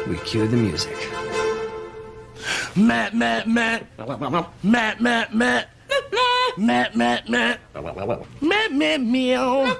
we cue the music. Matt, Matt, Matt. Matt, Matt, Matt. Matt, Matt, Matt. Matt, Matt, meow.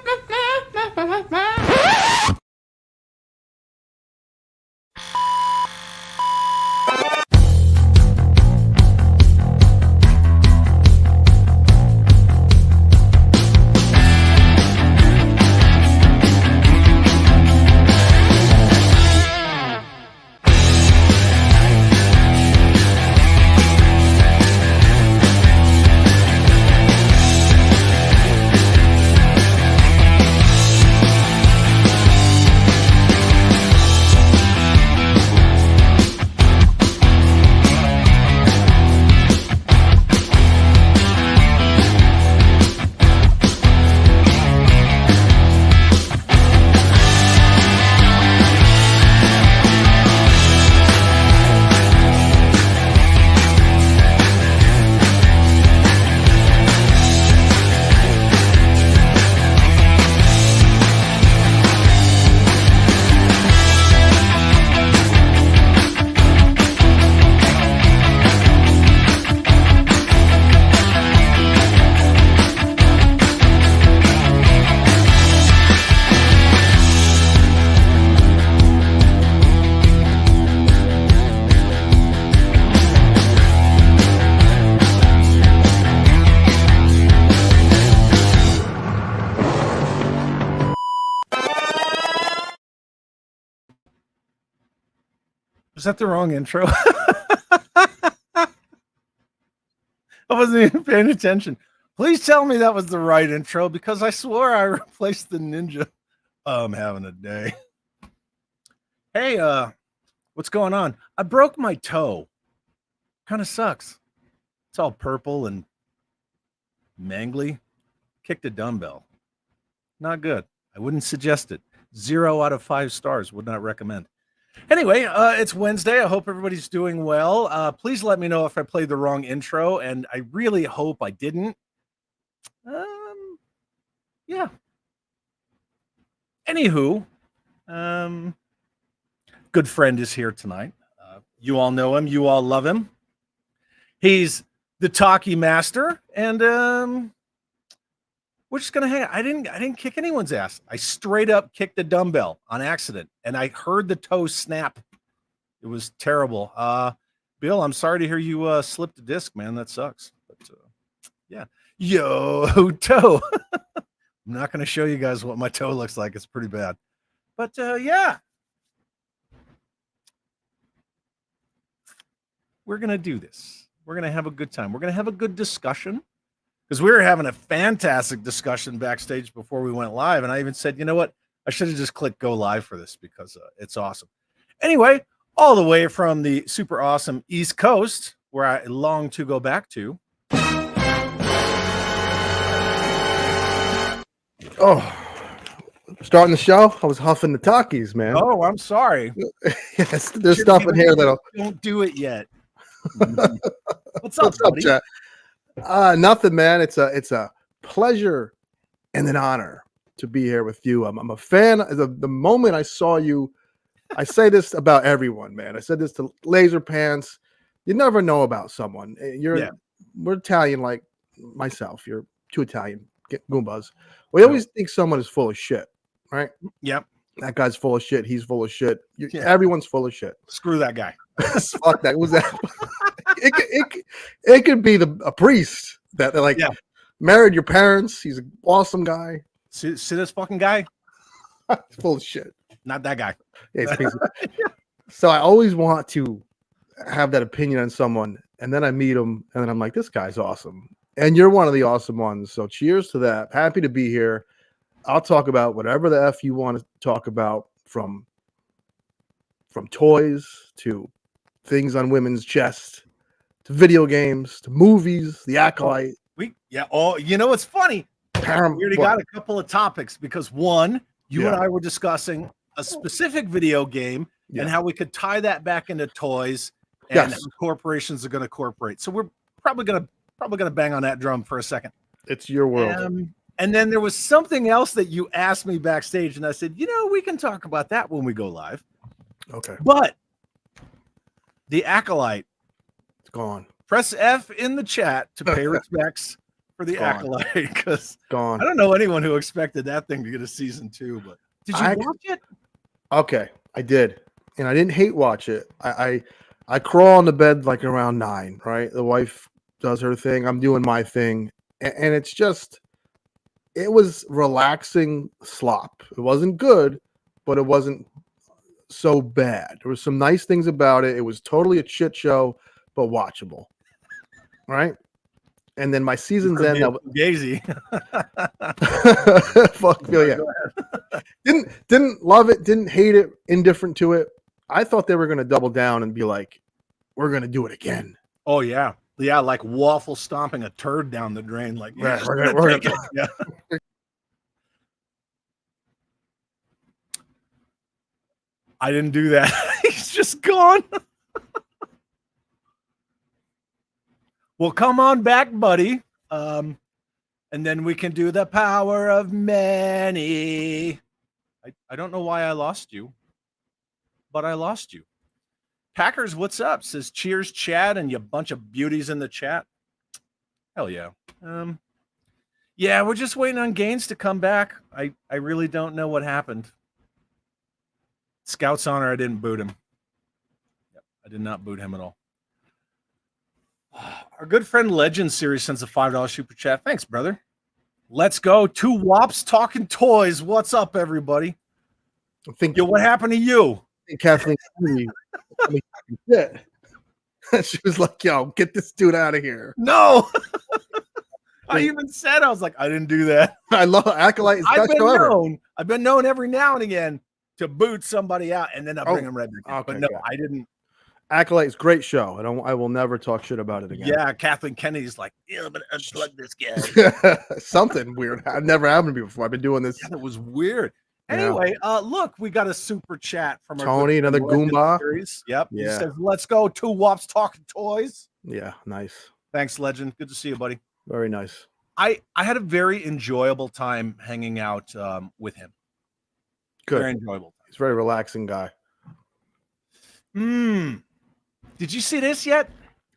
Was that the wrong intro? I wasn't even paying attention. Please tell me that was the right intro because I swore I replaced the ninja. Oh, I'm having a day. Hey, what's going on? I broke my toe. Kind of sucks. It's all purple and mangly. Kicked a dumbbell. Not good. I wouldn't suggest it. 0 out of 5 stars. Would not recommend. Anyway, it's Wednesday. I hope everybody's doing well. Please let me know if I played the wrong intro, and I really hope I didn't. Yeah. Anywho, good friend is here tonight. You all know him. You all love him. He's the Taki master, and we're just gonna hang out. I didn't kick anyone's ass. I straight up kicked a dumbbell on accident, and I heard the toe snap. It was terrible. Bill, I'm sorry to hear you slipped a disc, man. That sucks. But yeah, yo toe. I'm not gonna show you guys what my toe looks like. It's pretty bad. But yeah, we're gonna do this. We're gonna have a good time. We're gonna have a good discussion. Because we were having a fantastic discussion backstage before we went live. And I even said, you know what? I should have just clicked go live for this because it's awesome. Anyway, all the way from the super awesome East Coast, where I long to go back to. Oh, starting the show, I was huffing the Takis, man. Oh, I'm sorry. Yes, there's stuff in here that'll... Don't do it yet. What's up, buddy? Chat? Nothing, man. It's a pleasure and an honor to be here with you. I'm a fan. The moment I saw you, I say this about everyone, man. I said this to Laser Pants. You never know about someone. We're Italian like myself. You're 2 Italian Goombas. We always think someone is full of shit, right? Yep. That guy's full of shit. He's full of shit. Everyone's full of shit. Screw that guy. Fuck that. Who's that? It could be a priest that married your parents. He's an awesome guy. See this fucking guy? He's full of shit. Not that guy. Yeah, he's a piece of... So I always want to have that opinion on someone, and then I meet him, and then I'm like, this guy's awesome. And you're one of the awesome ones. So cheers to that. Happy to be here. I'll talk about whatever the F you want to talk about, from toys to things on women's chests to video games to movies, the Acolyte. You know what's funny? We already got a couple of topics because one, you and I were discussing a specific video game and how we could tie that back into toys and how corporations are going to cooperate. So we're probably gonna bang on that drum for a second. It's your world. And then there was something else that you asked me backstage, and I said, we can talk about that when we go live. Okay. But The Acolyte. It's gone. Press F in the chat to pay respects for the Acolyte, because Gone. I don't know anyone who expected that thing to get a season 2. But did you watch it? Okay, I did, and I didn't hate watch it. I crawl on the bed like around 9. Right, the wife does her thing. I'm doing my thing, and it's just, it was relaxing slop. It wasn't good, but it wasn't so bad. There was some nice things about it. It was totally a shit show, but watchable. Right. And then my season's end. Gazy. Fuck Phil, yeah. Didn't love it, didn't hate it, indifferent to it. I thought they were gonna double down and be like, we're gonna do it again. Oh yeah. Yeah, like waffle stomping a turd down the drain. Like, Yeah, we're we're gonna yeah. I didn't do that. He's just gone. Well, come on back, buddy. And then we can do the power of many. I don't know why I lost you, but I lost you. Packers, what's up? Says cheers, Chad, and you bunch of beauties in the chat. Hell yeah. Yeah, we're just waiting on Gaines to come back. I really don't know what happened. Scout's honor, I didn't boot him. Yep, I did not boot him at all. Our good friend Legend Series sends a $5 super chat. Thanks, brother. Let's go. 2 wops talking toys. What's up, everybody? I think Yo, what happened to you? Kathleen shit. She was like, yo, get this dude out of here. No. I even said, I was like, I didn't do that. I love Acolyte. I've been known every now and again to boot somebody out, and then I bring them right back in. Okay, but no, yeah. I didn't. Acolyte is a great show. I will never talk shit about it again. Yeah, Kathleen Kennedy's like, yeah, I'm gonna unplug this guy. Something weird. I've never happened to me before. I've been doing this. Yeah, that was weird. Anyway, look, we got a super chat from Tony, another Goomba. Series. Yep. Yeah. He says, let's go. 2 wops talking toys. Yeah, nice. Thanks, Legend. Good to see you, buddy. Very nice. I had a very enjoyable time hanging out with him. Good. Very enjoyable. He's a very relaxing guy. Did you see this yet?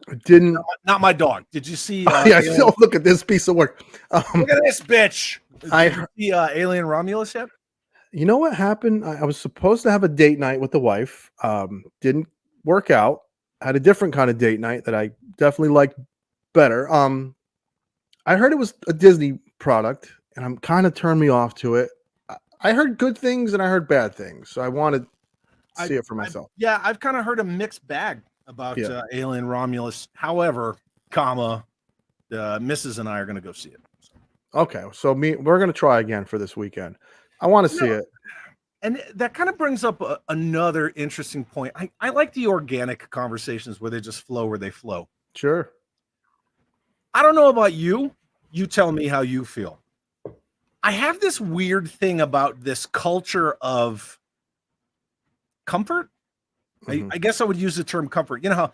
I didn't. Not my dog. Did you see? Yeah, still look at this piece of work. Look at this bitch. Did you see Alien Romulus yet? You know what happened? I was supposed to have a date night with the wife. Didn't work out. Had a different kind of date night that I definitely liked better. I heard it was a Disney product, and I'm kind of turned me off to it. I heard good things and I heard bad things, so I wanted to see it for myself. I've kind of heard a mixed bag about Alien Romulus. However, Mrs. and I are going to go see it. Okay, so we're going to try again for this weekend. I want to see it. And that kind of brings up another interesting point. I like the organic conversations where they just flow where they flow. Sure. I don't know about you. You tell me how you feel. I have this weird thing about this culture of comfort. I guess I would use the term comfort. You know how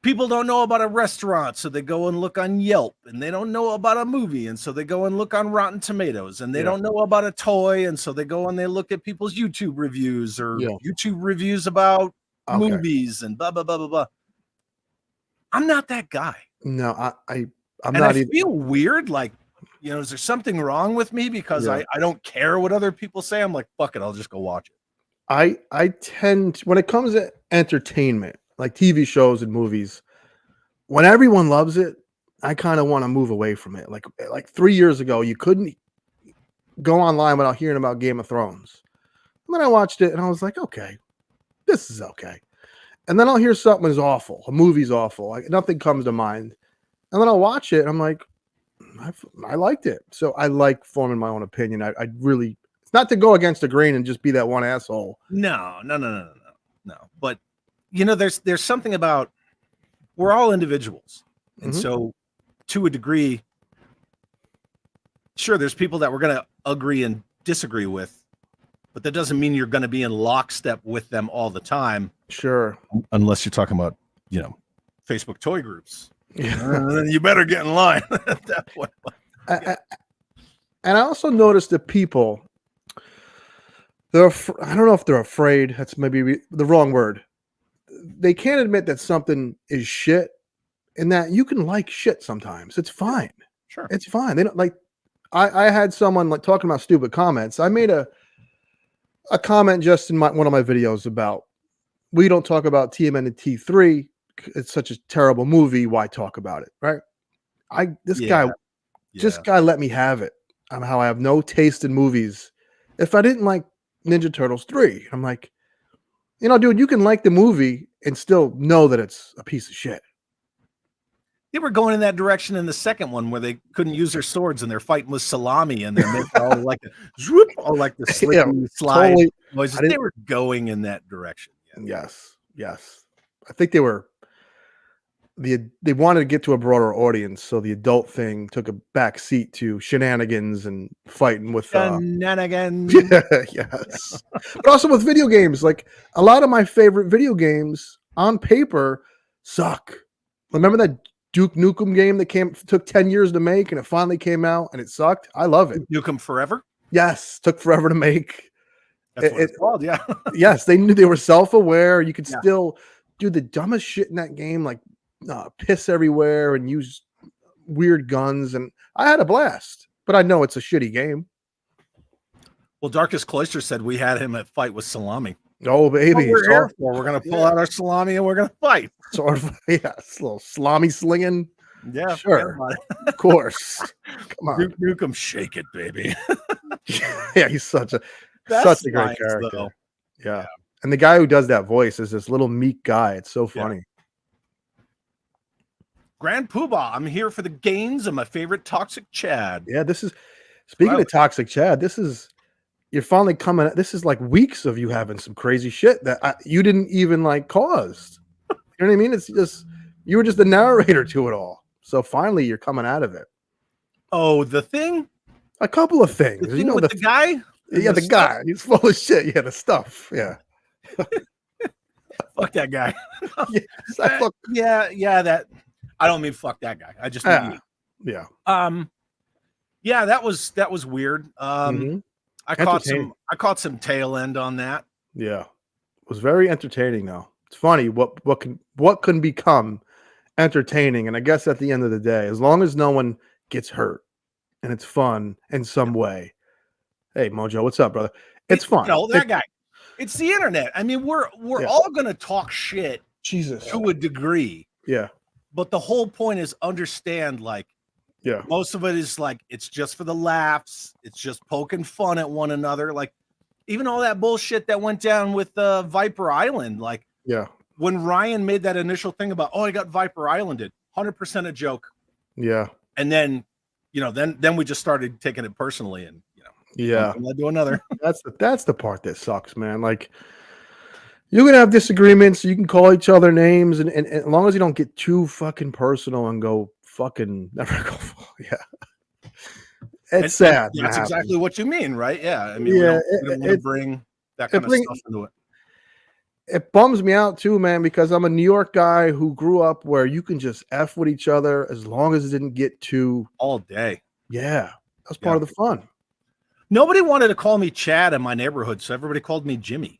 people don't know about a restaurant, so they go and look on Yelp, and they don't know about a movie, and so they go and look on Rotten Tomatoes, and they don't know about a toy, and so they go and they look at people's YouTube reviews or YouTube reviews about movies and blah, blah, blah, blah, blah. I'm not that guy. No, I'm not. I feel weird. Like, you know, is there something wrong with me because I don't care what other people say? I'm like, fuck it, I'll just go watch it. I tend to, when it comes to entertainment, like TV shows and movies, when everyone loves it, I kind of want to move away from it. Like 3 years ago, you couldn't go online without hearing about Game of Thrones. And then I watched it and I was like, okay, this is okay. And then I'll hear something is awful. A movie's awful. Like nothing comes to mind. And then I'll watch it and I'm like, I liked it. So I like forming my own opinion. I really, it's not to go against the grain and just be that one asshole. No. But you know, there's something about, we're all individuals. And so to a degree, sure, there's people that we're going to agree and disagree with, but that doesn't mean you're going to be in lockstep with them all the time. Sure. Unless you're talking about, you know, Facebook toy groups. Then you better get in line at that point. And I also noticed that people, I don't know if they're afraid. That's maybe the wrong word. they can't admit that something is shit, and that you can like shit sometimes. It's fine. Sure. It's fine. They don't like. I had someone like talking about stupid comments. I made a comment just in one of my videos about we don't talk about TMNT3. It's such a terrible movie. Why talk about it, right? This guy let me have it. How I have no taste in movies. If I didn't like Ninja Turtles 3, I'm like, dude, you can like the movie and still know that it's a piece of shit. They were going in that direction in the second one where they couldn't use their swords and they're fighting with salami and they're making all like the slippy slide noises. They were going in that direction. Yeah. Yes. I think they were. They wanted to get to a broader audience, so the adult thing took a back seat to shenanigans and fighting with shenanigans. Yes, but also with video games. Like a lot of my favorite video games on paper suck. Remember that Duke Nukem game that took 10 years to make and it finally came out and it sucked? I love it. Nukem Forever? Yes, took forever to make. That's what it's called, yeah. Yes, they knew they were self-aware. You could still do the dumbest shit in that game, like piss everywhere and use weird guns, and I had a blast. But I know it's a shitty game. Well, Darkest Cloister said we had him at fight with salami. Oh, baby. We're going to pull out our salami and we're going to fight. Sort of, yes. A little salami slinging. Yeah, sure. Of course. Come on. Nukem, shake it, baby. Yeah, he's such a great character. Though. Yeah. And the guy who does that voice is this little meek guy. It's so funny. Grand Poobah, I'm here for the gains of my favorite Toxic Chad. Yeah, this is speaking of Toxic Chad. You're finally coming. This is like weeks of you having some crazy shit that you didn't even like caused. You know what I mean? It's just you were just the narrator to it all. So finally, you're coming out of it. Oh, the thing? A couple of things. The thing with the guy? Yeah, the guy. He's full of shit. Yeah, the stuff. Yeah. Fuck that guy. Yeah. That. I don't mean fuck that guy. I just mean yeah. Yeah, that was weird. I caught some tail end on that. Yeah. It was very entertaining though. It's funny what can become entertaining, and I guess at the end of the day, as long as no one gets hurt and it's fun in some way. Hey Mojo, what's up, brother? It's fun. That guy. It's the internet. I mean, we're all gonna talk shit to a degree. Yeah. But the whole point is understand, like, most of it is like it's just for the laughs. It's just poking fun at one another. Like, even all that bullshit that went down with Viper Island. Like, when Ryan made that initial thing about, I got Viper Islanded, 100% a joke. Yeah. And then, then we just started taking it personally, and one led to another. That's the part that sucks, man. Like, you can have disagreements, you can call each other names, and as long as you don't get too fucking personal and go fucking never go. Yeah, it's sad. That's exactly what you mean, right? Yeah, I mean, we don't want to bring that kind of stuff into it. It bums me out too, man, because I'm a New York guy who grew up where you can just F with each other as long as it didn't get too all day. Yeah, that's part of the fun. Nobody wanted to call me Chad in my neighborhood, so everybody called me Jimmy.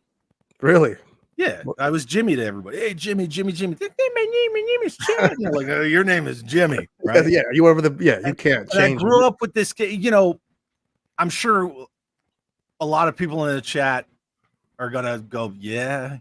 Really? Yeah, I was Jimmy to everybody. Hey, Jimmy. My name is Chad. Like, your name is Jimmy, right? Yeah, you can't change. I grew up with this kid. I'm sure a lot of people in the chat are gonna go, yeah.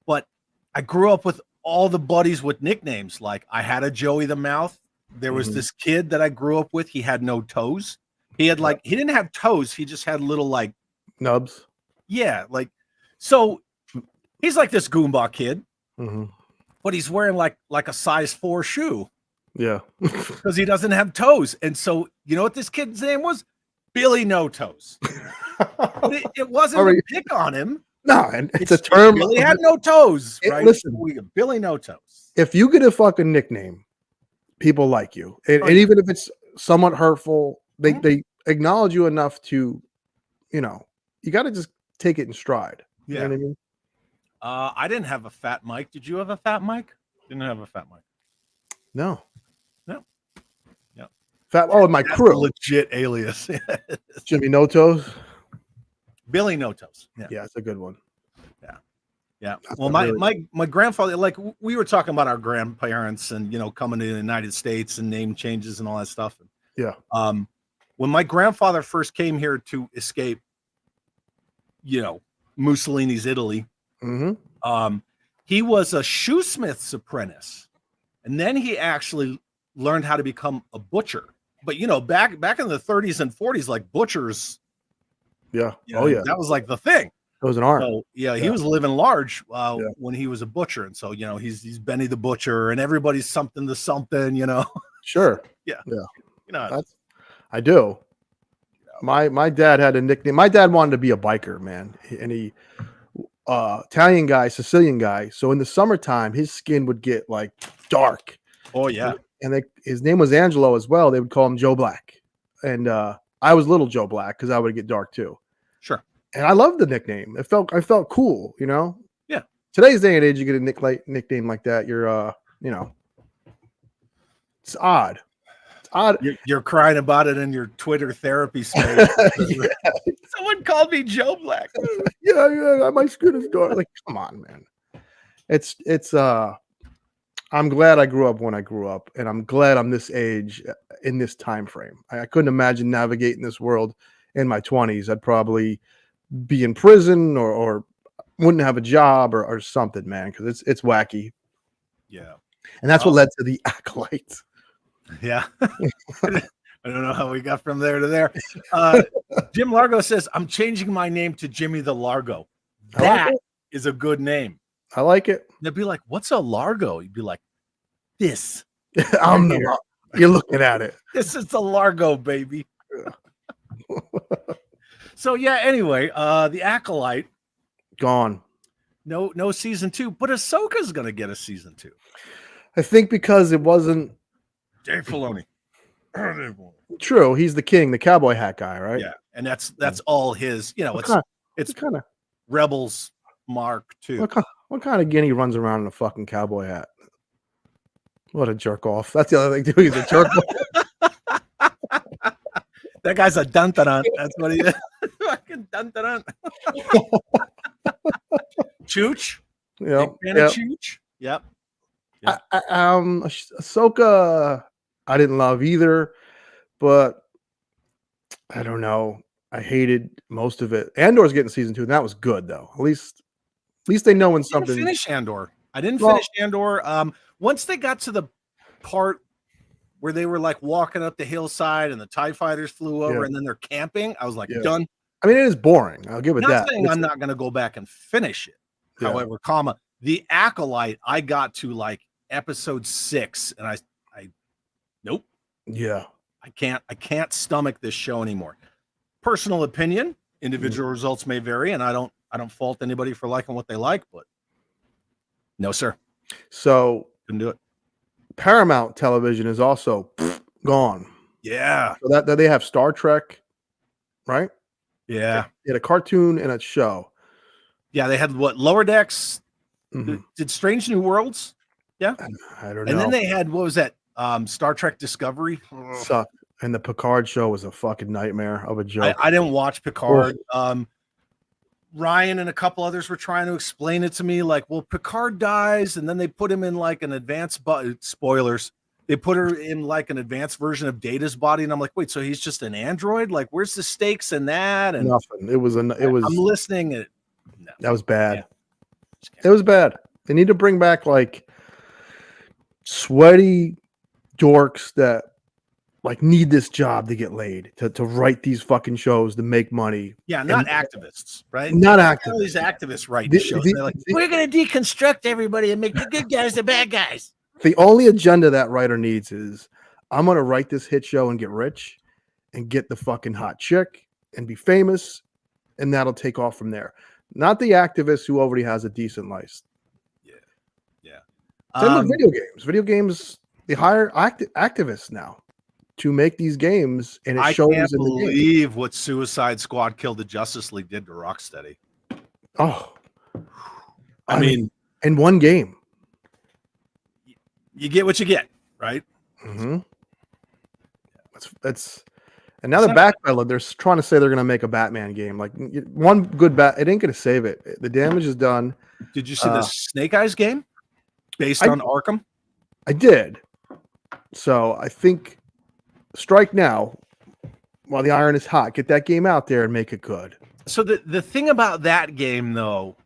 But I grew up with all the buddies with nicknames. Like, I had a Joey the Mouth. There was this kid that I grew up with. He had no toes. He had he didn't have toes. He just had little like nubs. Yeah, like so. He's like this Goomba kid, but he's wearing like a size 4 shoe. Yeah. Because he doesn't have toes. And so, you know what this kid's name was? Billy No Toes. But it wasn't a pick on him. No, and it's a term. Billy had no toes, right? Listen, Billy No Toes. If you get a fucking nickname, people like you. And even if it's somewhat hurtful, they acknowledge you enough to, you got to just take it in stride. You know what I mean? I didn't have a fat mic. Did you have a fat mic? Didn't have a fat mic. No. Yeah. Fat. Oh, my crew. Legit alias. Jimmy No Toes. Billy No Toes. Yeah, it's a good one. Yeah. Yeah. Well, my grandfather, like we were talking about our grandparents and coming to the United States and name changes and all that stuff. Yeah. When my grandfather first came here to escape, Mussolini's Italy, he was a shoesmith's apprentice, and then he actually learned how to become a butcher. But back in the 30s and 40s, like butchers, that was like the thing. It was an art. So, he was living large when he was a butcher, and so he's Benny the Butcher, and everybody's something to something, Sure. Yeah. I do. My dad had a nickname. My dad wanted to be a biker, man, and he Italian guy, Sicilian guy. So in the summertime, his skin would get like dark. Oh yeah. And his name was Angelo as well. They would call him Joe Black, and I was Little Joe Black because I would get dark too. Sure. And I loved the nickname. I felt cool, Yeah. Today's day and age, you get a nickname like that, you're it's odd. It's odd. You're crying about it in your Twitter therapy space. Someone called me Joe Black. yeah, my skin is dark. Like, come on, man. It's I'm glad I grew up when I grew up, and I'm glad I'm this age in this time frame. I couldn't imagine navigating this world in my 20s. I'd probably be in prison or wouldn't have a job or something, man, because it's wacky. Yeah. And that's what led to the Acolyte. Yeah. I don't know how we got from there to there. Jim Largo says, I'm changing my name to Jimmy the Largo. That is a good name. I like it. They'd be like, what's a Largo? You'd be like, this. You're looking at it. This is the Largo, baby. So anyway, the Acolyte. Gone. No season 2, but Ahsoka's gonna get a season 2. I think because it wasn't Dave Filoni. True. He's the king, the cowboy hat guy, right? Yeah, and that's all his. It's kind of Rebels Mark II. What kind of guinea runs around in a fucking cowboy hat? What a jerk off. That's the other thing too. He's a jerk off. That guy's a dun-dun-dun. That's what he is. Fucking dun-dun-dun. Chooch. Yep. Chooch. Yep. Ahsoka, I didn't love either, but I don't know. I hated most of it. Andor's getting season 2, and that was good though. At least they know when something. Finish Andor. I didn't finish Andor. Once they got to the part where they were like walking up the hillside and the TIE fighters flew over and then they're camping, I was like, done. I mean, it is boring. I'll give it that. Saying I'm not going to go back and finish it. Yeah. However, the Acolyte, I got to like episode 6, and I nope. Yeah. I can't stomach this show anymore. Personal opinion, individual results may vary, and I don't fault anybody for liking what they like, but no, sir. So couldn't do it. Paramount Television is also gone. Yeah. So that they have Star Trek, right? Yeah. They had a cartoon and a show. Yeah, they had what, Lower Decks? Did Strange New Worlds? Yeah. I don't know. And then they had, what was that? Star Trek Discovery. Sucked. And the Picard show was a fucking nightmare of a joke. I didn't watch Picard. Ryan and a couple others were trying to explain it to me, like, well, Picard dies, and then they put him in like an advanced spoilers. They put her in like an advanced version of Data's body, and I'm like, wait, so he's just an android? Like, where's the stakes in that? And nothing. It was. I'm listening. And no. That was bad. Yeah. It was bad. They need to bring back like sweaty dorks that like need this job to get laid, to write these fucking shows to make money. Yeah, not activists, right? Not activists. All these activists writing shows. They're like, we're going to deconstruct everybody and make the good guys the bad guys. The only agenda that writer needs is, I'm going to write this hit show and get rich and get the fucking hot chick and be famous, and that'll take off from there. Not the activist who already has a decent life. Yeah. Same with video games. Video games, they hire activists now to make these games, and it shows in the game. I can't believe what Suicide Squad Killed the Justice League did to Rocksteady. Oh. I mean, in one game. You get what you get, right? Mm-hmm. That's and now they're backpedaling. They're trying to say they're going to make a Batman game. Like one good it ain't going to save it. The damage is done. Did you see the Snake Eyes game based on Arkham? I did. So I think strike now while the iron is hot. Get that game out there and make it good. So the thing about that game, though,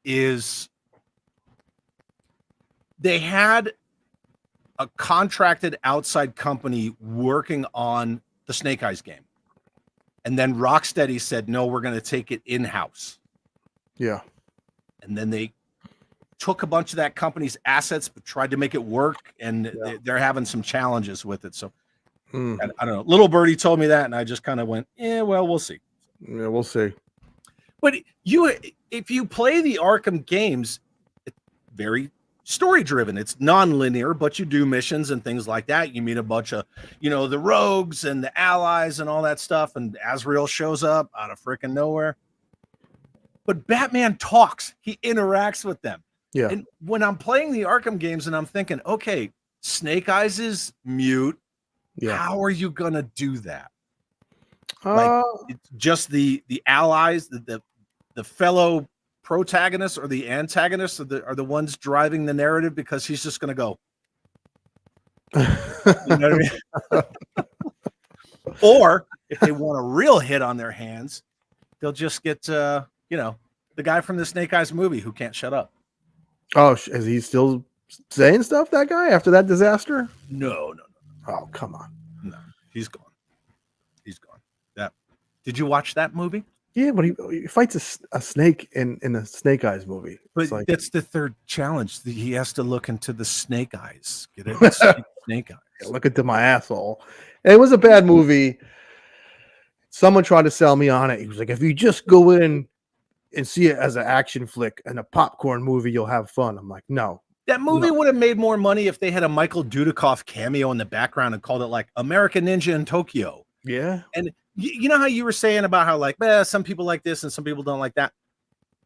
is they had a contracted outside company working on the Snake Eyes game. And then Rocksteady said, no, we're going to take it in-house. Yeah. And then they took a bunch of that company's assets, but tried to make it work. And they're having some challenges with it. So I don't know. Little Birdie told me that. And I just kind of went, well, we'll see. Yeah, we'll see. But if you play the Arkham games, it's very story driven. It's non-linear, but you do missions and things like that. You meet a bunch of, the rogues and the allies and all that stuff. And Azrael shows up out of freaking nowhere. But Batman talks. He interacts with them. Yeah. And when I'm playing the Arkham games and I'm thinking, okay, Snake Eyes is mute. Yeah. How are you going to do that? It's just the allies, the fellow protagonists or the antagonists are the ones driving the narrative, because he's just going to go. You know what I mean? Or if they want a real hit on their hands, they'll just get the guy from the Snake Eyes movie who can't shut up. Oh, is he still saying stuff, that guy, after that disaster? No. Oh, come on. No, he's gone. Did you watch that movie? Yeah, but he fights a snake in the Snake Eyes movie. But that's the third challenge. He has to look into the snake eyes. Get it? Snake eyes. Yeah, look into my asshole. It was a bad movie. Someone tried to sell me on it. He was like, if you just go in and see it as an action flick and a popcorn movie, you'll have fun. I'm like, no. That movie would have made more money if they had a Michael Dudikoff cameo in the background and called it like American Ninja in Tokyo. Yeah. And you know how you were saying about how like, some people like this and some people don't like that.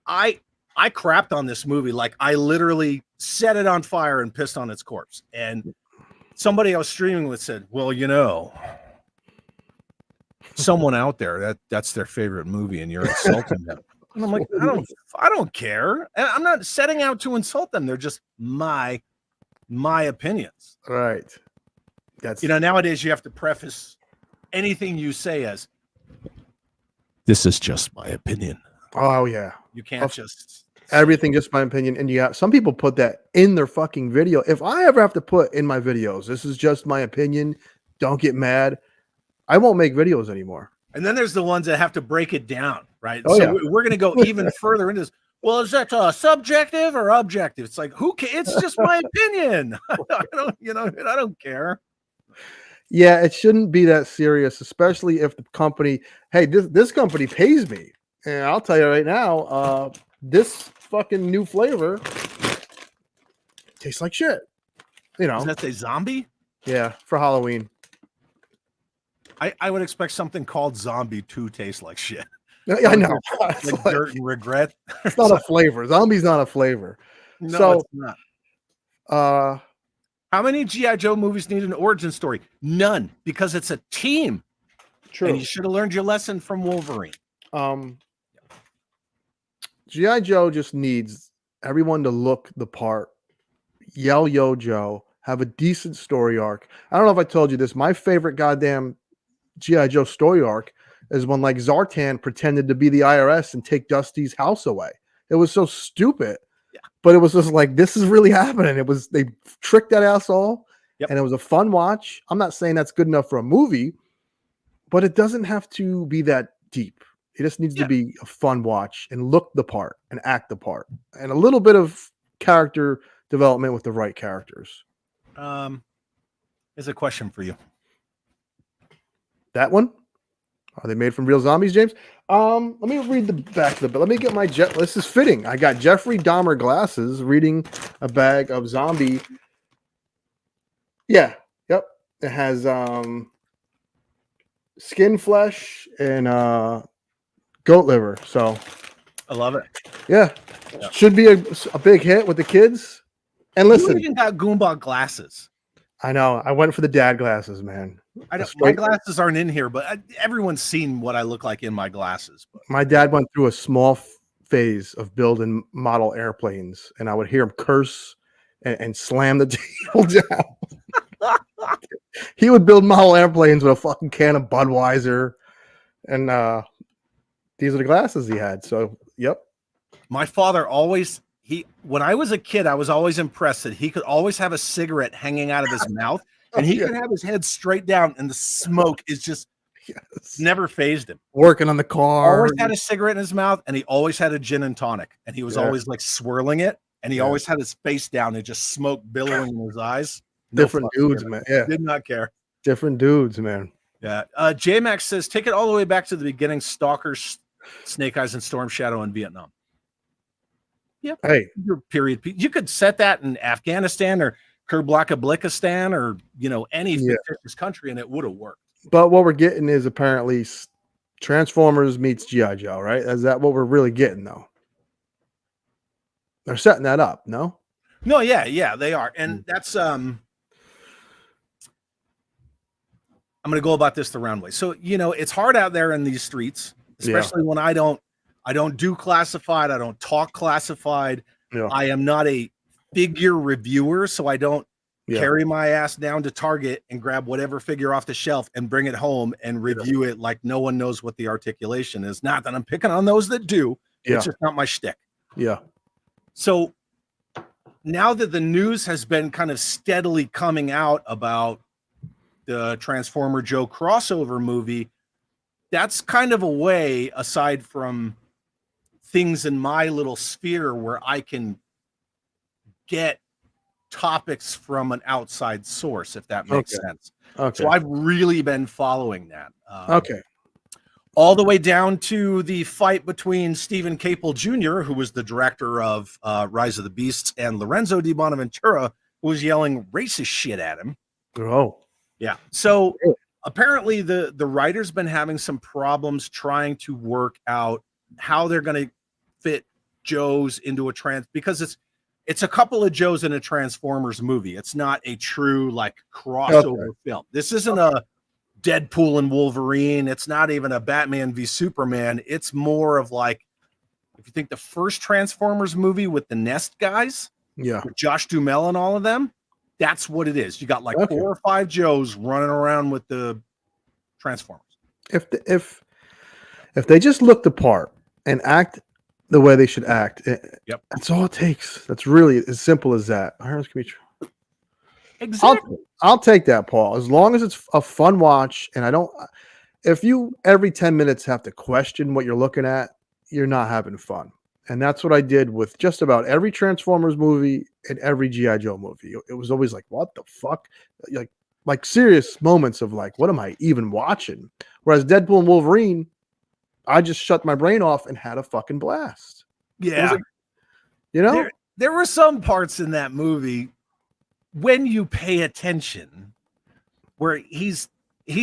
I crapped on this movie. Like I literally set it on fire and pissed on its corpse. And somebody I was streaming with said, well, someone out there that's their favorite movie and you're insulting them. And I'm like, I don't care. And I'm not setting out to insult them. They're just my opinions. Right. That's nowadays you have to preface anything you say as, this is just my opinion. Oh yeah. You can't just everything just my opinion. And some people put that in their fucking video. If I ever have to put in my videos, this is just my opinion, don't get mad, I won't make videos anymore. And then there's the ones that have to break it down, right? Oh, so we're going to go even further into this. Well, is that subjective or objective? It's like, who cares? It's just my opinion. I don't care. Yeah, it shouldn't be that serious, especially if the company, hey, this company pays me. And I'll tell you right now, this fucking new flavor tastes like shit. Does that say zombie? Yeah, for Halloween. I would expect something called zombie to taste like shit. I know. Like dirt and regret. It's not a flavor. Zombie's not a flavor. No, it's not. How many G.I. Joe movies need an origin story? None, because it's a team. True. And you should have learned your lesson from Wolverine. G.I. Joe just needs everyone to look the part, yell yo Joe, have a decent story arc. I don't know if I told you this. My favorite goddamn G.I. Joe story arc is when like Zartan pretended to be the IRS and take Dusty's house away. It was so stupid. But it was just like, this is really happening. They tricked that asshole, and it was a fun watch. I'm not saying that's good enough for a movie, but it doesn't have to be that deep. It just needs to be a fun watch and look the part and act the part and a little bit of character development with the right characters. Here's a question for you. That one? Are they made from real zombies, James? Let me read the back of the bill. Let me get my this is fitting. I got Jeffrey Dahmer glasses reading a bag of zombie. Yeah. Yep. It has skin flesh and goat liver. So I love it. Yeah. Should be a big hit with the kids. And listen, you even got Goombot glasses. I know. I went for the dad glasses, man. My glasses aren't in here, but everyone's seen what I look like in my glasses. But. My dad went through a small phase of building model airplanes, and I would hear him curse and slam the table down. He would build model airplanes with a fucking can of Budweiser, and these are the glasses he had. So, yep. My father always when I was a kid, I was always impressed that he could always have a cigarette hanging out of his mouth, and he could have his head straight down, and the smoke is just never phased him. Working on the car. Always had a cigarette in his mouth, and he always had a gin and tonic, and he was always like swirling it, and he always had his face down and just smoke billowing in his eyes. Different dudes, man. Yeah. Did not care. Different dudes, man. Yeah. J-Max says, take it all the way back to the beginning. Stalkers, Snake Eyes, and Storm Shadow in Vietnam. Yep. Hey, your period. You could set that in Afghanistan or Kerblakablikistan or any fictitious country, and it would have worked. But what we're getting is apparently Transformers meets G.I. Joe, right? Is that what we're really getting, though? They're setting that up, no? No, yeah, they are, and that's I'm going to go about this the round way. So it's hard out there in these streets, especially when I don't do classified. I don't talk classified. Yeah. I am not a figure reviewer, so I don't carry my ass down to Target and grab whatever figure off the shelf and bring it home and review it like no one knows what the articulation is. Not that I'm picking on those that do. It's just not my shtick. Yeah. So now that the news has been kind of steadily coming out about the Transformer Joe crossover movie, that's kind of a way, aside from things in my little sphere where I can get topics from an outside source, if that makes sense. Okay. So I've really been following that. All the way down to the fight between Stephen Capel Jr., who was the director of Rise of the Beasts, and Lorenzo Di Bonaventura, who was yelling racist shit at him. Oh. Yeah. So apparently the writer's been having some problems trying to work out how they're going to fit Joes into a because it's a couple of Joes in a Transformers movie. It's not a true like crossover film. This isn't a Deadpool and Wolverine. It's not even a Batman v Superman. It's more of like, if you think the first Transformers movie with the Nest guys, with Josh Duhamel and all of them, that's what it is. You got like 4 or 5 Joes running around with the Transformers. If they just look the part and act the way they should act, that's all it takes. That's really as simple as that. Exactly. I'll take that, Paul, as long as it's a fun watch. And if you every 10 minutes have to question what you're looking at, you're not having fun. And that's what I did with just about every Transformers movie and every G.I. Joe movie. It was always like, what the fuck? Like serious moments of like, what am I even watching? Whereas Deadpool and Wolverine, I just shut my brain off and had a fucking blast. Yeah. Like, there were some parts in that movie when you pay attention where he's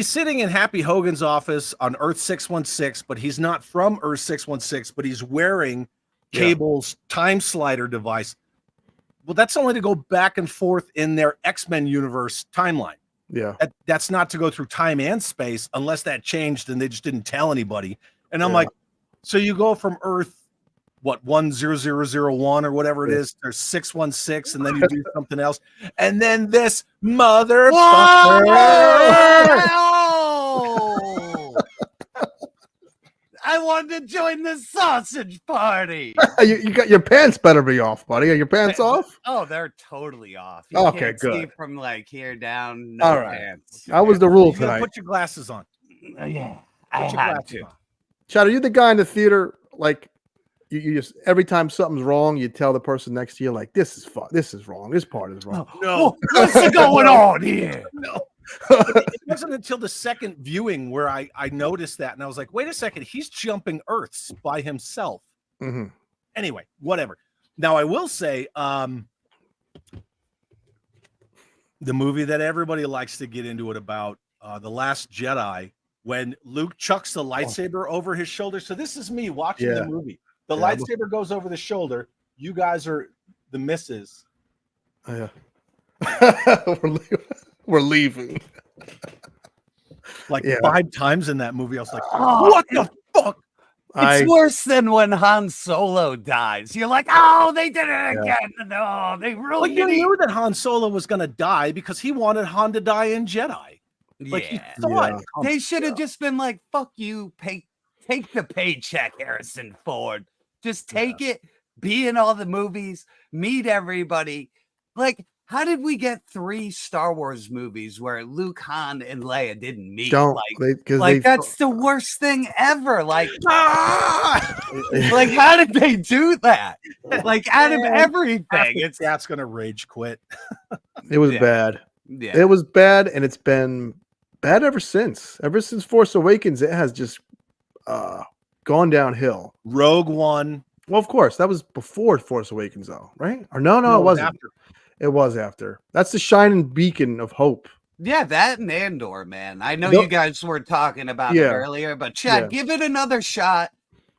sitting in Happy Hogan's office on Earth 616, but he's not from Earth 616, but he's wearing Cable's time slider device. Well, that's only to go back and forth in their X-Men universe timeline. Yeah. That's not to go through time and space unless that changed and they just didn't tell anybody. And I'm like, so you go from Earth, 10001 or whatever it is, there's 616, and then you do something else, and then this motherfucker. I wanted to join the sausage party. You got your pants better be off, buddy. Are your pants off? Oh, they're totally off. You okay, can't good. see from like here down. No all right. Pants. That was the rule tonight. Put your glasses on. Yeah, I had to. Chad, are you the guy in the theater like? You just every time something's wrong, you tell the person next to you like, "This is fun. This is wrong. This part is wrong." No, what's going on here? No, it wasn't until the second viewing where I noticed that, and I was like, "Wait a second, he's jumping Earths by himself." Mm-hmm. Anyway, whatever. Now I will say, the movie that everybody likes to get into it about, The Last Jedi, when Luke chucks the lightsaber over his shoulder. So this is me watching the movie. The lightsaber goes over the shoulder. You guys are the misses. Yeah. We're leaving. Like 5 times in that movie, I was like, what the fuck? It's worse than when Han Solo dies. You're like, oh, they did it again. No, they Well, ruined you it. knew that Han Solo was going to die because he wanted Han to die in Jedi. Like he thought it. They should have just been like, fuck you, take the paycheck, Harrison Ford. Just take it, be in all the movies, meet everybody. Like, how did we get 3 Star Wars movies where Luke, Han, and Leia didn't meet? That's the worst thing ever. Like, like, how did they do that? Like, out of everything, that's gonna rage quit. It was bad. Yeah, it was bad, and it's been bad ever since. Ever since Force Awakens, it has just gone downhill. Rogue One. Well, of course, that was before Force Awakens, though, right? Or no, it wasn't. After. It was after. That's the shining beacon of hope. Yeah, that and Andor, man. I know you guys were talking about it earlier, but Chad, give it another shot.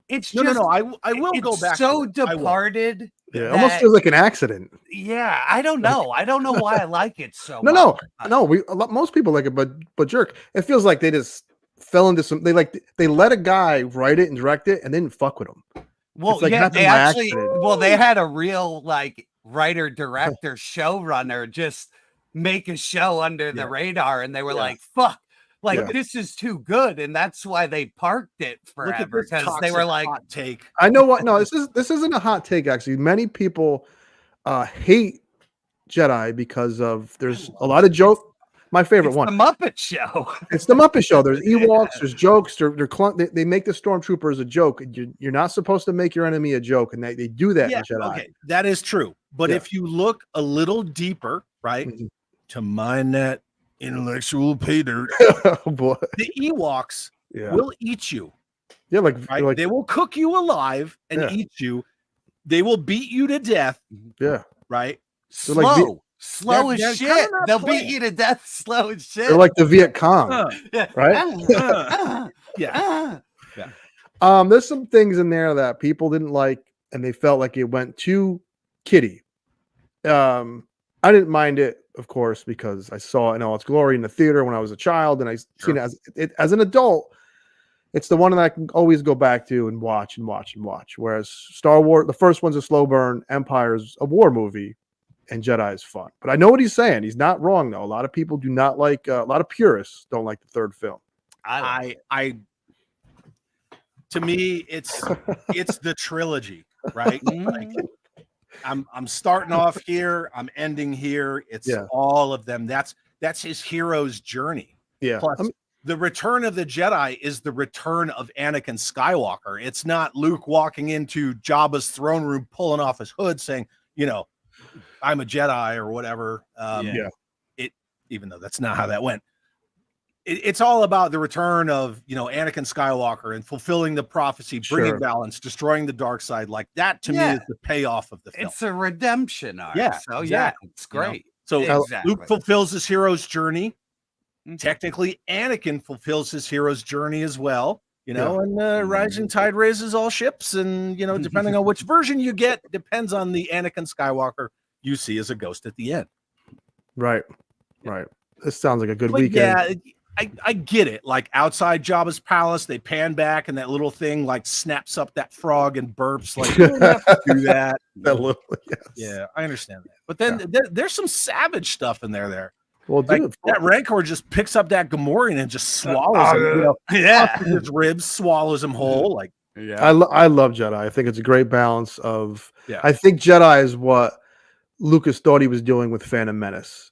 It's no. I will go back. So departed. Yeah, almost feels like an accident. Yeah, I don't know. I don't know why I like it so much. No. Most people like it, but jerk. It feels like they just fell into some. They let a guy write it and direct it, and didn't fuck with him. Well, like they actually. Well, they had a real writer, director, showrunner just make a show under the radar, and they were like, "Fuck." This is too good, and that's why they parked it forever, because they were like, hot take. I know what. No, this isn't a hot take. Actually, many people hate Jedi because there's a lot of joke. My favorite one, the Muppet Show. It's the Muppet Show. There's Ewoks. There's jokes. They make the stormtroopers a joke. You're not supposed to make your enemy a joke, and they do that in Jedi. Okay, that is true. But if you look a little deeper, right, to mine that intellectual pay dirt, oh boy, the Ewoks will eat you. Yeah, right? They will cook you alive and eat you. They will beat you to death. Yeah, right. Slow as shit. They'll beat you to death slow as shit. They're like the Viet Cong, right? Yeah. There's some things in there that people didn't like, and they felt like it went too kiddie. I didn't mind it, of course, because I saw it in all its glory in the theater when I was a child, and I seen it as an adult. It's the one that I can always go back to and watch and watch and watch. Whereas Star Wars, the first one's a slow burn, Empire's a war movie, and Jedi is fun. But I know what he's saying. He's not wrong, though. A lot of people do not like. A lot of purists don't like the third film. To me, it's the trilogy, right? I'm starting off here. I'm ending here. It's all of them. That's his hero's journey. Yeah. Plus, the return of the Jedi is the return of Anakin Skywalker. It's not Luke walking into Jabba's throne room, pulling off his hood, saying, I'm a Jedi or whatever. Even though that's not how that went. It's all about the return of, Anakin Skywalker and fulfilling the prophecy, bringing balance, destroying the dark side. Like that to me is the payoff of the film. It's a redemption arc. Yeah. So exactly. it's great. So Luke fulfills his hero's journey. Technically, Anakin fulfills his hero's journey as well. And rising tide raises all ships. And, depending on which version you get, depends on the Anakin Skywalker you see as a ghost at the end. Right. This sounds like a good weekend. Yeah, I get it. Like outside Jabba's palace, they pan back and that little thing like snaps up that frog and burps. Like, you don't have to do that. Yeah, I understand that. But then there's some savage stuff in there. Well, dude, that Rancor just picks up that Gamorrean and just swallows him. His ribs, swallows him whole. Like, I love Jedi. I think it's a great balance of. Yeah. I think Jedi is what Lucas thought he was doing with Phantom Menace.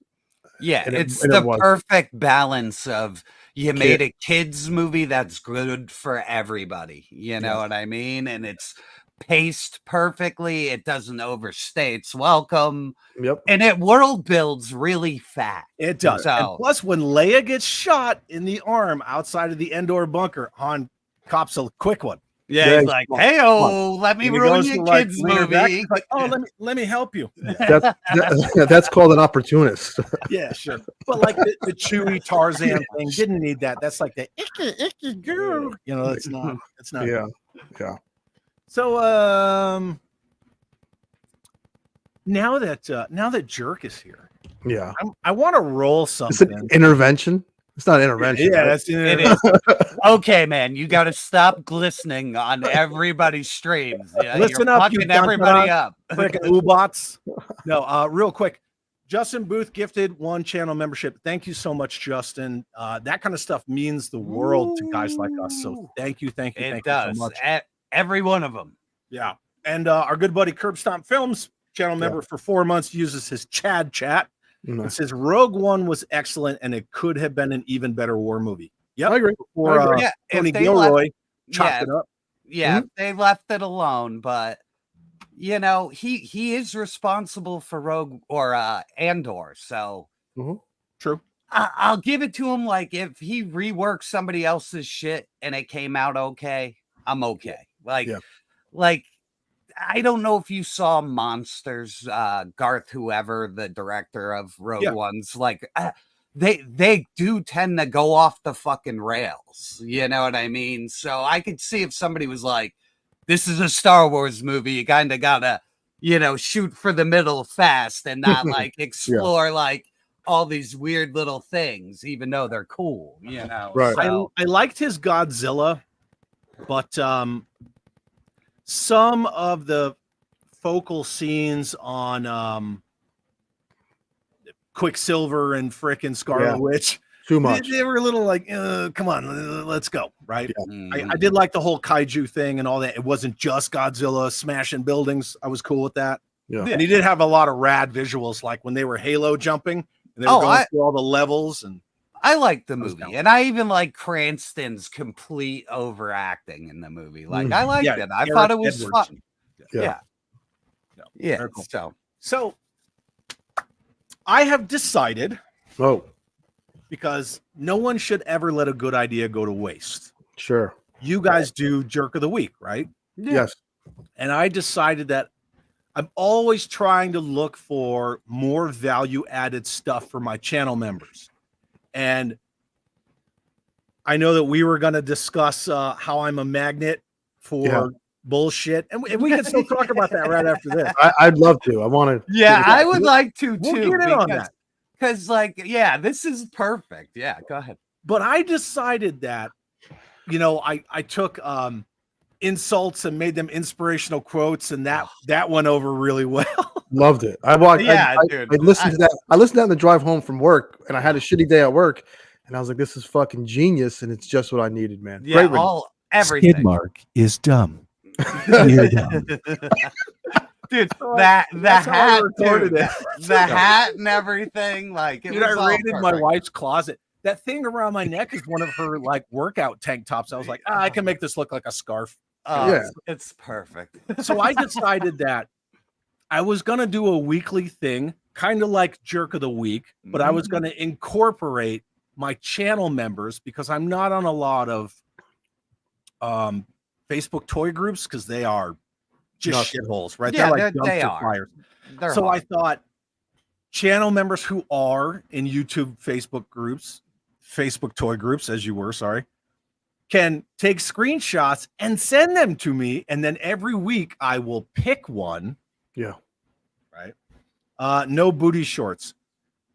Yeah, it's the perfect balance of you made a kids movie that's good for everybody. You know what I mean? And it's paced perfectly. It doesn't overstay its welcome. Yep. And it world builds really fast. It does. And plus, when Leia gets shot in the arm outside of the Endor bunker, Han cops a quick one. Yeah, he's like, "Hey-oh, let me ruin your kids' movie." Like, let me help you. That's called an opportunist. Yeah, sure. But like the Chewie Tarzan thing didn't need that. That's like the icky girl. It's not. It's not. Yeah. So now that Jerk is here, I want to roll something. It's an intervention. It's not intervention. Yeah, right? that's It is. Okay, man, you got to stop glistening on everybody's streams. Yeah, Listen you're up, you fucking everybody dun-dun, up. freaking Ubots. No, real quick. Justin Booth gifted 1 channel membership. Thank you so much, Justin. That kind of stuff means the world to guys like us. So thank you, thank you, It thank does. you so much. Every one of them. Yeah. And our good buddy Curb Stomp Films, channel member for 4 months, uses his Chad chat. It says Rogue One was excellent and it could have been an even better war movie. Yep. I agree. Before Yeah, if Tony they Gilroy chopped yeah, it up. Yeah, they left it alone, but you know, he is responsible for Rogue or Andor, so True. I'll give it to him. Like if he reworked somebody else's shit and it came out okay, I'm okay. Like I don't know if you saw Monsters, Garth, whoever the director of Rogue One's, like they do tend to go off the fucking rails. You know what I mean? So I could see if somebody was like, this is a Star Wars movie, you kind of gotta, you know, shoot for the middle fast and not like explore like all these weird little things, even though they're cool, you know. Right. So, I liked his Godzilla, but some of the focal scenes on Quicksilver and frickin' Scarlet Witch, too much. They were a little like, come on, let's go, right? I did like the whole kaiju thing and all that. It wasn't just Godzilla smashing buildings. I was cool with that. Yeah. And he did have a lot of rad visuals, like when they were Halo jumping and they were going through all the levels. And I like the movie, and I even like Cranston's complete overacting in the movie. Like I liked it. I thought it was fun. Yeah. Cool. So I have decided, because no one should ever let a good idea go to waste. Sure. You guys do Jerk of the Week, right? Yes. And I decided that I'm always trying to look for more value added stuff for my channel members. And I know that we were going to discuss how I'm a magnet for bullshit. And we can still talk about that right after this. I'd love to. I want to. Yeah, I would like to We'll too. get in on that. Because, like, yeah, this is perfect. Yeah, go ahead. But I decided that, you know, I took insults and made them inspirational quotes, and that went over really well. Loved it. I watched. Dude. I listened to that. I listened to that on the drive home from work, and I had a shitty day at work, and I was like, "This is fucking genius," and it's just what I needed, man. Yeah, Great everything. Skidmark is dumb. You're dumb. Dude, the hat, the hat and everything. Like, it Dude, was I raided my wife's closet. That thing around my neck is one of her like workout tank tops. I was like, I can make this look like a scarf. It's perfect. So I decided that I was going to do a weekly thing, kind of like Jerk of the Week, but I was going to incorporate my channel members because I'm not on a lot of Facebook toy groups because they are just shitholes, right? Yeah, they're like they dumpster are. fires. They're So hard. I thought channel members who are in YouTube Facebook groups, Facebook toy groups, as you were, sorry, can take screenshots and send them to me. And then every week I will pick one. Yeah. Right. No booty shorts.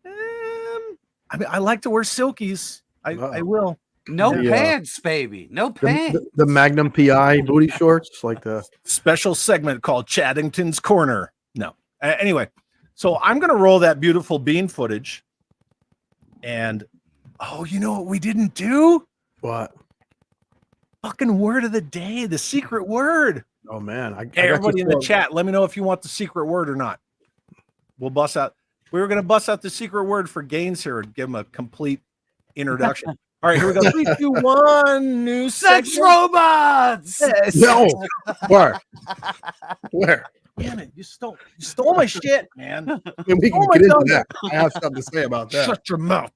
I mean, I like to wear silkies. I will. No pants, baby. No pants. The Magnum PI booty shorts, like the Special segment called Chaddington's Corner. No. Anyway, so I'm going to roll that beautiful bean footage. And, you know what we didn't do? what? Fucking word of the day, the secret word. Oh man! Hey, everybody in the chat, let me know if you want the secret word or not. We'll bust out. We were going to bust out the secret word for Gaines here and give him a complete introduction. All right, here we go. 3, 2, 1. New Sex segment. robots. No. Where? Damn it! You stole my shit, man. I mean, we can Oh my get into God. that. I have something to say about that. Shut your mouth.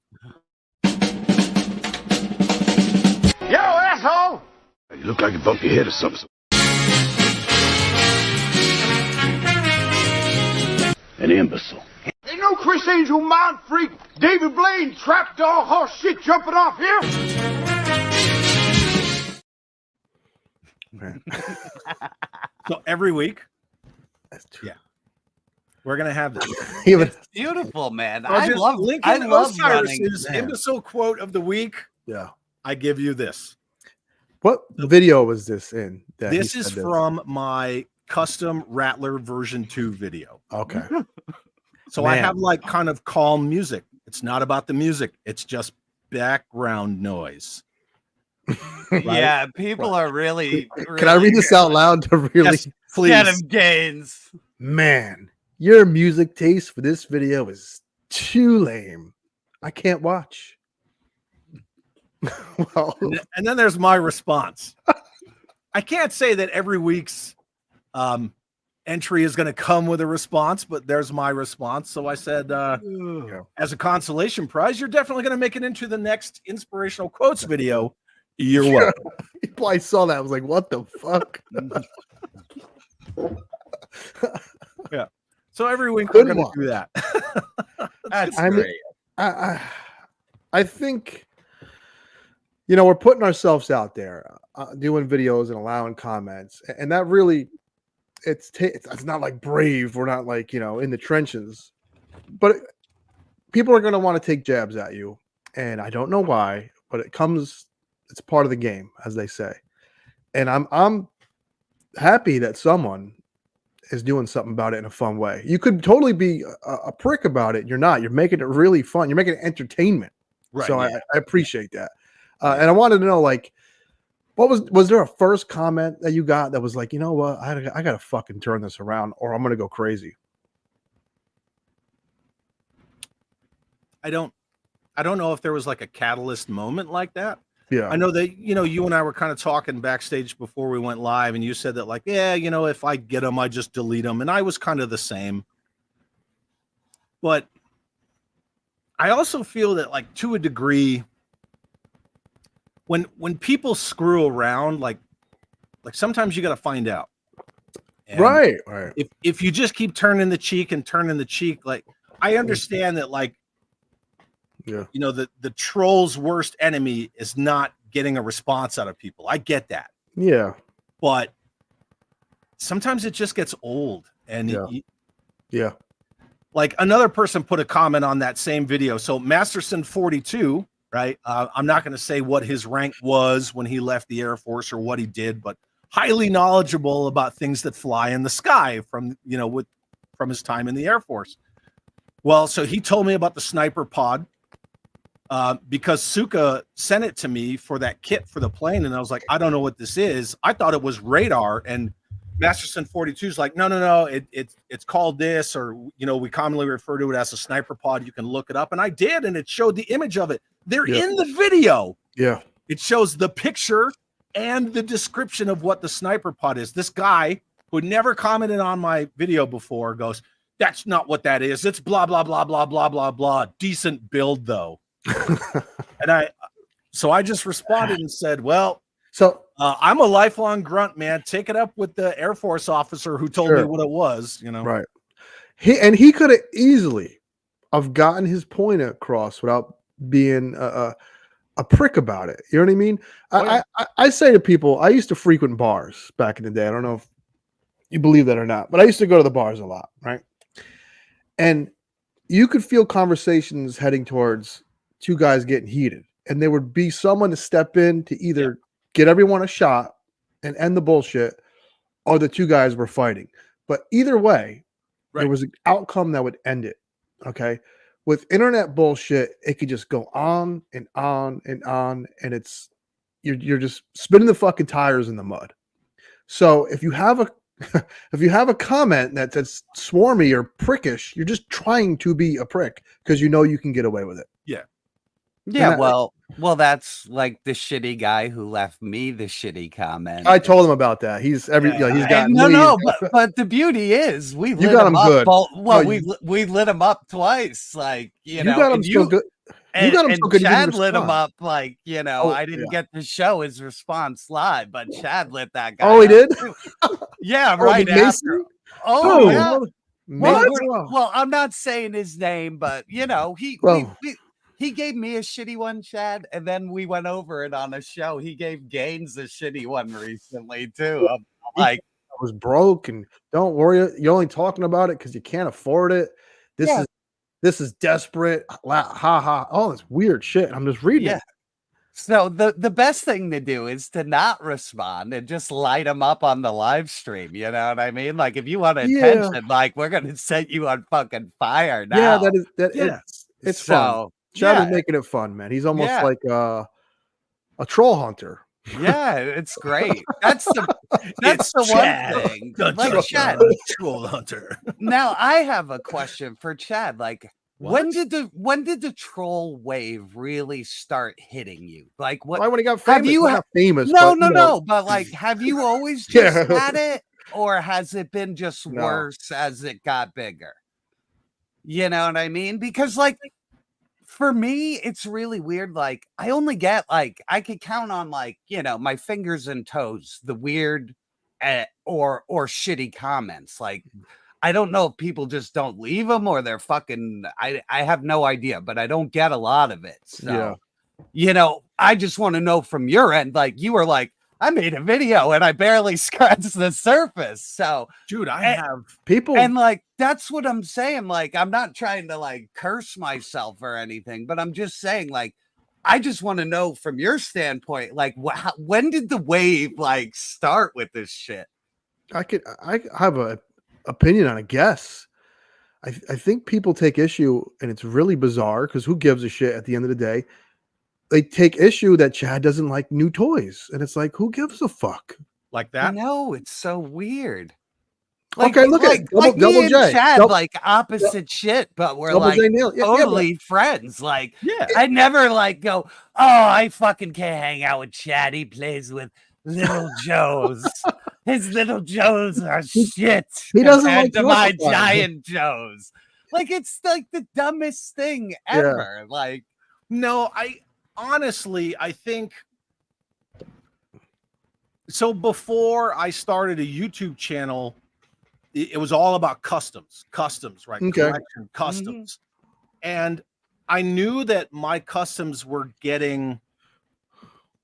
Yo, asshole! You look like you bumped your head or something. An imbecile. Ain't no Chris Angel mind freak, David Blaine trapped all horse shit jumping off here. So every week, We're gonna have this. Even It's beautiful, man. I'll I just love Lincoln running. Osiris's Man. imbecile quote of the week. yeah. I give you this. What video was this in? that he This is said this? from my custom Rattler version 2 video. Okay. So I Man. have like kind of calm music. It's not about the music. It's just background noise. Yeah, people are really. Can I read this out loud to really? Yes, please. Get him, Gaines. Man, your music taste for this video is too lame. I can't watch. Well, And then there's my response. I can't say that every week's entry is going to come with a response, but there's my response. So I said, as a consolation prize, you're definitely going to make it into the next inspirational quotes video. You're welcome. I saw that. I was like, what the fuck? Yeah. So every week Good we're going one. to do that. That's I mean, great. I think, we're putting ourselves out there, doing videos and allowing comments, and that really, it's not like brave. We're not like in the trenches, but people are going to want to take jabs at you, and I don't know why, but it's part of the game, as they say, and I'm happy that someone is doing something about it in a fun way. You could totally be a prick about it. You're not. You're making it really fun. You're making it entertainment. Right. So yeah. I appreciate that. And I wanted to know, like, what was there a first comment that you got that was like, you know what, I got to fucking turn this around, or I'm going to go crazy? I don't know if there was like a catalyst moment like that. Yeah. I know that, you and I were kind of talking backstage before we went live, and you said that like, yeah, if I get them, I just delete them. And I was kind of the same. But I also feel that like to a degree, when people screw around, like sometimes you got to find out. And Right. If you just keep turning the cheek, like I understand that like, Yeah. the troll's worst enemy is not getting a response out of people. I get that. Yeah. But sometimes it just gets old. And Yeah. like another person put a comment on that same video. So Masterson 42, right? I'm not going to say what his rank was when he left the Air Force or what he did, but highly knowledgeable about things that fly in the sky from his time in the Air Force. Well, so he told me about the sniper pod. Because Suka sent it to me for that kit for the plane, and I was like, I don't know what this is. I thought it was radar, and Masterson 42 is like, no, it's called this, or we commonly refer to it as a sniper pod. You can look it up, and I did, and it showed the image of it. They're in the video. Yeah. It shows the picture and the description of what the sniper pod is. This guy who never commented on my video before goes, "That's not what that is. It's blah blah blah blah blah blah blah. Decent build though." And I just responded and said, well, So I'm a lifelong grunt, man. Take it up with the Air Force officer who told me what it was, right. He could have easily have gotten his point across without being a prick about it. You know what I mean? I say to people, I used to frequent bars back in the day. I don't know if you believe that or not, but I used to go to the bars a lot, right? And you could feel conversations heading towards two guys getting heated, and there would be someone to step in to either get everyone a shot and end the bullshit, or the two guys were fighting. But either way, there was an outcome that would end it. Okay. With internet bullshit, it could just go on and on and on, and you're just spinning the fucking tires in the mud. So if you have a comment that's swarmy or prickish, you're just trying to be a prick because you can get away with it. Yeah, well, that's like the shitty guy who left me the shitty comment. I told him about that. He's he's got but the beauty is we lit got him him up. good. We lit him up twice. Like you got him so good. And, got him so good. Chad lit him up. Like Oh, I didn't get to show his response live, but Chad lit that guy. Oh, he up did. too. Yeah, right after. after. Oh, yeah. What? Well, I'm not saying his name, but he gave me a shitty one, Chad, and then we went over it on a show. He gave Gaines a shitty one recently too. I'm like, was broke, and don't worry, you're only talking about it because you can't afford it. This is desperate. Ha ha. All this weird shit. I'm just reading it. So the best thing to do is to not respond and just light them up on the live stream. You know what I mean? Like if you want attention, like we're gonna set you on fucking fire now. Yeah, it's fun. Chad is making it fun, man. He's almost like a troll hunter. Yeah, it's great. That's the one thing. Like Chad, troll hunter. Now I have a question for Chad. Like, when did the troll wave really start hitting you? Like, what? Why when he got famous? Have you got famous? No. But like, have you always just had it, or has it been just worse as it got bigger? You know what I mean? Because like, for me, it's really weird. Like, I only get like, I could count on like, you know, my fingers and toes, the weird or shitty comments. Like, I don't know if people just don't leave them or they're fucking, I have no idea, but I don't get a lot of it. So, you know, I just want to know from your end, like you were like, I made a video and I barely scratched the surface. So, dude, I have people, and like that's what I'm saying. Like, I'm not trying to like curse myself or anything, but I'm just saying, like, I just want to know from your standpoint, like, when did the wave like start with this shit? I have a opinion on a guess. I think people take issue, and it's really bizarre because who gives a shit at the end of the day? They take issue that Chad doesn't like new toys, and it's like, who gives a fuck? Like that? No, it's so weird. Like, okay, look at Double me J. And Chad, like opposite shit, but we're like totally friends. Like, I never like go, oh, I fucking can't hang out with Chad. He plays with little Joes. His little Joes are shit. He doesn't like my giant Joes. Like, it's like the dumbest thing ever. Like, no, honestly, I think so. Before I started a YouTube channel, it was all about customs, right? Okay. Collection, customs. And I knew that my customs were getting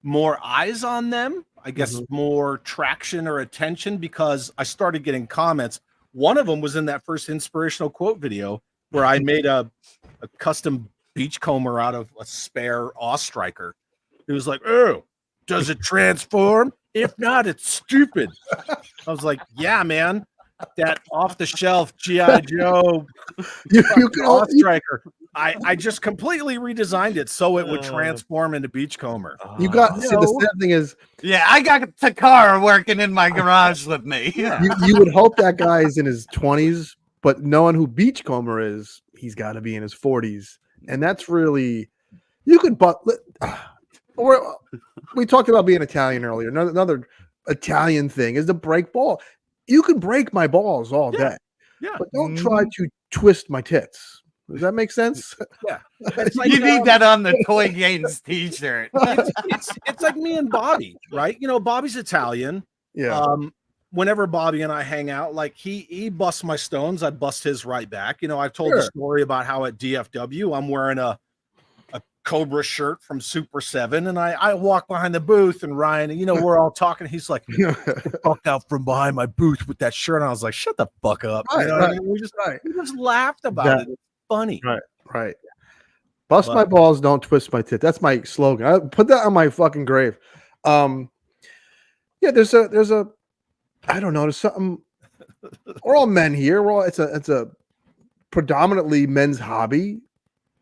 more eyes on them, I guess more traction or attention, because I started getting comments. One of them was in that first inspirational quote video where I made a custom beachcomber out of a spare Striker. It was like, oh, does it transform? If not, it's stupid. I was like, yeah, man, that off the shelf GI Joe Striker. I just completely redesigned it so it would transform into beachcomber. You got see the sad thing is, I got Takara working in my garage with me. You would hope that guy is in his 20s, but knowing who Beachcomber is, he's got to be in his 40s. And that's really, you could, we talked about being Italian earlier. Another Italian thing is to break ball. You can break my balls all day, but don't try to twist my tits. Does that make sense? Yeah. Like, you need that on the Toy Games t-shirt. It's like me and Bobby, right? You know, Bobby's Italian. Yeah. Whenever Bobby and I hang out, like he busts my stones, I bust his right back. You know, I've told the story about how at DFW I'm wearing a Cobra shirt from Super 7, and I walk behind the booth, and Ryan, you know, we're all talking. He's like, fuck out from behind my booth with that shirt. And I was like, shut the fuck up. Right, you know right. I mean? We just laughed about it. It's funny. Right. Bust my balls, don't twist my tit. That's my slogan. I put that on my fucking grave. There's a I don't know, there's something. We're all men here. It's a predominantly men's hobby.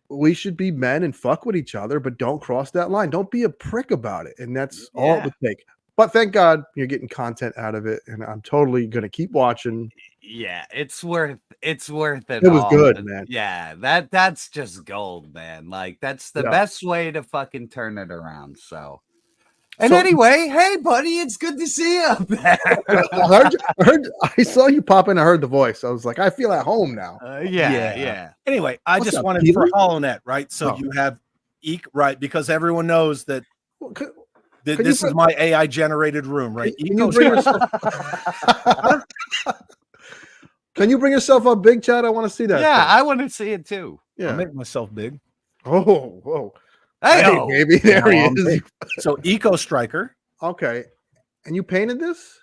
We should be men and fuck with each other, but don't cross that line. Don't be a prick about it. And that's all it would take. But thank God you're getting content out of it, and I'm totally gonna keep watching. Yeah, it's worth it. It was good, man. Yeah, that's just gold, man. Like, that's the best way to fucking turn it around. So anyway, hey buddy, it's good to see you up there. I heard I saw you pop in. I heard the voice. I was like, I feel at home now. Yeah. Anyway, I What's just up, wanted Peter? for HoloNet, right? So you have right, because everyone knows that this is my AI generated room, right? Can you bring yourself up big, Chad? I want to see that. Yeah, I want to see it too. Yeah, I'll make myself big. Oh, whoa. Hey, baby, there he is. So Eco Striker. Okay. And you painted this?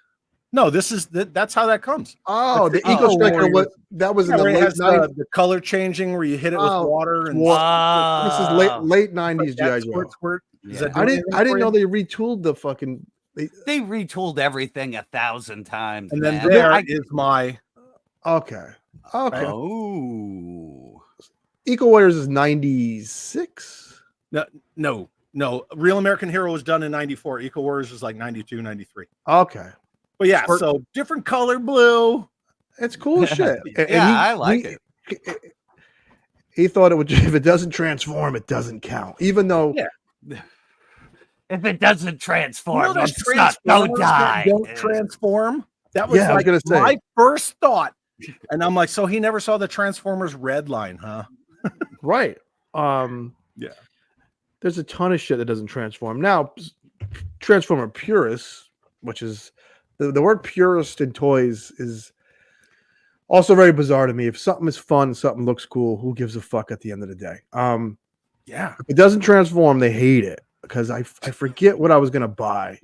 No, this is that's how that comes. Oh, the That's Eco Eco Striker. Warrior. What that was in the Where it late has 90s. the color changing where you hit it with Oh, water and This is late 90s GI Joe. squirt. Does that do I anything didn't for know you? they retooled the fucking. They retooled everything 1,000 times. And then man. there is my Okay. Oh. Eco Warriors is 96. no. Real American Hero was done in 94. Eco Warriors was like 92, 93. Okay. But yeah, so different color blue. It's cool as shit. I like it. He thought it would, if it doesn't transform, it doesn't count. Even though If it doesn't transform, those it's not, don't Transformers die. that don't transform. That was I was like gonna say. my first thought. And I'm like, so he never saw the Transformers red line, huh? right. Yeah. There's a ton of shit that doesn't transform. Now, Transformer purists, which is the word purist in toys is also very bizarre to me. If something is fun, something looks cool, who gives a fuck at the end of the day? If it doesn't transform, they hate it because I forget what I was gonna buy.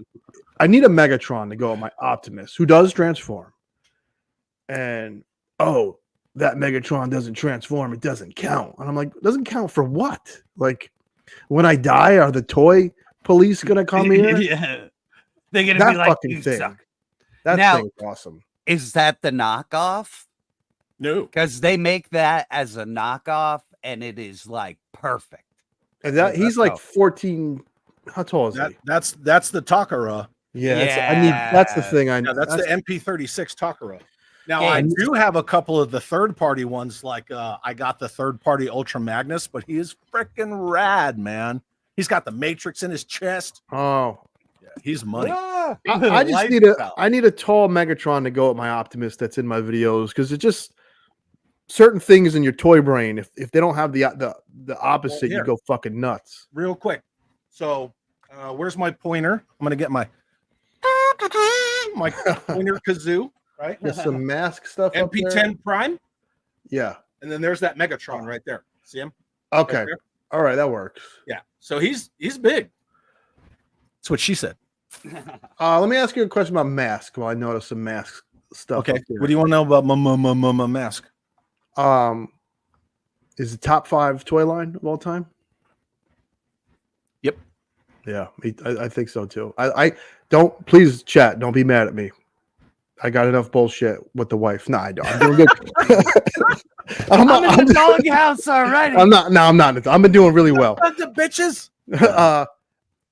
I need a Megatron to go with my Optimus, who does transform. And that Megatron doesn't transform, it doesn't count. And I'm like, doesn't count for what? Like, when I die, are the toy police gonna come here? Yeah. They're gonna That be like, fucking you thing. suck. That Now- thing's awesome. Is that the knockoff? No. Because they make that as a knockoff and it is like perfect. And that he's like 14. How tall is he? That's the Takara. Yeah, that's the thing. Yeah, that's the MP36 Takara. Now Yeah, I do have a couple of the third-party ones. Like I got the third-party Ultra Magnus, but he is freaking rad, man. He's got the Matrix in his chest. Oh, Yeah, he's money. I just need a tall Megatron to go with my Optimus that's in my videos because it just certain things in your toy brain. If they don't have the opposite, you go fucking nuts. Real quick. So where's my pointer? I'm gonna get my pointer kazoo. Right. There's some mask stuff. MP10 Prime. Yeah. And then there's that Megatron right there. See him? Okay. Right there? All right, that works. Yeah. So he's big. That's what she said. Let me ask you a question about mask. Well, I noticed some mask stuff. Okay. What do you want to know about my mask? Is the top 5 toy line of all time? Yep. Yeah, I think so too. I don't, please chat. Don't be mad at me. I got enough bullshit with the wife. Nah, I don't. I'm doing good. I'm in the doghouse already. I'm not. No, I'm not. I've been doing really well. The bitches.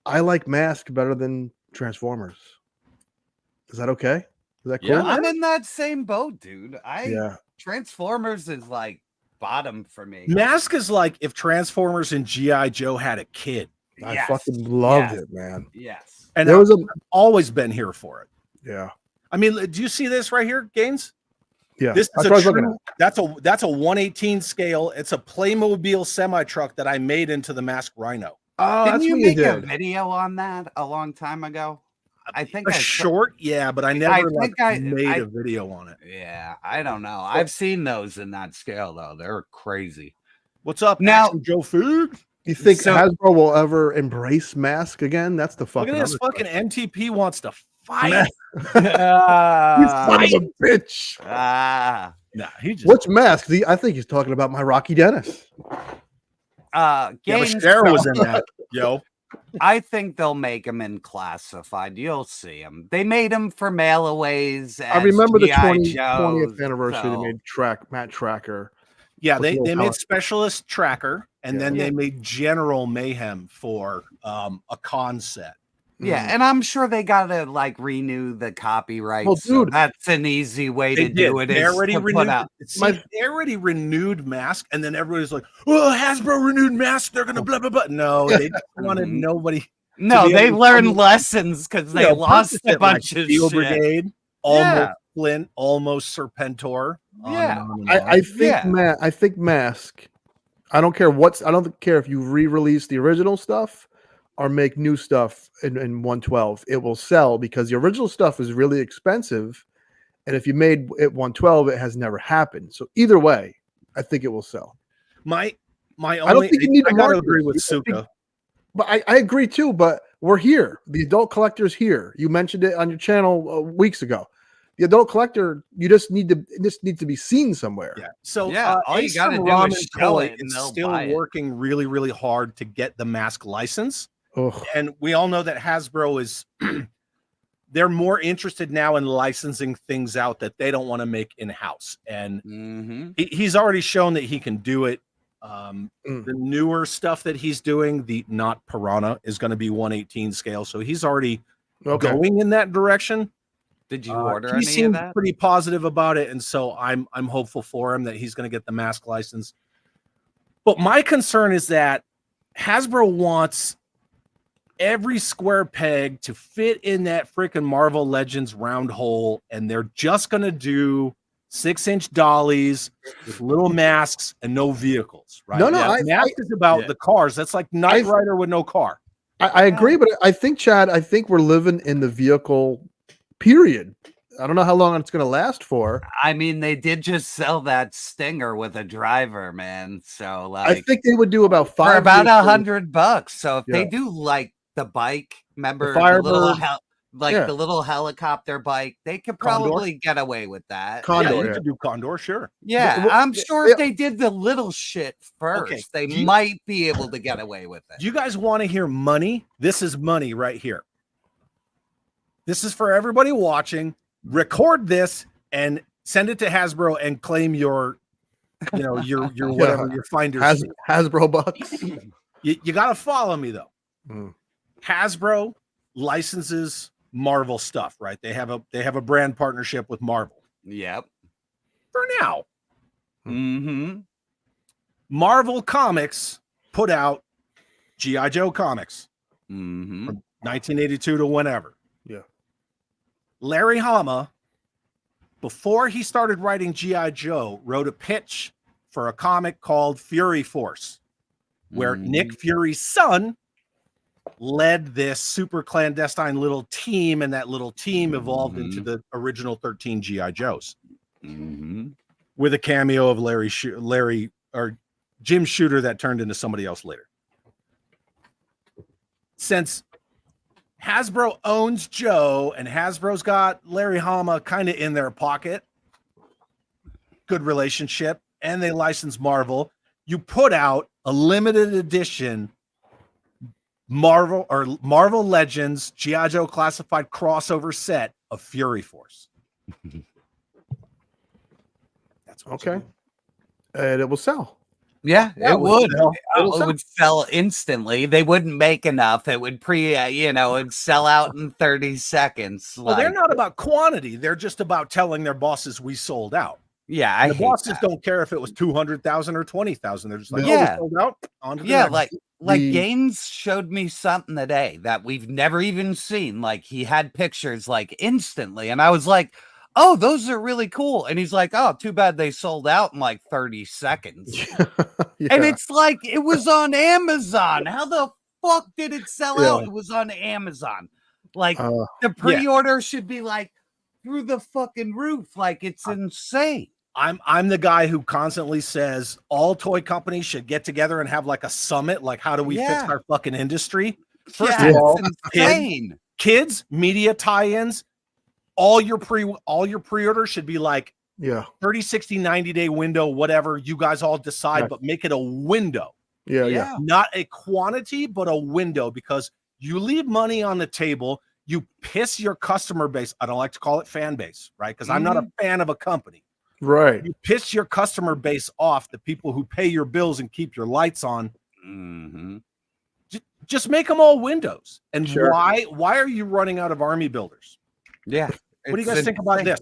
I like Mask better than Transformers. Is that okay? Is that cool? Yeah. I'm in that same boat, dude. Yeah. Transformers is like bottom for me. Mask is like if Transformers and G.I. Joe had a kid. I Yes. fucking loved Yes. it, man. Yes. And There was I've always been here for it. Yeah. I mean, do you see this right here, Gaines? Yeah. This is That's what I was looking that's a 1/18 scale. It's a Playmobil semi truck that I made into the Mask Rhino. Oh, Didn't that's you what make you a did. video on that a long time ago? I think A short, yeah, but I never think I made a video on it. Yeah, I don't know. I've seen those in that scale though. They're crazy. What's up Now- Action Joe Food? You think So- Hasbro will ever embrace Mask again? That's the Look fucking. at this other fucking question. MTP wants to fight. Mask. You son of a bitch. Ah. Nah, he just What's Mask? I think he's talking about my Rocky Dennis. yeah, Games but Cher Pro, was in that, yo. I think they'll make them in classified. You'll see them. They made them for mailaways. I remember the G.I. 20th Joes, anniversary. so- They made Matt Tracker. Yeah, With they little made color. Specialist Tracker, and then Yeah. they made General Mayhem for a con set. Yeah, and I'm sure they gotta like renew the copyright. Well, so dude, that's an easy way They to do did. it. They Is already to put renewed. out. They already renewed Mask, and then everybody's like, "Oh, Hasbro renewed Mask. They're gonna blah blah blah." No, they just wanted Mhm. nobody. No, be they able to learned come- lessons because they You know, lost purchase a it bunch like of Steel shit. Brigade, Yeah. almost Flint, almost Serpentor. on Yeah. and on and I on. think Yeah. I think Mask. I don't care I don't care if you re-release the original stuff or make new stuff in 112. It will sell because the original stuff is really expensive, and if you made it 112, it has never happened. So either way, I think it will sell. My only. I don't think you need I to gotta market agree it. with I think- Suka. But I agree too. But we're here. The adult collector's here. You mentioned it on your channel weeks ago. The adult collector, it just needs to be seen somewhere. Yeah. So all you Ace gotta from do Ramen is show Toy it and is they'll still buy it. working really, really hard to get the mask license. Oh, And we all know that Hasbro is they're more interested now in licensing things out that they don't want to make in-house. And he's already shown that he can do it. The newer stuff that he's doing, the not Piranha, is going to be 1/18 scale. So he's already going in that direction. Did you order he any seemed of that? pretty positive about it, and so I'm hopeful for him that he's going to get the mask license. But my concern is that Hasbro wants every square peg to fit in that freaking Marvel Legends round hole, and they're just going to do 6-inch dollies with little masks and no vehicles, right? No, mask is about the cars. That's like Knight Rider with no car. I agree, but I think, Chad, we're living in the vehicle period. I don't know how long it's going to last for. I mean, they did just sell that Stinger with a driver, man. So like, I think they would do about for $5 about $100. So if they Yeah. do like the bike, remember The the little Firebird. the little helicopter bike, they could probably get away with that. Condor, you could do Condor, sure. Yeah, I'm sure if they did the little shit first, they might be able to get away with it. Do you guys want to hear money? This is money right here. This is for everybody watching. Record this and send it to Hasbro and claim your whatever your finder's Hasbro bucks. You got to follow me though. Hasbro licenses Marvel stuff, right? They have a brand partnership with Marvel. Yep. For now. Marvel Comics put out G.I. Joe comics from 1982 to whenever. Yeah. Larry Hama, before he started writing G.I. Joe, wrote a pitch for a comic called Fury Force, where Nick Fury's son led this super clandestine little team, and that little team evolved into the original 13 G.I. Joes. With a cameo of Larry or Jim Shooter that turned into somebody else later. Since Hasbro owns Joe and Hasbro's got Larry Hama kind of in their pocket, good relationship, and they license Marvel, you put out a limited edition Marvel Legends G.I. Joe classified crossover set of Fury Force. That's okay. And it will sell. Yeah, it would. It'll It would sell instantly. They wouldn't make enough. It would it'd sell out in 30 seconds. Well, they're not about quantity. They're just about telling their bosses we sold out. Yeah, the bosses don't care if it was 200,000 or 20,000. They're just like, we sold out. On to the next. Like Gaines showed me something today that we've never even seen. Like he had pictures like instantly, and I was like, oh, those are really cool. And he's like, oh, too bad they sold out in like 30 seconds. And it's like, it was on Amazon. How the fuck did it sell out? It was on Amazon. Like the pre-order should be like through the fucking roof. Like it's insane. I'm the guy who constantly says all toy companies should get together and have like a summit. Like, how do we fix our fucking industry? First of all, insane. Kids, media tie-ins, all your pre-orders should be like 30, 60, 90-day window, whatever you guys all decide, but make it a window. Yeah. Not a quantity, but a window, because you leave money on the table, you piss your customer base. I don't like to call it fan base, right? Because I'm not a fan of a company. Right. You piss your customer base off, the people who pay your bills and keep your lights on. Just make them all windows. And why are you running out of army builders? Yeah. What do you guys think about this?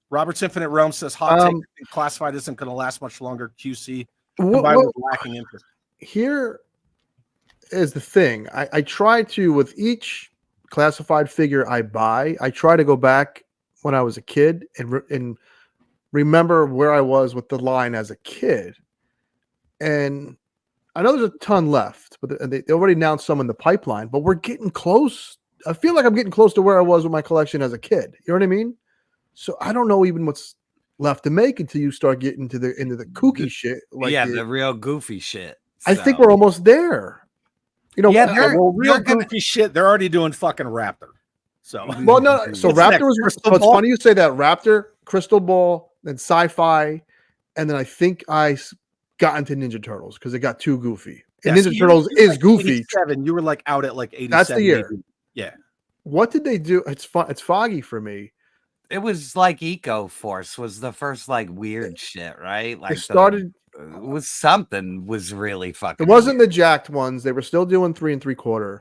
Robert's Infinite Realm says hot take classified isn't going to last much longer. QC combined with lacking interest. Here is the thing. I try to, with each classified figure I buy, I try to go back when I was a kid and remember where I was with the line as a kid. And I know there's a ton left, but they already announced some in the pipeline, but we're getting close. I feel like I'm getting close to where I was with my collection as a kid. You know what I mean? So I don't know even what's left to make until you start getting into the kooky shit. Like the real goofy shit. I think we're almost there. You know, real goofy shit. They're already doing fucking Raptor. So Well, no. So What's Raptor next? was. Crystal So it's Ball? funny you say that. Raptor, Crystal Ball, then Sci-Fi, and then I think got into Ninja Turtles because it got too goofy. And Yeah, so Ninja you Turtles were is like goofy. 87, you were like out at like 87. That's the year. maybe. Yeah. What did they do? It's foggy for me. It was like Eco Force was the first like weird shit, right? Like It started. it was something was really fucking. It wasn't weird. the jacked ones. They were still doing 3 3/4,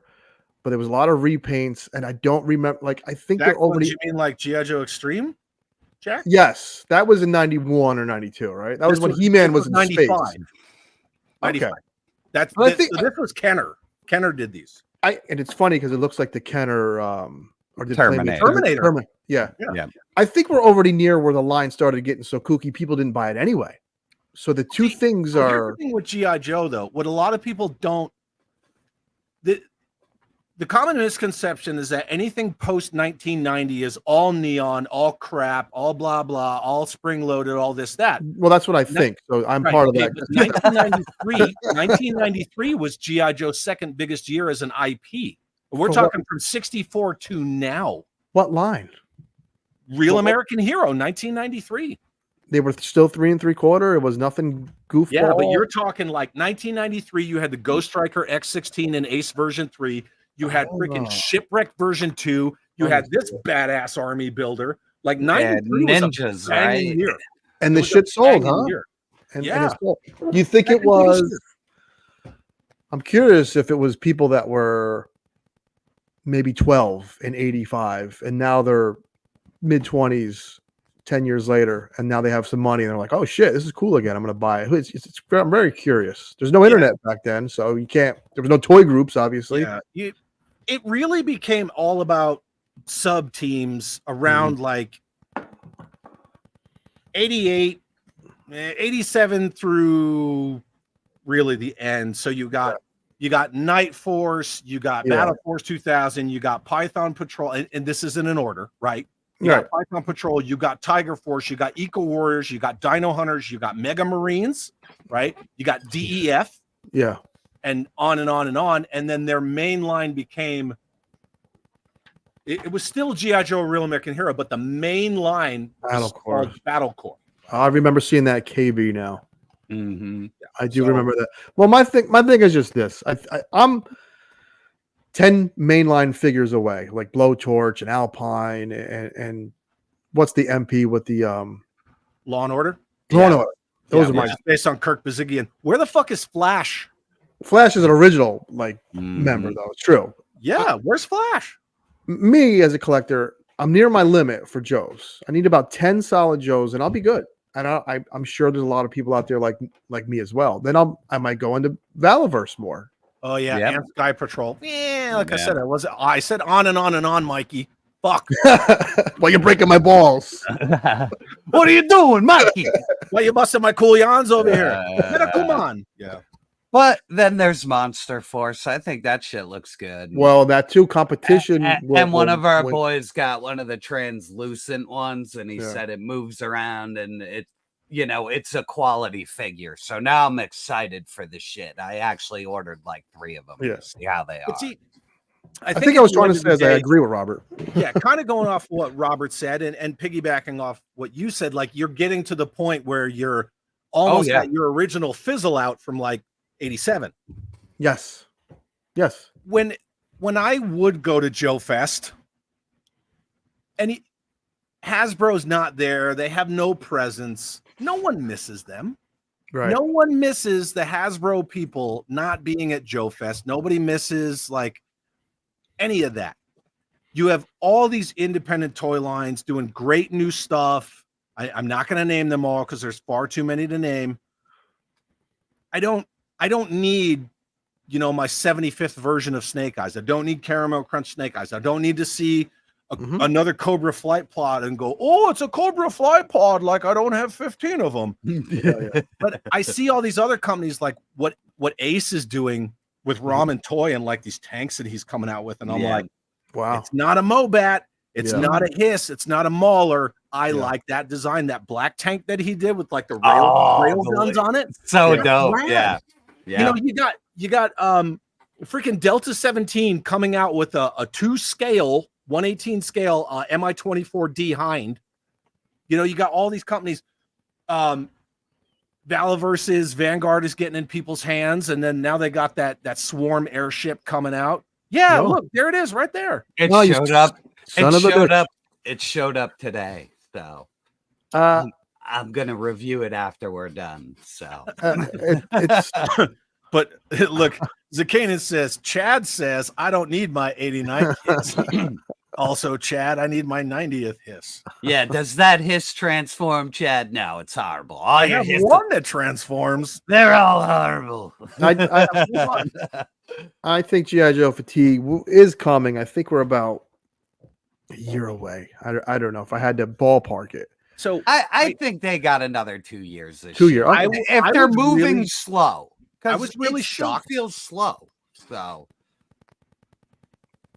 but there was a lot of repaints, and I don't remember. Like I think Jack they're already. you mean like G.I. Joe Extreme? Jack? Yes, that was in 91 or 92, right? That was when He-Man was in 95. space. 95. Okay. That's But I this, think- so this was Kenner. Kenner did these. And it's funny because it looks like the Kenner or the Terminator. Terminator. Yeah. Yeah. I think we're already near where the line started getting so kooky. People didn't buy it anyway. So the two things Here's are the thing with G.I. Joe, though. What a lot of people don't the common misconception is that anything post 1990 is all neon, all crap, all blah blah, all spring loaded, all this that. well, that's what I think. So I'm Right. part of Okay, that. but 1993 was G.I. Joe's second biggest year as an IP. We're For talking from 64 to now. What line? Real Well, American Hero, 1993. They were still 3 3/4. It was nothing goofball. Yeah, but you're talking like 1993. You had the Ghost Striker X16 and Ace version 3. You had freaking Shipwreck version 2. You had this badass army builder. Like 93 ninjas, was a banging right? year. and It the was a shit sold, banging huh? year. And Yeah. it sold. You think it was? I'm curious if it was people that were maybe 12 in 85, and now they're mid 20s 10 years later, and now they have some money and they're like, oh shit, this is cool again, I'm gonna buy it. I'm very curious. There's no internet back then, so you can't. There was no toy groups, obviously. Yeah, it really became all about sub teams around like 88, 87 through really the end. So you got Night Force, you got Battle Force 2000, you got Python Patrol, and this isn't in order, right? You got Python Patrol, you got Tiger Force, you got Eco Warriors, you got Dino Hunters, you got Mega Marines, right? You got DEF, Yeah. and on and on and on. And then their main line became it was still G.I. Joe Real American Hero, but the main line was called Battle Corps. I remember seeing that KB now. Mm-hmm. I do remember that. Well, my thing is just this. I'm 10 mainline figures away, like Blowtorch and Alpine and what's the MP with the Law and Order. Law and Order. Those are my based on Kirk Bazigian. Where the fuck is Flash? Flash is an original member though. It's true. Yeah, where's Flash? Me as a collector, I'm near my limit for Joes. I need about 10 solid Joes and I'll be good. And I'm sure there's a lot of people out there like me as well. Then I might go into Valaverse more. Oh yeah, and Sky Patrol. Yeah, like I said, I said on and on and on, Mikey. Fuck. Well, you're breaking my balls. What are you doing, Mikey? Why you busting my cool yawns over here? Come on. Yeah. But then there's Monster Force. I think that shit looks good. Well, that too competition. And one of our boys got one of the translucent ones, and he said it moves around, and it's a quality figure. So now I'm excited for the shit. I actually ordered like 3 of them to see how they are. See, I think I was trying to say is I agree with Robert. Yeah, kind of going off what Robert said and piggybacking off what you said, like you're getting to the point where you're almost at your original fizzle out from like 87. Yes. When I would go to Joe Fest and Hasbro's not there, they have no presence. No one misses them. Right. No one misses the Hasbro people not being at Joe Fest. Nobody misses like any of that. You have all these independent toy lines doing great new stuff. I'm not going to name them all because there's far too many to name. I don't need, my 75th version of Snake Eyes. I don't need Caramel Crunch Snake Eyes. I don't need to see another Cobra Flight Pod and go, oh, it's a Cobra Flight Pod. Like I don't have 15 of them. But I see all these other companies like what Ace is doing with Ramen Toy and like these tanks that he's coming out with. And I'm like, wow, it's not a Mobat. It's not a Hiss. It's not a Mauler. I like that design, that black tank that he did with like the rail guns on it. So dope. Rad. Yeah. You got freaking Delta 17 coming out with a 2 scale 1/18 scale Mi-24D Hind. You know, you got all these companies. Valaverse's Vanguard is getting in people's hands, and then now they got that Swarm airship coming out. Yeah, look, there it is, right there. It Oh, you showed up. son It of a showed bitch. up. It showed up today. So I'm gonna review it after we're done. So It's But look, Zakanin says, Chad says, I don't need my 89th hiss. Also, Chad, I need my 90th hiss. yeah, does that hiss transform, Chad? No, it's horrible. All I your have hiss, one that transforms. they're all horrible. I think G.I. Joe fatigue is coming. I think we're about a year away. I don't know if I had to ballpark it. So I think they got another 2 years. This 2 year. year. Okay. If I they're was moving really- slow, I was really it still shocked. feels slow. So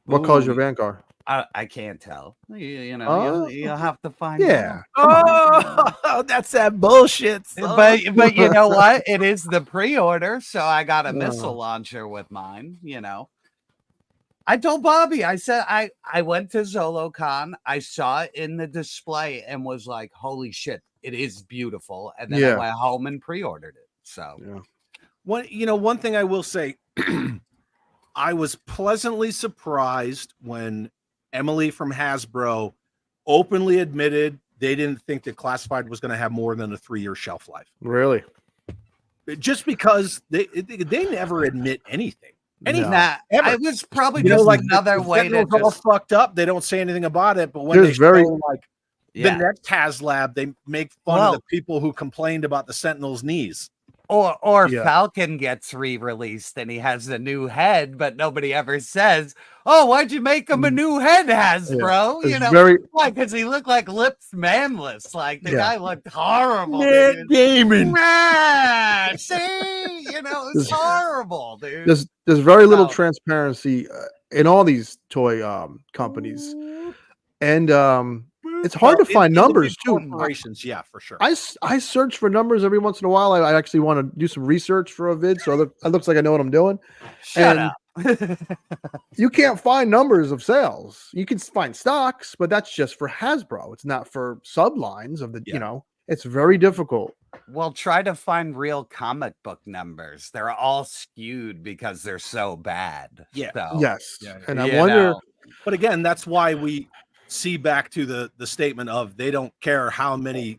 What color's your Vanguard? I can't tell. You know, Oh. you'll have to find Yeah. out. Oh, that's that bullshit. son. But you know what? It is the pre-order, so I got a Oh. missile launcher with mine. You know, I told Bobby. I said I went to ZoloCon. I saw it in the display and was like, "Holy shit, it is beautiful!" And then I Yeah. went home and pre-ordered it. So Yeah. One thing I will say, I was pleasantly surprised when Emily from Hasbro openly admitted they didn't think that Classified was going to have more than a 3-year shelf life. Really? Just because they never admit anything. Anything. nah, ever. it was probably You know, just like another the way to Sentinels all just fucked up. They don't say anything about it, but when There's they very- show like yeah. the next HasLab, they make fun of the people who complained about the Sentinels' knees. Or Yeah. Falcon gets re-released and he has a new head, but nobody ever says, "Oh, why'd you make him a new head, Hasbro?" It's You know, very why? Because he looked like Lips Manless. Like the Yeah. guy looked horrible. Matt Dude. Damon. Nah, see, you know, it's There's- horrible, dude. there's very little No. transparency in all these toy companies, and it's hard to find In the numbers big too. corporations, yeah, for sure. I search for numbers every once in a while. I actually want to do some research for a vid, so it looks like I know what I'm doing. Shut and- up. You can't find numbers of sales. You can find stocks, but that's just for Hasbro. It's not for sublines of the. Yeah. You know, it's very difficult. Well, try to find real comic book numbers. They're all skewed because they're so bad. Yeah. So, Yes, Yeah, yeah. and I you wonder. know. But again, that's why we see back to the statement of they don't care how many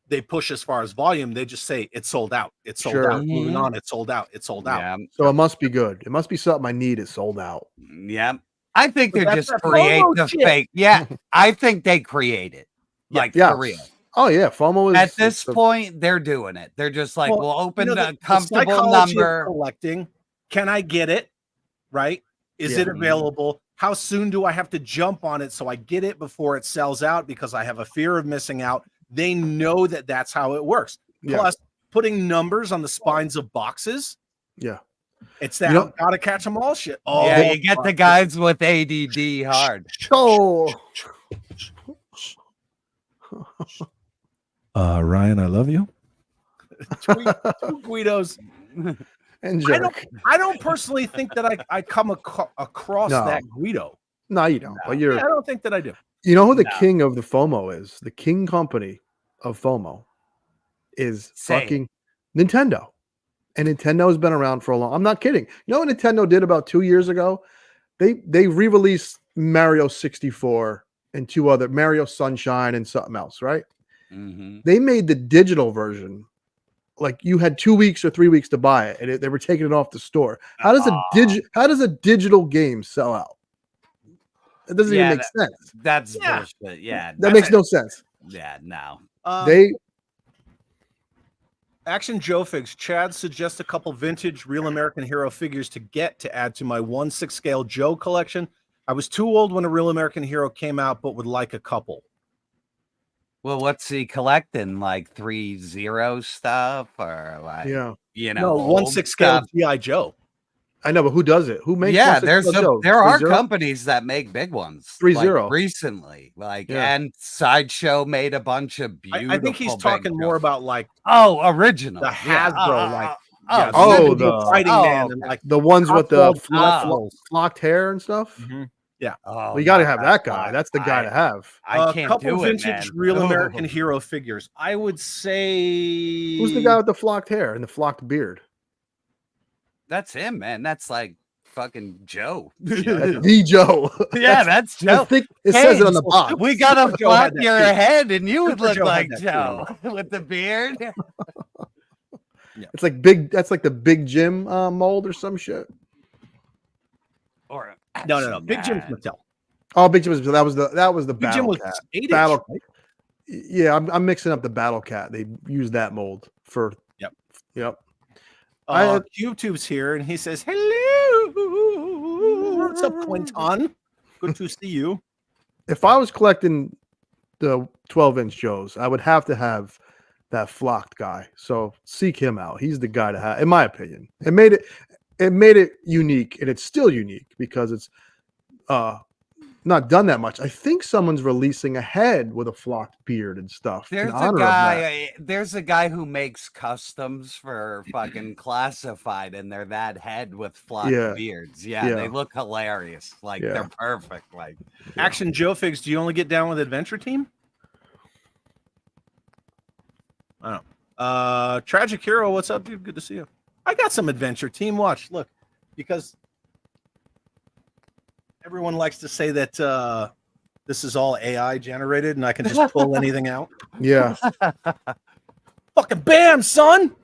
they push as far as volume. They just say it's sold out. It's sold Sure. out. Moving Mhm. on. It's sold out. It's sold out. Yeah. So it must be good. It must be something I need. Is sold out. Yeah. I think But they that's just that create FOMO the shit. fake. Yeah. I think they create it. Like Yes. for real. Oh yeah, FOMO is At this it's a- point, they're doing it. They're just like, Well, we'll open You know, a the comfortable psychology of number. collecting. Can I get it? Right? Is Yeah. it available? How soon do I have to jump on it so I get it before it sells out because I have a fear of missing out? They know that that's how it works. Yeah. Plus, putting numbers on the spines of boxes. Yeah. It's that You know- gotta catch them all shit. Oh, Yeah, you get the guys with ADD hard. Oh, Ryan, I love you. Two Guidos. and I don't, jerk. I don't personally think that I come across No. that Guido. No, you don't. But you're. Yeah, I don't think that I do. You know who the No. king of the FOMO is? The king company of FOMO is Say it. fucking Nintendo. And Nintendo has been around for a long. I'm not kidding. You know what Nintendo did about 2 years ago? They re-released Mario 64 and two other Mario Sunshine and something else, right? Mhm. They made the digital version like you had 2 weeks or 3 weeks to buy it, and they were taking it off the store. How does a digital game sell out? It doesn't Yeah, even make sense. That's Yeah. bullshit. Yeah. That makes no sense. Yeah, no. They Action Joe Figs. Chad suggests a couple vintage Real American Hero figures to get to add to my 1/6 scale Joe collection. I was too old when a Real American Hero came out, but would like a couple. Well, what's he collecting? Like 3-0 stuff or like, yeah. you know, No, old 1/6 scale stuff? GI Joe. I know, but who does it? Who makes Yeah, 1/6 Joe? there are 3-0? companies that make big ones. 3-0. like, recently. Like Yeah. and Sideshow made a bunch of beautiful. I think he's big talking more Joes. about like original. the Yeah. Hasbro, like Oh, Civil the- War Fighting Man, and okay. like The ones with the Oswald flocked hair and stuff. Mhm. Oh, Well, you got to not have that guy. one. That's the guy to have. I can't couple do it, vintage man. real Oh. American hero figures. I would say Who's the guy with the flocked hair and the flocked beard? That's him, man. That's like fucking Joe. That's the Joe. Yeah, that's I Joe. think it says it on the so box. We got to Super Joe had flop that your too. head, and you would Super look Joe had like that Joe with the beard. It's like big. That's like the Big Jim mold or some shit. Or No. Big Jim's Mattel. Oh, Big Jim was that was the Big Jim Battle was Cat. 8-inch. Battle. Right? Yeah, I'm mixing up the Battle Cat. They used that mold for. Yep. Cube Tube's here, and he says, "Hello, what's up, Quinton? Good to see you." If I was collecting the 12-inch Joes, I would have to have that flocked guy. So seek him out. He's the guy to have, in my opinion. It made it unique, and it's still unique because it's not done that much. I think someone's releasing a head with a flocked beard and stuff. there's a guy who makes customs for fucking classified, and they're that head with flocked beards. Yeah, they look hilarious. Like they're perfect. Like Action Joe Figs, do you only get down with Adventure Team? I don't know. Tragic Hero, what's up, dude? Good to see you. I got some Adventure Team. Watch, look, because everyone likes to say that this is all AI generated and I can just pull anything out. Yeah. Fucking bam, son.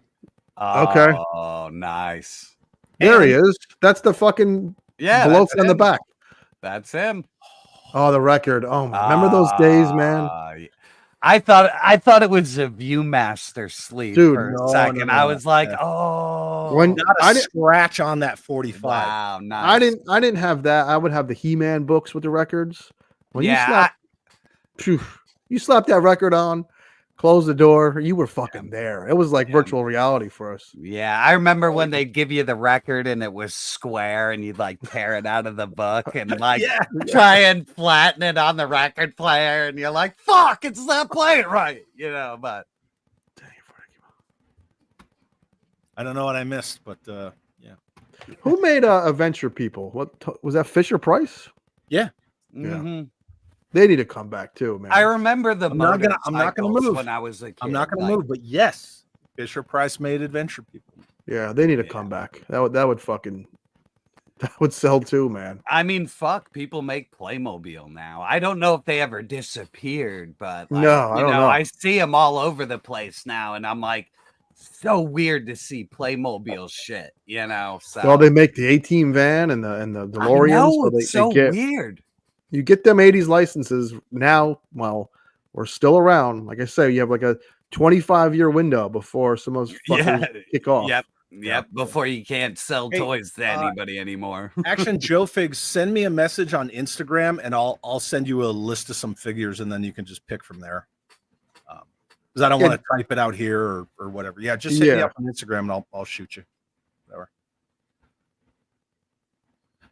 Okay. Oh, nice. There he is. That's the fucking blow on the back. That's him. Oh, the record. Oh, man. Remember those days, man? I thought it was a Viewmaster sleeve Dude, for a no, second. no, I was like, yeah. oh, When Not a scratch on that 45. wow, nice. I didn't have that. I would have the He-Man books with the records. When Yeah, you slap that record on, close the door, you were fucking there. It was like virtual reality for us. Yeah, I remember when they'd give you the record and it was square and you'd like tear it out of the book and like try and flatten it on the record player and you're like, fuck, it's not playing right, you know, but I don't know what I missed, but Who made Adventure People? What was that? Fisher Price? yeah. mhm. They need to come back too, man. I remember the I'm not gonna motorcycles move. when I was a kid. I'm not going to like, move, but yes, Fisher Price made Adventure People. Yeah, they need to come back. That would sell too, man. I mean, fuck, people make Playmobil now. I don't know if they ever disappeared, but like, No, I don't know. I see them all over the place now, and I'm like, so weird to see Playmobil shit, you know. So Well, they make the A-Team van and the DeLorean. I know, So it's so weird. You get them 80s licenses now. Well, we're still around. Like I say, you have like a 25-year window before some of those fuckers kick off. Yep. Before you can't sell Hey, toys to anybody anymore. Action Joe Figs, send me a message on Instagram and I'll send you a list of some figures and then you can just pick from there. Because I don't want to type it out here or whatever. Yeah, just hit me up on Instagram and I'll shoot you. Whatever.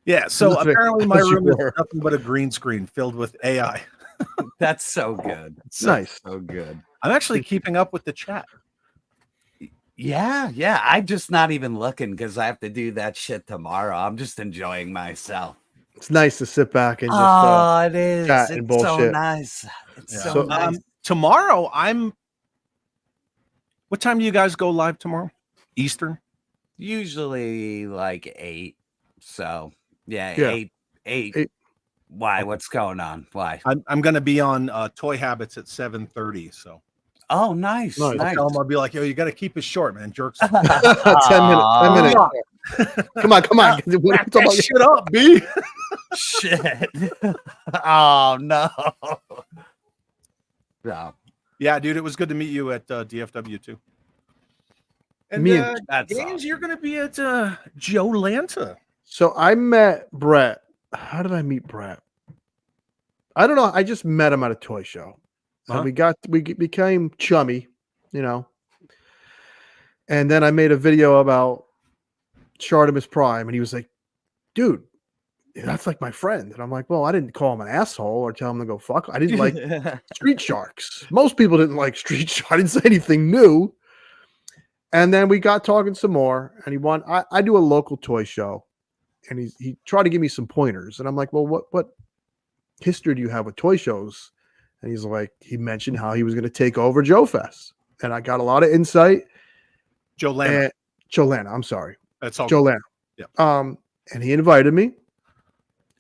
Yeah, so apparently my room is nothing but a green screen filled with AI. That's so good. Nice. So good. I'm actually keeping up with the chat. Yeah. I'm just not even looking because I have to do that shit tomorrow. I'm just enjoying myself. It's nice to sit back and just it is. chat and It's bullshit. so nice. It's so nice. Tomorrow, what time do you guys go live tomorrow? Eastern? Usually like 8. So yeah. 8. Why? What's going on? Why? I'm going to be on Toy Habits at 7:30. So. Oh, nice. Nice. I'll be like, yo, you got to keep it short, man. Jerks. 10 minutes. Come on. Wrap that shit up, B. Shit. Oh no. No. Yeah, dude, it was good to meet you at DFW too. And Gaines, you're going to be at Joe Lanta. So I met Brett. How did I meet Brett? I don't know. I just met him at a toy show. And we became chummy, you know. And then I made a video about Shartimus Prime, and he was like, dude, that's like my friend. And I'm like, well, I didn't call him an asshole or tell him to go fuck. I didn't like Street Sharks. Most people didn't like Street Sharks. I didn't say anything new. And then we got talking some more, and I do a local toy show. and he tried to give me some pointers, and I'm like, well, what history do you have with toy shows? And he's like, he mentioned how he was going to take over Joe Fest, and I got a lot of insight. Joe Lana. Joe Lana, I'm sorry, That's all. Joe Lana. Yeah. And he invited me,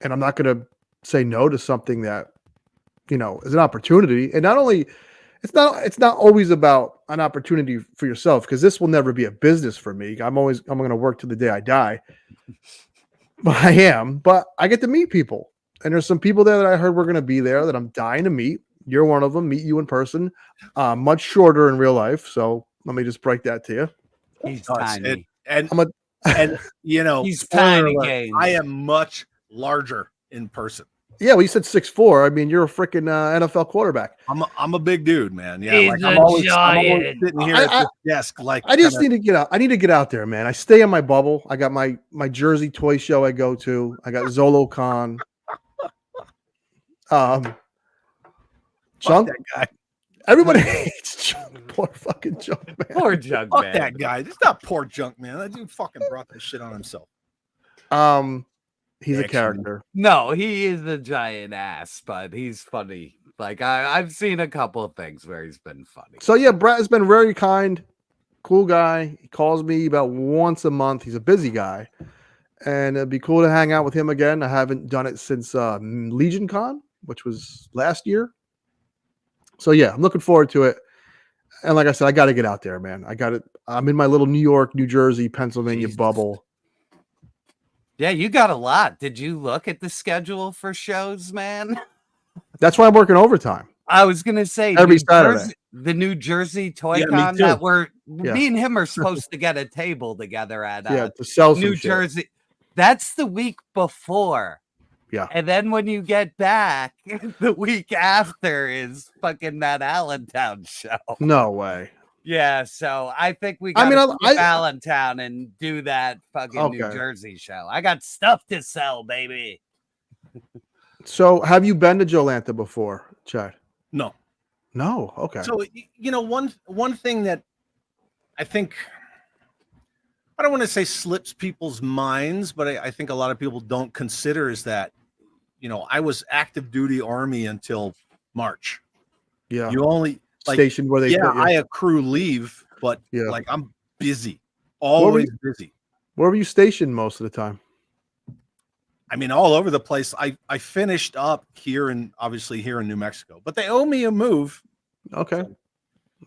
and I'm not going to say no to something that, you know, is an opportunity. And not only, it's not always about an opportunity for yourself, because this will never be a business for me. I'm going to work to the day I die. But I get to meet people. And there's some people there that I heard were going to be there that I'm dying to meet. You're one of them. Meet you in person. Much shorter in real life. So let me just break that to you. He's tiny. And you know, He's tiny. I am much larger in person. Yeah, well, you said 6'4". I mean, you're a freaking NFL quarterback. I'm a big dude, man. Yeah, He's like a I'm always giant. sitting here at this desk. Like I just need to get out. I need to get out there, man. I stay in my bubble. I got my Jersey toy show I go to. I got ZoloCon. Chunk, that guy. everybody hates Chunk. Poor fucking Chunk, man. Poor Jug Fuck man. that guy. It's not poor junk, man. That dude fucking brought this shit on himself. He's a Action. character. No, he is a giant ass, but he's funny. Like I've seen a couple of things where he's been funny. So yeah, Brett has been very kind, cool guy. He calls me about once a month. He's a busy guy, and it'd be cool to hang out with him again. I haven't done it since Legion Con, which was last year. So yeah, I'm looking forward to it. And like I said, I got to get out there, man. I'm in my little New York, New Jersey, Pennsylvania Jesus. bubble. Yeah, you got a lot. Did you look at the schedule for shows, man? That's why I'm working overtime. I was gonna say Every Saturday. the New Jersey Toy Yeah, me Con too. that me and him are supposed to get a table together at Yeah, to sell some New shit. Jersey. That's the week before. Yeah. And then when you get back, the week after is fucking that Allentown show. No way. Yeah, so I think we I got mean, to Allentown and do that fucking New Okay. Jersey show. I got stuff to sell, baby. So have you been to Jolanta before, Chad? No. No. Okay. So you know, one thing that I think, I don't want to say slips people's minds, but I think a lot of people don't consider is that, you know, I was active duty Army until March. yeah. You only Stationed where they yeah, put you. I accrue leave, but Yeah. like I'm busy, always busy. Where were you stationed most of the time? I mean, all over the place. I finished up here and obviously here in New Mexico, but they owe me a move. Okay.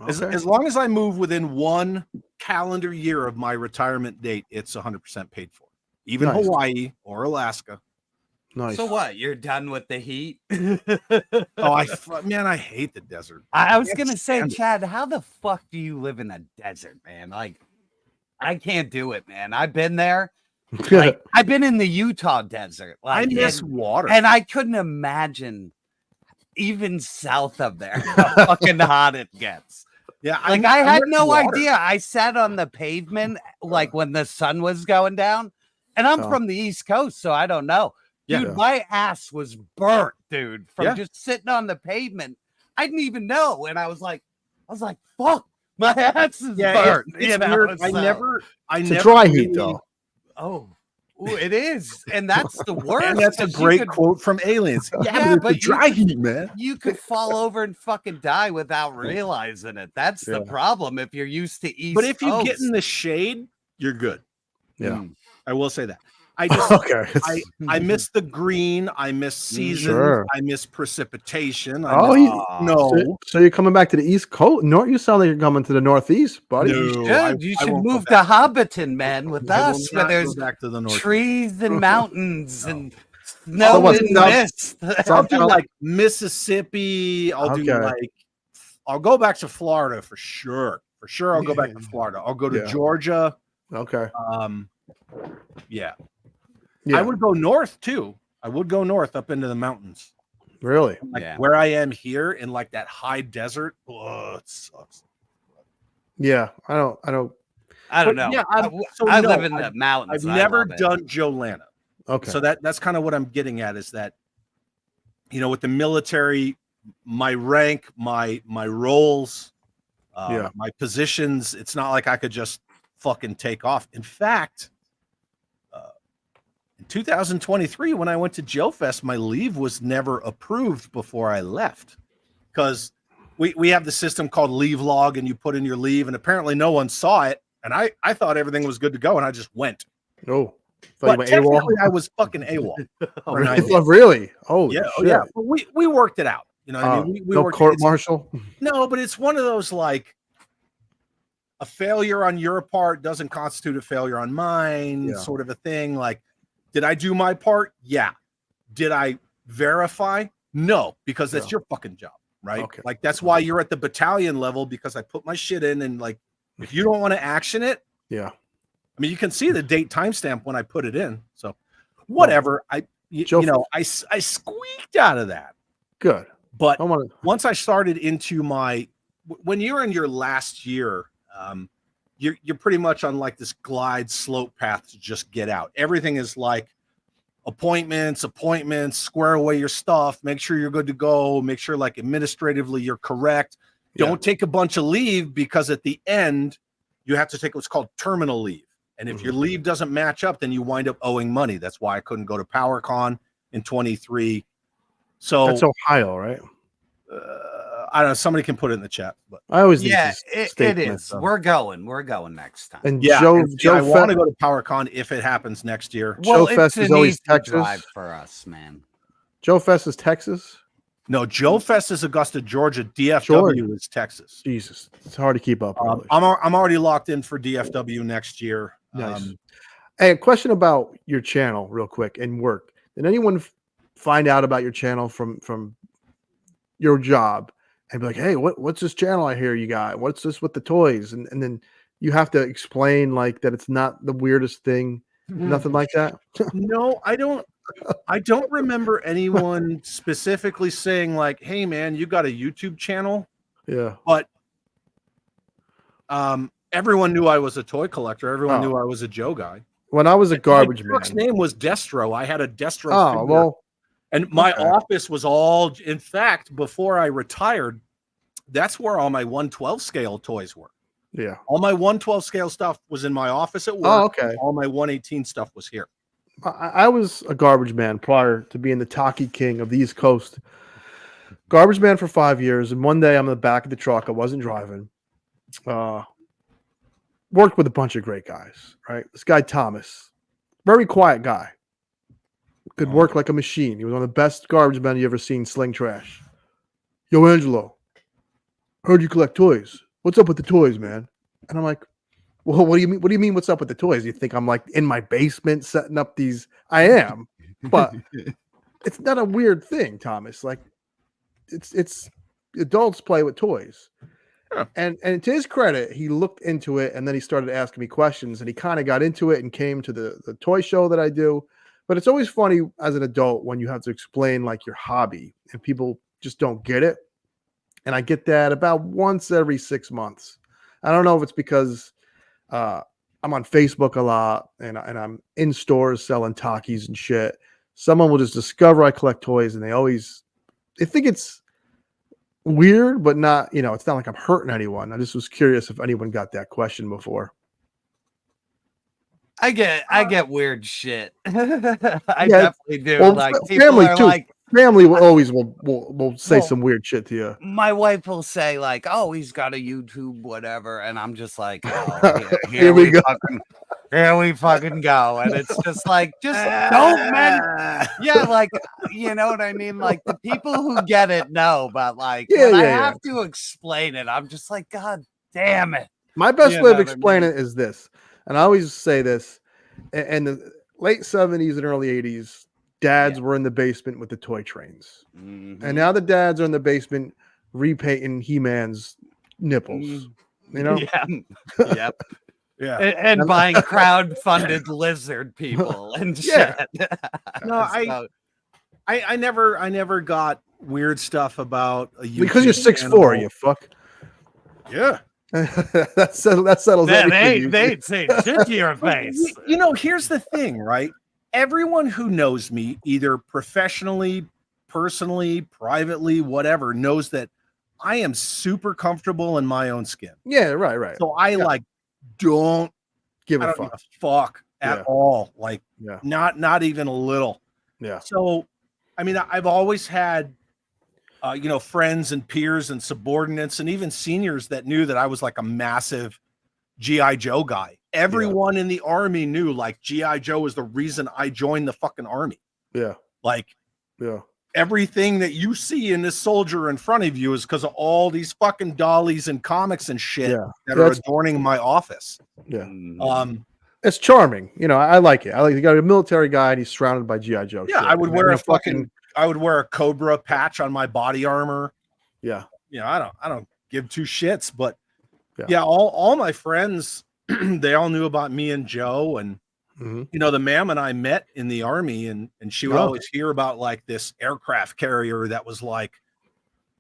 As long as I move within 1 calendar year of my retirement date, it's 100% paid for. Even Nice. Hawaii or Alaska. Nice. So what? You're done with the heat? Oh, I hate the desert. I was Can't gonna say, stand it. Chad, how the fuck do you live in a desert, man? Like, I can't do it, man. I've been there. Like, I've been in the Utah desert. I Like, miss water. and I couldn't imagine even south of there how fucking hot it gets. Yeah, Like, I had miss no water. idea. I sat on the pavement like when the sun was going down, and I'm Oh. from the East Coast, so I don't know. Yeah. Dude, my ass was burnt, dude, from Yeah. just sitting on the pavement. I didn't even know, and I was like, fuck, my ass is Yeah, burnt. it's you know, weird. I so- never It's a dry heat, really- though. Oh, ooh, it is, and that's the worst. And that's a 'cause you great could- quote from Aliens. Yeah, but but it's the dry heat, man. You could fall over and fucking die without realizing it. That's the Yeah. problem if you're used to East But if you get Coast. in the shade, you're good. Yeah. Mm. I will say that. I just Okay. I miss the green. I miss seasons. Sure. I miss precipitation. Oh, So you're coming back to the East Coast? You sound like you're coming to the Northeast, buddy. Dude, you should won't go move to back. Hobbiton, man, with I will us, where not go there's back to the north. trees and mountains and So snow what's and South- mist. I'll do like Mississippi. I'll do Okay. like. I'll go back to Florida for sure. For sure, I'll go back to Florida. I'll go to Yeah. Georgia. Okay. Yeah. Yeah. I would go north too. I would go north up into the mountains. Really? Like Yeah. where I am here in like that high desert. Oh, it sucks. Yeah. I don't. I don't But know. yeah, I no, live in the mountains. I've I never love it. done Jolanta. Okay. So that's kind of what I'm getting at is that, you know, with the military, my rank, my roles, Yeah. my positions, it's not like I could just fucking take off. In fact, In 2023, when I went to Joe Fest, my leave was never approved before I left because we have the system called leave log, and you put in your leave, and apparently no one saw it. And I thought everything was good to go, and I just went. Oh, but technically, I was fucking AWOL. Really? Oh, yeah, shit. yeah. But we worked it out. You know what I mean? We no worked court martial. No, but it's one of those like a failure on your part doesn't constitute a failure on mine, sort of a thing. Like, did I do my part? Yeah. Did I verify? No, because that's your fucking job, right? Okay. Like that's why you're at the battalion level, because I put my shit in, and like if you don't want to action it, yeah. I mean, you can see the date timestamp when I put it in. So whatever. You know, I squeaked out of that. Good. But once I started into when you're in your last year, you're pretty much on like this glide slope path to just get out. Everything is like appointments, square away your stuff, make sure you're good to go, make sure like administratively you're correct. Don't take a bunch of leave, because at the end you have to take what's called terminal leave. And if your leave doesn't match up, then you wind up owing money. That's why I couldn't go to PowerCon in 23. So that's Ohio, right? I don't know. Somebody can put it in the chat. But I always it is. We're going next time. And I Joe want to go to PowerCon if it happens next year. Well, Joe Fest is always Texas. Drive for us, man. Joe Fest is Texas. No, Joe Fest is Augusta, Georgia. DFW is Texas. Jesus, it's hard to keep up. I'm already locked in for DFW next year. Nice. Hey, a question about your channel, real quick, and work. Did anyone find out about your channel from your job and be like, "Hey, what's this channel I hear you got? What's this with the toys?" And then you have to explain like that it's not the weirdest thing, nothing like that. No, I don't remember anyone specifically saying like, "Hey, man, you got a YouTube channel?" Yeah, but everyone knew I was a toy collector. Everyone knew I was a Joe guy. When I was a garbage man, my name was Destro. I had a Destro. Oh, well. And my office was all, in fact, before I retired, that's where all my 112 scale toys were. Yeah. All my 112 scale stuff was in my office at work. Oh, okay. All my 118 stuff was here. I was a garbage man prior to being the Taki king of the East Coast. Garbage man for 5 years. And one day I'm in the back of the truck. I wasn't driving. Worked with a bunch of great guys, right? This guy, Thomas, very quiet guy. Could work like a machine. He was one of the best garbage men you ever seen sling trash. Yo, Angelo, heard you collect toys. What's up with the toys, man? And I'm like, well, what do you mean? What do you mean? What's up with the toys? You think I'm like in my basement setting up these? I am, but it's not a weird thing, Thomas. Like, it's adults play with toys. Yeah. And to his credit, he looked into it and then he started asking me questions and he kind of got into it and came to the toy show that I do. But it's always funny as an adult when you have to explain like your hobby and people just don't get it. And I get that about once every 6 months. I don't know if it's because I'm on Facebook a lot and I'm in stores selling Takis and shit. Someone will just discover I collect toys and they think it's weird, but not, it's not like I'm hurting anyone. I just was curious if anyone got that question before. I get weird shit. I definitely do. Well, like family are too. Like, family will always will say some weird shit to you. My wife will say like, "Oh, he's got a YouTube, whatever," and I'm just like, "Oh, here we go. Here we fucking go." And it's just like, just don't, man. Yeah, like you know what I mean. Like the people who get it know, but like when I have to explain it, I'm just like, God damn it. My best way of explaining it is this. And I always say this, in the late 70s and early 80s, dads were in the basement with the toy trains. Mm-hmm. And now the dads are in the basement repainting He-Man's nipples. You know? Yeah. Yep. Yeah. And buying crowd-funded lizard people and shit. No, I never got weird stuff about a YouTube because you're 6'4", you fuck. Yeah. that settles everything. They'd say shit to your face. Here's the thing, right? Everyone who knows me, either professionally, personally, privately, whatever, knows that I am super comfortable in my own skin. Yeah, right. So I don't give a fuck at all. Like Yeah. not even a little. Yeah. So, I mean, I've always had, friends and peers and subordinates and even seniors that knew that I was like a massive G.I. Joe guy. Everyone in the army knew like G.I. Joe was the reason I joined the fucking army. Yeah. Like, yeah. Everything that you see in this soldier in front of you is because of all these fucking dollies and comics and shit that are adorning my office. Yeah. It's charming. I like it. I like you got a military guy and he's surrounded by G.I. Joe. Yeah, shit. I would wear I would wear a Cobra patch on my body armor. Yeah. I don't give two shits, but all my friends, they all knew about me and Joe, and the ma'am and I met in the army, and she would always hear about like this aircraft carrier that was like,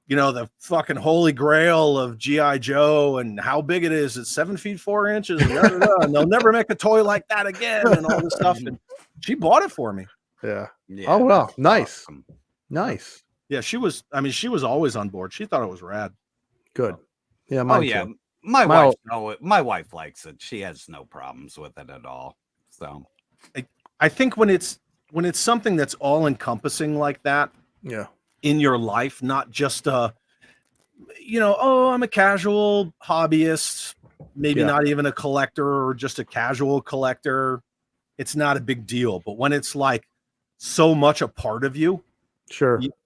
the fucking holy grail of G.I. Joe and how big it is. It's 7 feet 4 inches, and they'll never make a toy like that again, and all this stuff. And she bought it for me. Yeah. Oh well, nice, awesome. Nice. Yeah, she was always on board. She thought it was rad. Good. Yeah. Too. My wife likes it. She has no problems with it at all. So I think when it's something that's all encompassing like that, in your life, not just I'm a casual hobbyist, maybe not even a collector or just a casual collector, it's not a big deal. But when it's like so much a part of you,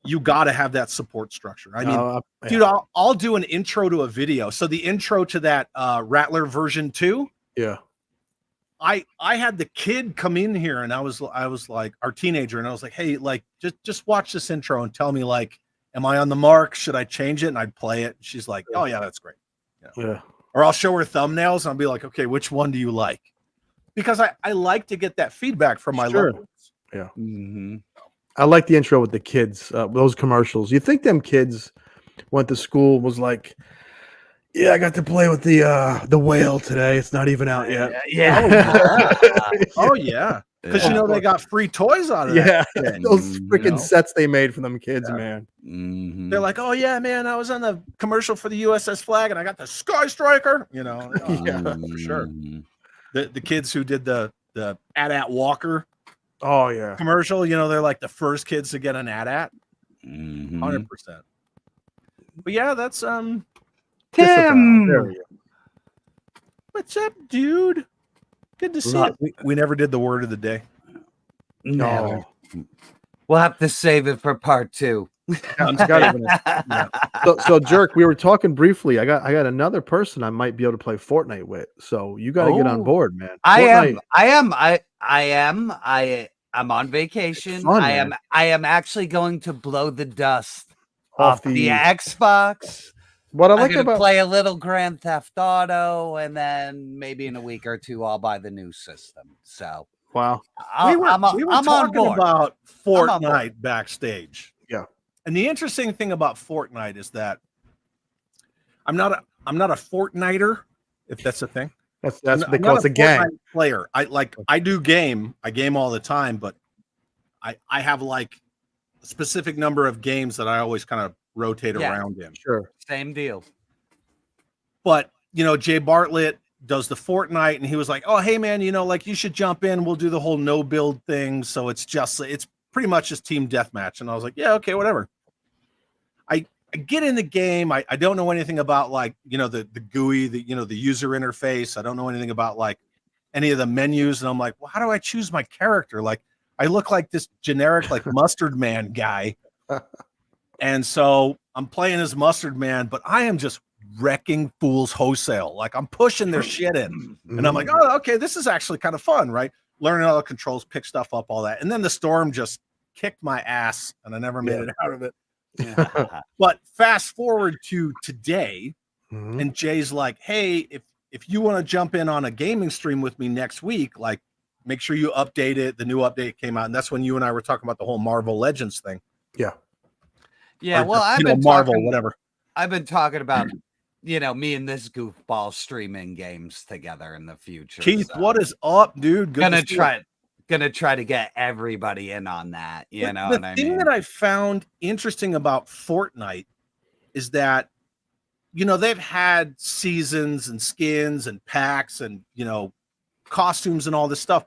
you got to have that support structure. I mean, dude, I'll do an intro to a video. So the intro to that Rattler version 2. Yeah. I had the kid come in here, and I was like, our teenager, and I was like, hey, like just watch this intro and tell me, like, am I on the mark? Should I change it? And I'd play it. She's like, oh yeah, that's great. Yeah. Or I'll show her thumbnails and I'll be like, okay, which one do you like? Because I like to get that feedback from my loved ones. Yeah. Mm-hmm. I like the intro with the kids, those commercials. You think them kids went to school, was like, yeah, I got to play with the whale today. It's not even out yet. Yeah. Oh yeah. Because they got free toys out of that. Yeah, those freaking sets they made for them kids, man. Mm-hmm. They're like, oh yeah, man, I was on the commercial for the USS Flag, and I got the Sky Striker. For sure. The kids who did the AT-AT Walker. Oh yeah. Commercial. They're like the first kids to get an AT-AT. 100%. But yeah, that's Tim. What's up, dude? Good to see you. We never did the word of the day. No. We'll have to save it for part 2. So Jerk, we were talking briefly. I got another person I might be able to play Fortnite with. So you got to get on board, man. I'm on vacation. Fun, I am actually going to blow the dust off the Xbox. What I I'm like gonna about play a little Grand Theft Auto, and then maybe in a week or two I'll buy the new system. So wow, we were I'm talking on board. about Fortnite backstage. Yeah, and the interesting thing about Fortnite is that I'm not a Fortniter, if that's a thing. That's what they call it. A gang player. I game all the time, but I have like a specific number of games that I always kind of rotate around in. Sure. Same deal. But, Jay Bartlett does the Fortnite, and he was like, oh, hey, man, you should jump in. We'll do the whole no build thing. So it's pretty much just team deathmatch. And I was like, yeah, okay, whatever. I get in the game. I don't know anything about the GUI, the user interface. I don't know anything about like any of the menus. And I'm like, well, how do I choose my character? Like, I look like this generic, like mustard man guy. And so I'm playing as Mustard Man, but I am just wrecking fools wholesale. Like I'm pushing their shit in. And I'm like, oh, okay, this is actually kind of fun, right? Learning all the controls, pick stuff up, all that. And then the storm just kicked my ass and I never made it out of it. But fast forward to today, and Jay's like, hey, if you want to jump in on a gaming stream with me next week, like make sure you update it. The new update came out, and that's when you and I were talking about the whole Marvel Legends thing. Yeah. Yeah, well, I've been talking about, me and this goofball streaming games together in the future. Keith, what is up, dude? Gonna try to get everybody in on that. The thing that I found interesting about Fortnite is that, they've had seasons and skins and packs and, costumes and all this stuff.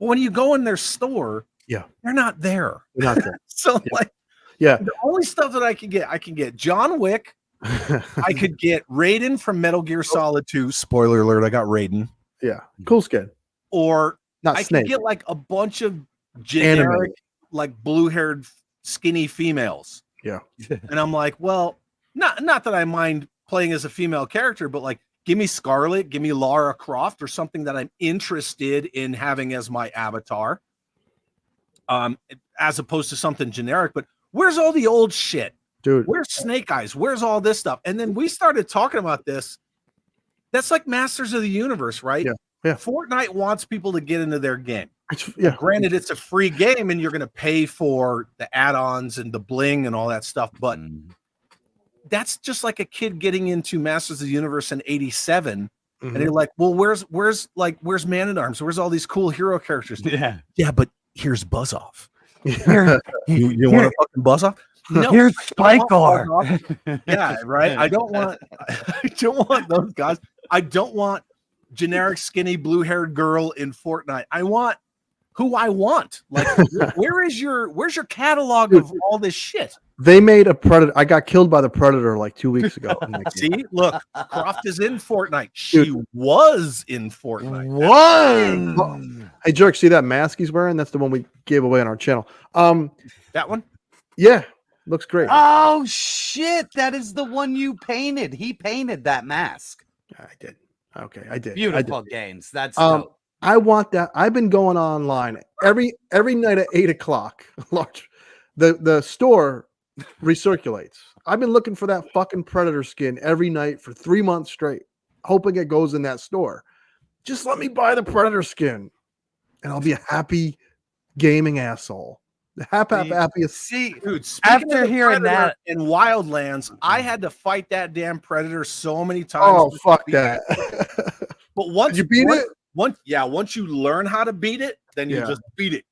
when you go in their store, Yeah. they're not there. They're not there. So Yeah. like, Yeah. the only stuff that I can get John Wick. I could get Raiden from Metal Gear Solid 2. Spoiler alert, I got Raiden. Yeah. Cool skin. Or Not I Snake. could get like a bunch of generic, like blue-haired, skinny females. Yeah. And I'm like, well, not that I mind playing as a female character, but like, give me Scarlet, give me Lara Croft, or something that I'm interested in having as my avatar. As opposed to something generic. But where's all the old shit? Dude. Where's Snake Eyes? Where's all this stuff? And then we started talking about this. That's like Masters of the Universe, right? Yeah. Yeah. Fortnite wants people to get into their game. Yeah. Granted, it's a free game and you're going to pay for the add-ons and the bling and all that stuff. But that's just like a kid getting into Masters of the Universe in 87. And they're like, well, where's Man-at-Arms? Where's all these cool hero characters? Yeah. Yeah, but here's Buzz Off. Here, You want to fucking Buzz Off? No, here's I don't Spike want R. Buzz Off. Yeah, right. I don't want those guys. I don't want generic skinny blue-haired girl in Fortnite. I want who I want. Like, where's your catalog of all this shit? They made a Predator. I got killed by the Predator like 2 weeks ago. See, look, Croft is in Fortnite. She was in Fortnite. One. Hey, Jerk, see that mask he's wearing? That's the one we gave away on our channel. That one? Yeah, looks great. Oh shit! That is the one you painted. He painted that mask. I did. Okay, I did. Beautiful I did. games. That's dope. I want that. I've been going online every night at 8:00. The store recirculates. I've been looking for that fucking Predator skin every night for 3 months straight, hoping it goes in that store. Just let me buy the Predator skin, and I'll be a happy gaming asshole. The happiest. See, Dude, after hearing that in Wildlands, I had to fight that damn Predator so many times. Oh, fuck that. But once Did you beat it? Once you learn how to beat it, then you Yeah. just beat it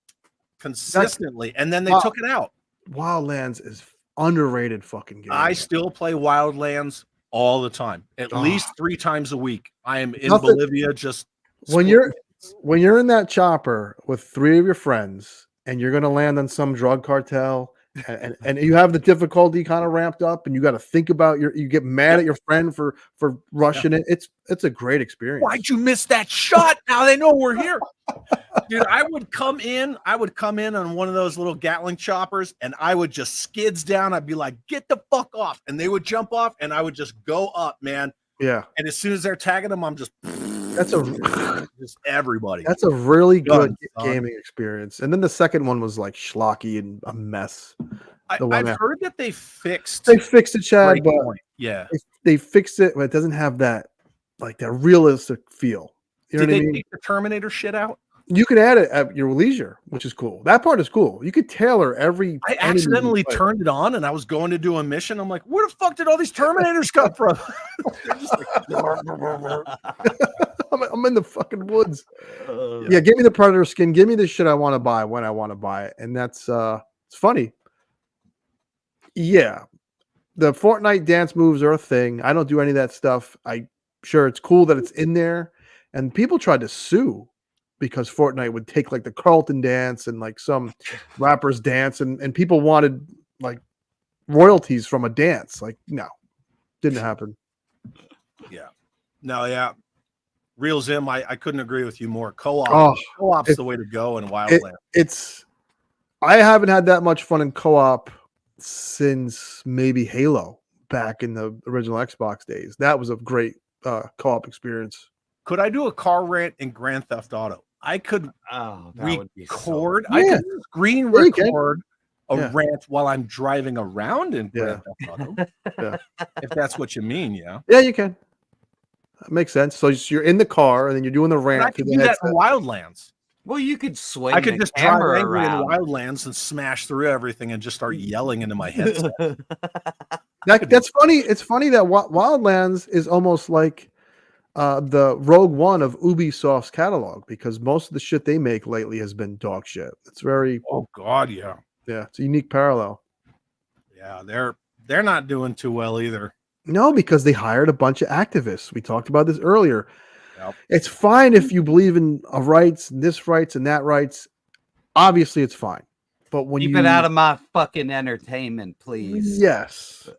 consistently. And then they took it out. Wildlands is underrated fucking game. I still play Wildlands all the time, at least 3 times a week. I am in Nothing- Bolivia just when you're in that chopper with 3 of your friends and you're going to land on some drug cartel and you have the difficulty kind of ramped up and you got to think about you get mad at your friend for rushing it. It's a great experience. why'd you miss that shot? Now they know we're here. Dude, I would come in on one of those little Gatling choppers and I would just skids down. I'd be like, get the fuck off. And they would jump off and I would just go up, man. Yeah. And as soon as they're tagging them, I'm just just everybody. That's a really good Done, gaming experience. And then the second one was like schlocky and a mess. I've heard that they fixed They fixed it, Chad, but Breakpoint. Yeah. they fixed it, but it doesn't have that realistic feel. You know Did what I they mean? take the Terminator shit out? You can add it at your leisure, which is cool. That part is cool. You could tailor every. I accidentally turned it on and I was going to do a mission. I'm like, where the fuck did all these Terminators come from? They're just like, I'm in the fucking woods. Yeah, give me the Predator skin. Give me the shit I want to buy when I want to buy it, and that's it's funny. Yeah, the Fortnite dance moves are a thing. I don't do any of that stuff. Sure, it's cool that it's in there, and people tried to sue because Fortnite would take like the Carlton dance and like some rappers dance, and people wanted like royalties from a dance. Like, no, didn't happen. yeah. No, yeah. Real Zim, I couldn't agree with you more. Co-op. Oh, Co-op's the way to go in Wildlands. I haven't had that much fun in co-op since maybe Halo back in the original Xbox days. That was a great co-op experience. Could I do a car rant in Grand Theft Auto? I could that would be record. so- I Yeah. could screen Yeah, you can. record a Yeah. rant while I'm driving around in Yeah. Grand Theft Auto. Yeah. If that's what you mean, yeah. Yeah, you can. That makes sense. So you're in the car and then you're doing the But rant. I through could the do that in headset. Wildlands. Well, you could swing. I could the just drive camera angry in around. Wildlands and smash through everything and just start yelling into my headset. That's funny. It's funny that Wildlands is almost like the Rogue One of Ubisoft's catalog because most of the shit they make lately has been dog shit. It's very Oh God, yeah. it's a unique parallel. Yeah, they're not doing too well either. No, because they hired a bunch of activists. We talked about this earlier. Yep. It's fine if you believe in rights, and this rights, and that rights. Obviously, it's fine. But when Keep you it out of my fucking entertainment, please. yes,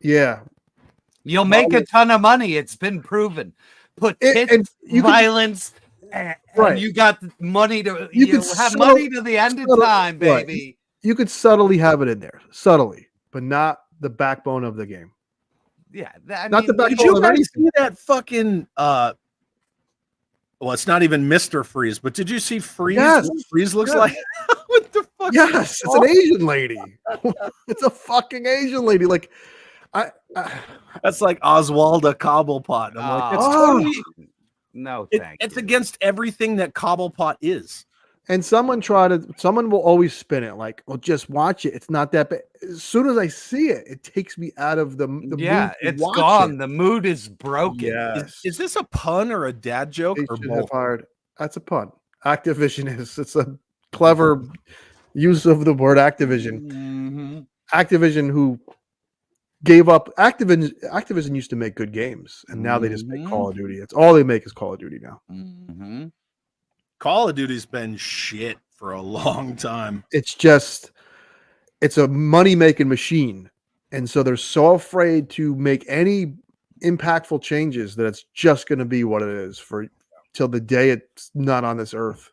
yeah, You'll make a ton of money. It's been proven. Put tits, and you can- violence, and Right. you got money to You you can have money to the end of time, right. baby. You could subtly have it in there, subtly, but not the backbone of the game. Yeah, Not the Did backbone you of guys anything. see that fucking well, it's not even Mr. Freeze, but did you see Freeze? Yes. What Freeze looks Yes. like? What the fuck? Yes, it's an Asian lady. It's a fucking Asian lady. Like, I That's like Oswalda Cobblepot. I'm like, that's Oh. totally no, thank it's you. against everything that Cobblepot is. and someone will always spin it like, well, just watch it. It's not that bad. As soon as I see it, it takes me out of the mood Yeah, to it's watch gone. it. The mood is broken. Yes. Is this a pun or a dad joke They or should have both? hired. That's a pun. Activision is. It's a clever use of the word Activision. Mhm. Activision, who gave up. Activision used to make good games, and now they just make Mhm. Call of Duty. It's all they make is Call of Duty now. Mhm. Call of Duty's been shit for a long time. It's a money making machine, and so they're so afraid to make any impactful changes that it's just going to be what it is for till the day it's not on this earth.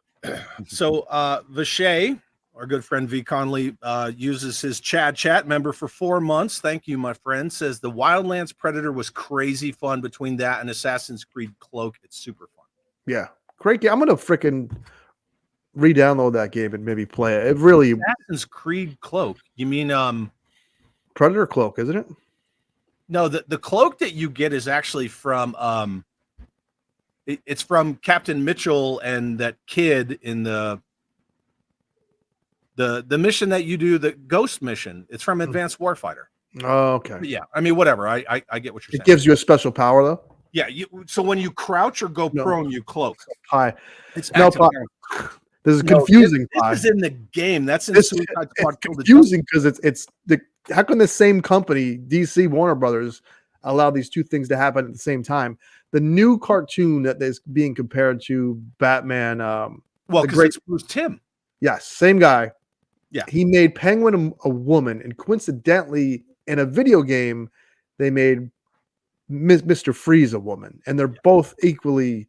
So Vishay, our good friend V Conley, uses his Chad chat member for 4 months. Thank you, my friend. Says the Wildlands Predator was crazy fun. Between that and Assassin's Creed Cloak, it's super fun. Yeah, great game. I'm gonna freaking re-download that game and maybe play it. It really Assassin's Creed Cloak. You mean Predator Cloak, isn't it? no, the cloak that you get is actually from it's from Captain Mitchell and that kid in the mission that you do, the ghost mission. It's from Advanced Warfighter. Oh, okay. But yeah, I mean, whatever. I get what you're saying. It gives you a special power though. Yeah, so when you crouch or go No. prone, you cloak. Hi. It's No, active. This is No, confusing. This Pi. is in the game. That's in It's Suicide Squad. Kill the confusing because it's the how can the same company, DC Warner Brothers, allow these two things to happen at the same time? The new cartoon that is being compared to Batman. well, the because great- it's Bruce Timm. Yes, same guy. Yeah. He made Penguin a woman, and coincidentally, in a video game, they made Mr. Freeze a woman, and they're both equally.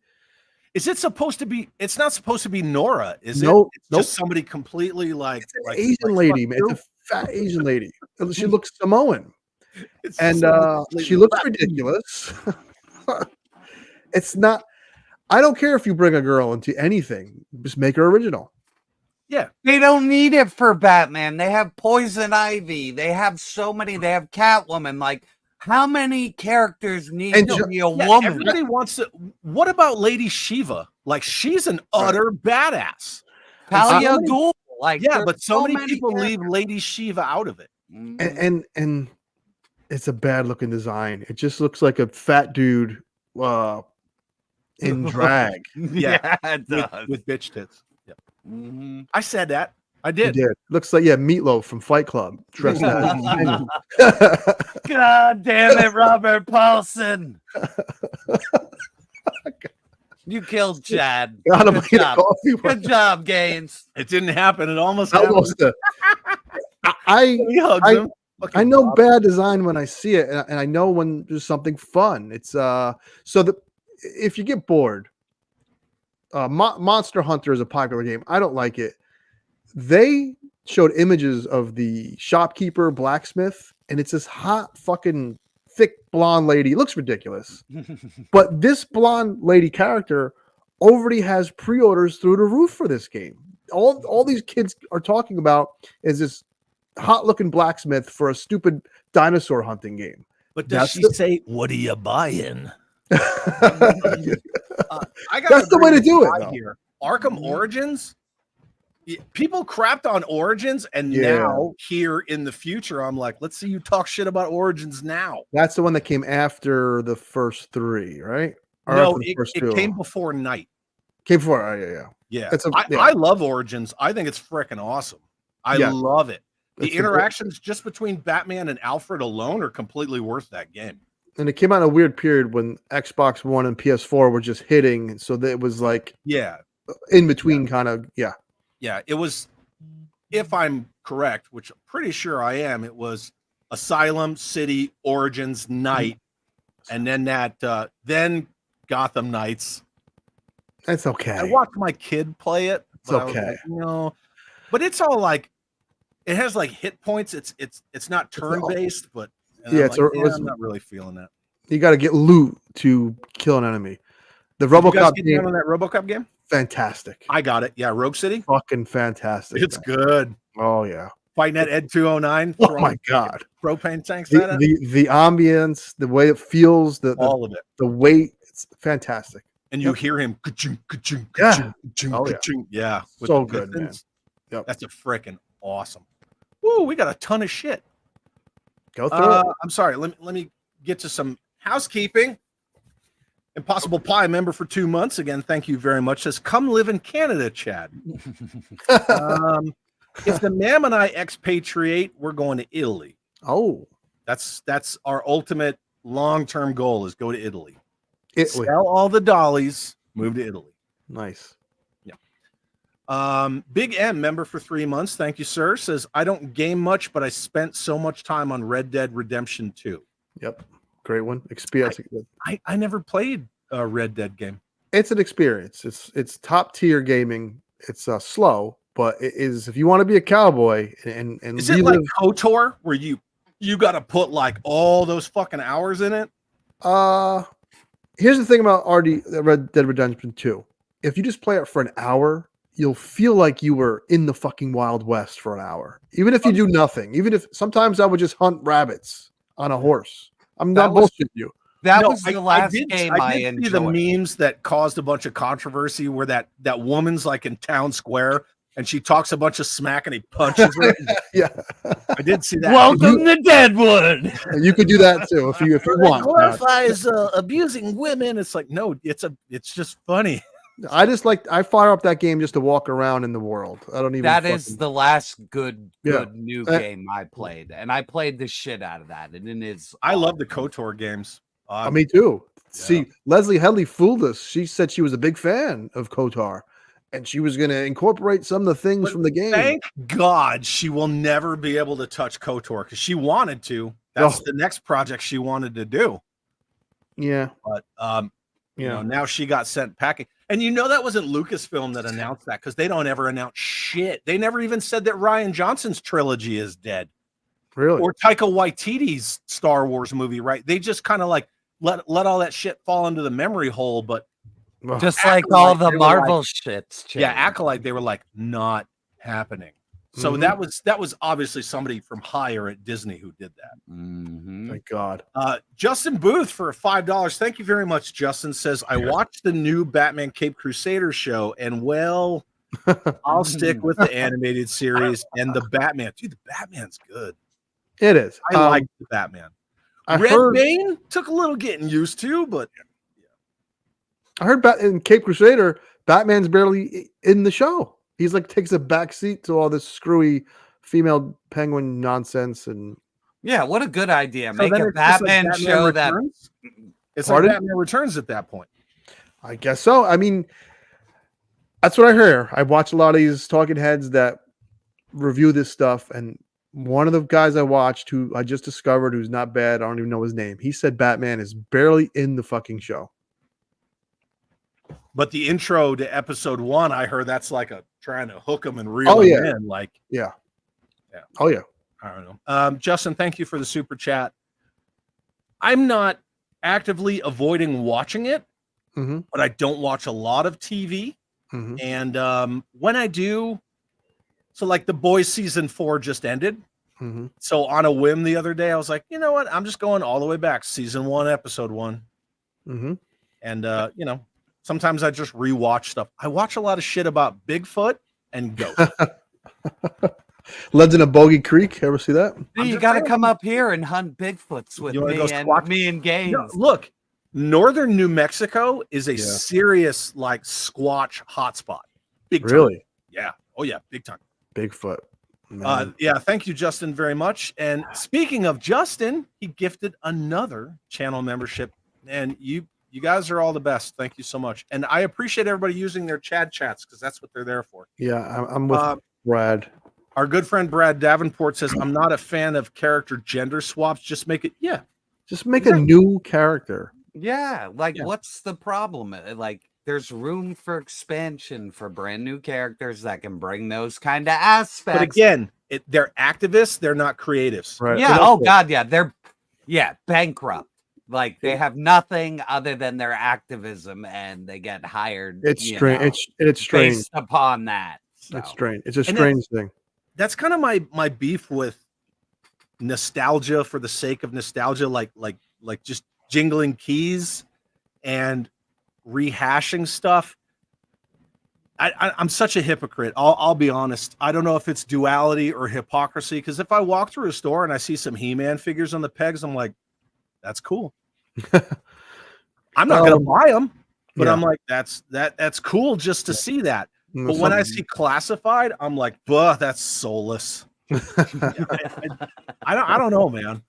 Is it supposed to be? It's not supposed to be Nora, is Nope, it? It's nope. just somebody completely like It's an like, Asian like lady, fuck man. you. It's a fat Asian lady. She looks Samoan, It's and so she looks fat. ridiculous. It's not. I don't care if you bring a girl into anything; just make her original. Yeah, They don't need it for Batman. They have Poison Ivy. They have so many. They have Catwoman. Like, how many characters need And to be a yeah, woman? everybody wants to. What about Lady Shiva? Like, she's an utter badass. Talia so many- Ghul. Like, Yeah, there's but so many many people leave characters. Lady Shiva out of it. And it's a bad looking design. It just looks like a fat dude in drag. Yeah, it does. With bitch tits. Yeah. Mhm. I said that. I He did. did. Looks like Meatloaf from Fight Club dressed as. God damn it, Robert Paulson. You killed Chad. Got him Good in a job. coffee. Good job, Gaines. It didn't happen. It almost happened. Almost. I He hugs I- him. Fucking I know Bob. bad design when I see it, and I know when there's something fun. It's if you get bored, Monster Hunter is a popular game. I don't like it. They showed images of the shopkeeper blacksmith, and it's this hot fucking thick blonde lady. It looks ridiculous, but this blonde lady character already has pre-orders through the roof for this game. All these kids are talking about is this hot looking blacksmith for a stupid dinosaur hunting game. But does That's she the- say, "What are you buying?" I got That's the way to do it, though. here. Arkham Origins. People crapped on Origins, and Yeah. now here in the future, I'm like, let's see you talk shit about Origins now. That's the one that came after the first three, right? Or No, after the first it two? came before Night. Came before. Oh, yeah. Yeah, It's a- yeah. I love Origins. I think it's freaking awesome. I Yeah. love it. The It's a- interactions just between Batman and Alfred alone are completely worth that game. And it came out in a weird period when Xbox One and PS4 were just hitting, so that it was like Yeah. in between kind of. Yeah. Yeah, it was, if I'm correct, which I'm pretty sure I am, it was Asylum, City, Origins, Night, and then then Gotham Knights. That's okay. I watched my kid play it. It's but I was okay. like, no, but it's all like, it has like hit points. It's not turn based, but Yeah, I'm not really feeling that. You got to get loot to kill an enemy. The Did you guys RoboCop get game, down on that RoboCop game? fantastic. I got it. Yeah, Rogue City. Fucking fantastic. It's man. good. Oh yeah. Fighting that Ed 209. Oh my god. Propane tanks. At it. The ambience, the way it feels, All of it. the weight, it's fantastic. And you hear him. Ka-ching, ka-ching, Yeah. ka-ching, ka-ching, Oh, yeah. ka-ching. Yeah. with So the good, man. Griffins. Yep. That's a freaking awesome. Woo, we got a ton of shit. Go through it. I'm sorry. Let me get to some housekeeping. Impossible Pie member for 2 months. Again, thank you very much. Says, come live in Canada, Chad. If the Mam and I expatriate, we're going to Italy. Oh, That's our ultimate long-term goal is go to Italy. Italy. Sell all the dollies, move to Italy. Nice. Big M member for 3 months. Thank you, sir. Says, I don't game much, but I spent so much time on Red Dead Redemption 2. Yep. Great one. Experience. I never played a Red Dead game. It's an experience. It's top tier gaming. It's slow, but it is, if you want to be a cowboy and Is it like KOTOR where you got to put like all those fucking hours in it? Here's the thing about Red Dead Redemption 2. If you just play it for an hour, you'll feel like you were in the fucking Wild West for an hour. Even if you do nothing. Even if sometimes I would just hunt rabbits on a horse. I'm not bullshitting you. That was the last game I did enjoyed. see the memes that caused a bunch of controversy where that woman's like in town square and she talks a bunch of smack and he punches her. Yeah. I did see that. Welcome to Deadwood. You could do that too if you want. Glorifies abusing women. It's like, no, it's just funny. I fire up that game just to walk around in the world. I don't even. That is the last good Yeah. new game I played, and I played the shit out of that. And it is. I love the KOTOR games. Me too. Yeah. See, Leslie Headley fooled us. She said she was a big fan of KOTOR, and she was going to incorporate some of the things from the game. Thank God she will never be able to touch KOTOR because she wanted to. That's the next project she wanted to do. Yeah, but you know, now she got sent packing. And that wasn't Lucasfilm that announced that because they don't ever announce shit. They never even said that Rian Johnson's trilogy is dead. Really? Or Taika Waititi's Star Wars movie, right? They just kind of like let all that shit fall into the memory hole. But just like all the Marvel shits. Yeah, Acolyte, they were like not happening. So that was obviously somebody from higher at Disney who did that. Thank God. Justin Booth for $5. Thank you very much. Justin says, I watched the new Batman Cape Crusader show, and well, I'll stick with the animated series and the Batman. Dude, the Batman's good. It is. I like the Batman. Red Bane took a little getting used to, but I heard in Cape Crusader, Batman's barely in the show. He's like takes a back seat to all this screwy female penguin nonsense. And yeah, what a good idea. Make a Batman show Returns? It's like Batman Returns at that point. I guess so. I mean, that's what I hear. I watch a lot of these talking heads that review this stuff, and one of the guys I watched who I just discovered who's not bad, I don't even know his name. He said Batman is barely in the fucking show. But the intro to episode 1, I heard that's like trying to hook them and reel them in. Like, yeah. Oh yeah. I don't know. Justin, thank you for the super chat. I'm not actively avoiding watching it, but I don't watch a lot of TV. And when I do, so like The Boys season 4 just ended. So on a whim the other day, I was like, you know what? I'm just going all the way back, season 1, episode 1. And sometimes I just rewatch stuff. I watch a lot of shit about Bigfoot and ghosts. Legend of Bogey Creek. Ever see that? Hey, you got to come up here and hunt Bigfoots with me and Gaines. No, look, northern New Mexico is a serious like Squatch hotspot. Big time. Really? Yeah. Oh yeah, big time. Bigfoot. Yeah, thank you, Justin, very much. And speaking of Justin, he gifted another channel membership, and you guys are all the best. Thank you so much, and I appreciate everybody using their Chad chats because that's what they're there for. Yeah, I'm with Brad. Our good friend Brad Davenport says, "I'm not a fan of character gender swaps. Just make it, just make a new character." Yeah, what's the problem? Like, there's room for expansion for brand new characters that can bring those kind of aspects. But again, they're activists. They're not creatives. Right. Yeah. Oh God. Yeah. They're bankrupt. Like, they have nothing other than their activism, and they get hired. It's strange. It's strange based upon that. So. It's strange. It's a strange thing. That's kind of my beef with nostalgia for the sake of nostalgia, like just jingling keys and rehashing stuff. I'm such a hypocrite. I'll be honest. I don't know if it's duality or hypocrisy, because if I walk through a store and I see some He-Man figures on the pegs, I'm like, that's cool. I'm not gonna buy them, but I'm like, that's cool just to see that. But when I see classified, I'm like, that's soulless. I don't know, man.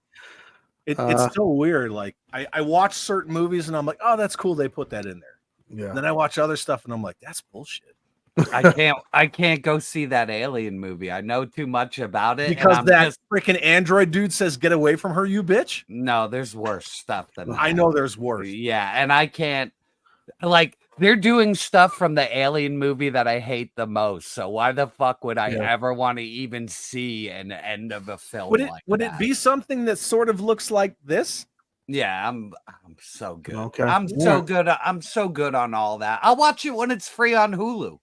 It's so weird. Like, I watch certain movies and I'm like, oh, that's cool. They put that in there. Yeah. And then I watch other stuff and I'm like, that's bullshit. I can't go see that Alien movie. I know too much about it. Because that freaking android dude says, get away from her, you bitch. No, there's worse stuff than that. I know there's worse. Yeah, and I can't, like, they're doing stuff from the Alien movie that I hate the most. So why the fuck would I ever want to even see an end of a film? Would it be something that sort of looks like this? Yeah, I'm so good. Okay. I'm so good. I'm so good on all that. I'll watch it when it's free on Hulu.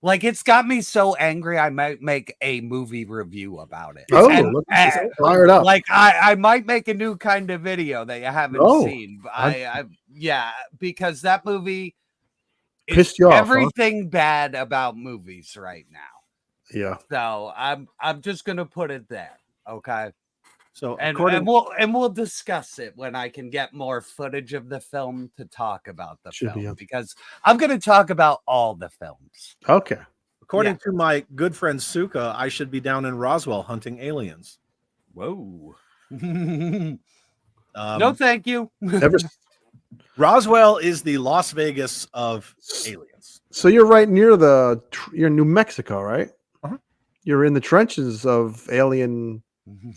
Like, it's got me so angry, I might make a movie review about it. Fire it up. Like, I might make a new kind of video that you haven't seen. Because that movie pissed you off. Everything bad about movies right now. Yeah. So I'm just gonna put it there. Okay. So we'll discuss it when I can get more footage of the film to talk about the film, because I'm going to talk about all the films. Okay. According to my good friend Suka, I should be down in Roswell hunting aliens. Whoa. No, thank you. Roswell is the Las Vegas of aliens. So you're right near you're in New Mexico, right? Uh-huh. You're in the trenches of alien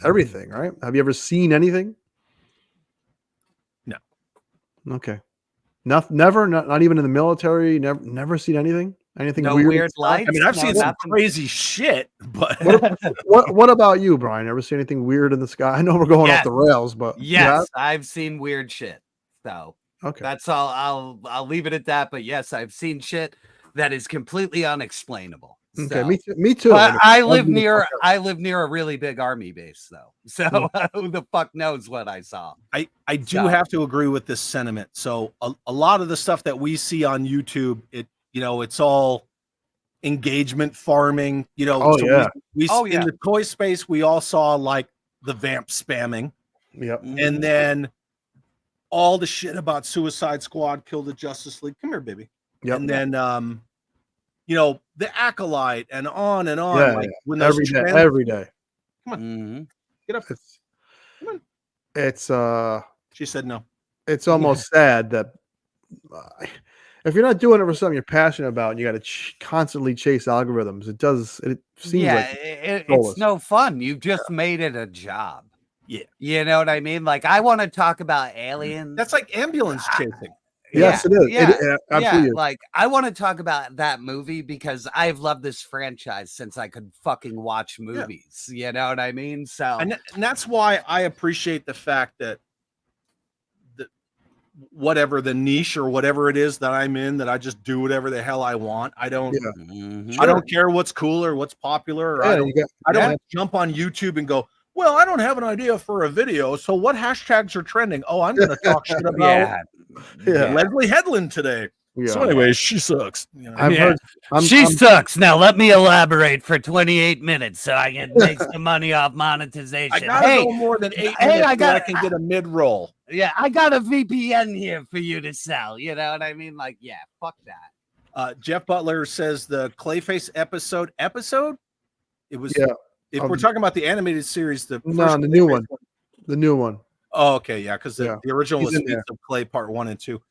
everything, right? Have you ever seen anything? No. Okay. Never, not even in the military. Never seen anything. Anything no weird lights? I mean, I've seen some crazy shit, but what about you, Brian? Ever seen anything weird in the sky? I know we're going off the rails, but yes, I've seen weird shit. So okay, that's all. I'll leave it at that. But yes, I've seen shit that is completely unexplainable. Okay, so, me too. I live near a really big army base, though. So who the fuck knows what I saw? I do have to agree with this sentiment. So a lot of the stuff that we see on YouTube, it's all engagement farming. We in the toy space, we all saw like the vamp spamming. Yep. And then all the shit about Suicide Squad, Kill the Justice League. Come here, baby. Yep. And then the Acolyte and on and on. Yeah, when every day. Come on. Get up. Come on. It's she said no. It's almost sad that if you're not doing it for something you're passionate about and you got to constantly chase algorithms, it seems like it's no fun. You've just made it a job. Yeah. You know what I mean? Like, I want to talk about aliens. That's like ambulance chasing. Yes, it is. Yeah, absolutely. Like, I want to talk about that movie because I've loved this franchise since I could fucking watch movies. You know what I mean? So, and that's why I appreciate the fact that whatever the niche or whatever it is that I'm in, that I just do whatever the hell I want. I don't care what's cool or what's popular. Or I don't jump on YouTube and go, well, I don't have an idea for a video, so what hashtags are trending? Oh, I'm going to talk shit about Leslie Headland today. Yeah. So anyways, she sucks. I've heard she sucks. Now let me elaborate for 28 minutes so I can make some money off monetization. I gotta go more than 8 minutes I can get a mid-roll. Yeah, I got a VPN here for you to sell. You know what I mean? Like, yeah, fuck that. Jeff Butler says the Clayface episode. It was if we're talking about the animated series, the new one. The new one. Oh, okay, yeah, because the original He's was in there. Feats of Clay Part 1 and 2.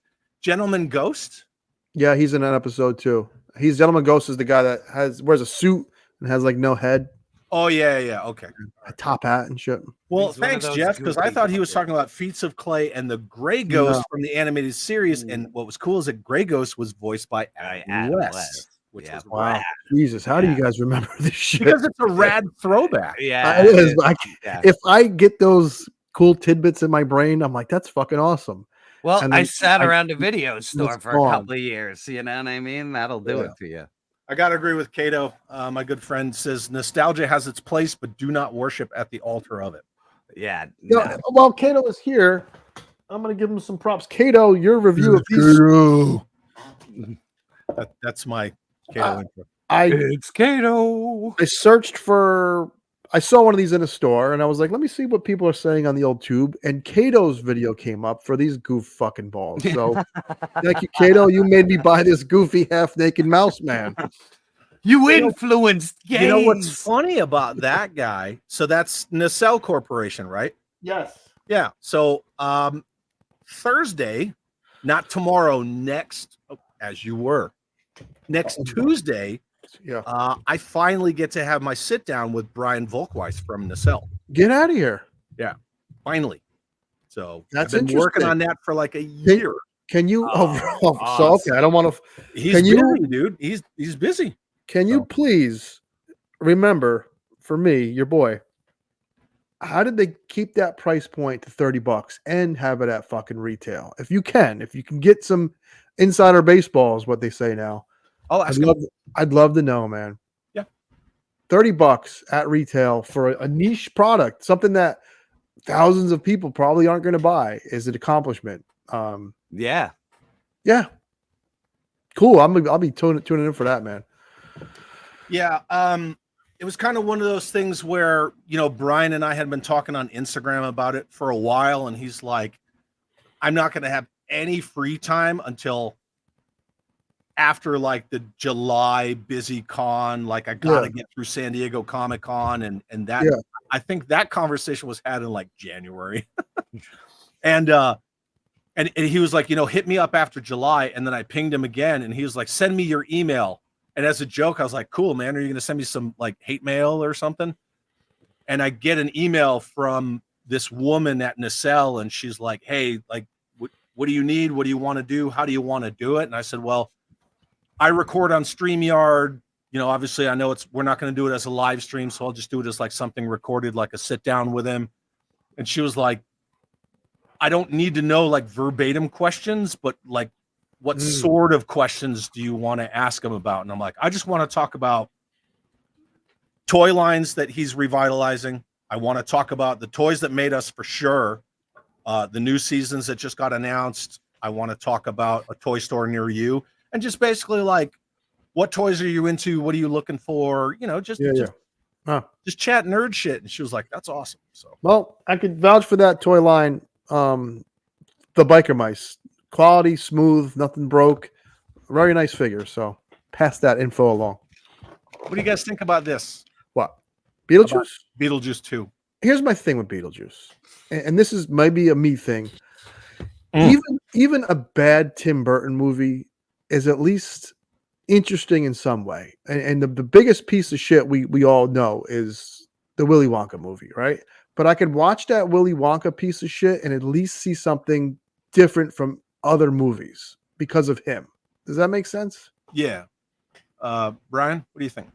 Gentleman Ghost? Yeah, he's in that episode too. He's Gentleman Ghost is the guy that wears a suit and has like no head, Oh, yeah, okay. a top hat and shit. Well, He's one of thanks, those Jeff, because I goofy thought he was fuckers. talking about Feats of Clay and the Gray Ghost No. from the animated series. And what was cool is that Gray Ghost was voiced by Adam West, West. which Yeah. was Wow, rad. Jesus, how do you guys remember this shit? Because it's a rad throwback. Yeah, It is. yeah. If I get those cool tidbits in my brain, I'm like, that's fucking awesome. Well, and I then sat around a video store it's for gone. a couple of years. You know what I mean? That'll do Yeah. it for you. I got to agree with Cato. My good friend says nostalgia has its place, but do not worship at the altar of it. Yeah. You know, while Cato is here, I'm going to give him some props. Cato, your review of these. That's my Cato intro. It's Kato. I searched for. I saw one of these in a store, and I was like, "Let me see what people are saying on the old tube." And Cato's video came up for these goof fucking balls. So, thank you, Cato. You made me buy this goofy half-naked mouse man. You influenced games. You know what's funny about that guy? So that's Nacelle Corporation, right? Yes. Yeah. So Thursday, not tomorrow, next, as you were, next Tuesday, Yeah. I finally get to have my sit down with Brian Volkweiss from Nacelle. Get out of here. Finally. So That's I've been working interesting. on that for like a year. Can you? Oh, So okay, I don't want to. He's Can busy, you- dude. He's busy. Can you So- please remember for me, your boy? How did they keep that price point to $30 and have it at fucking retail? If you can get some insider baseball, is what they say now. I'll ask him. I'd love to know, man. Yeah. $30 at retail for a niche product, something that thousands of people probably aren't going to buy, is an accomplishment. Yeah. Yeah. Cool. I'll be tuning in for that, man. Yeah. It was kind of one of those things where, Brian and I had been talking on Instagram about it for a while, and he's like, I'm not going to have any free time until after like the July busy con. Like I got to get through San Diego Comic-Con and that. Yeah. I think that conversation was had in like January. And he was like, hit me up after July. And then I pinged him again, and he was like, send me your email. And as a joke, I was like, cool, man. Are you going to send me some like hate mail or something? And I get an email from this woman at Nacelle, and she's like, hey, like, what do you need? What do you want to do? How do you want to do it? And I said, well, I record on StreamYard. Obviously I know we're not going to do it as a live stream. So I'll just do it as like something recorded, like a sit down with him. And she was like, I don't need to know like verbatim questions, but like, what sort of questions do you want to ask him about? And I'm like, I just want to talk about toy lines that he's revitalizing. I want to talk about the toys that made us, for sure. The new seasons that just got announced. I want to talk about a toy store near you, and just basically like, what toys are you into? What are you looking for? Just chat nerd shit. And she was like, that's awesome. So, well, I could vouch for that toy line. The biker mice. Quality, smooth, nothing broke. Very nice figure. So pass that info along. what do you guys think about this? What? Beetlejuice? Beetlejuice 2. Here's my thing with Beetlejuice. And this is maybe a me thing. Even a bad Tim Burton movie is at least interesting in some way. And the biggest piece of shit we all know is the Willy Wonka movie, right? But I could watch that Willy Wonka piece of shit and at least see something different from other movies because of him. Does that make sense? Yeah. Brian, what do you think?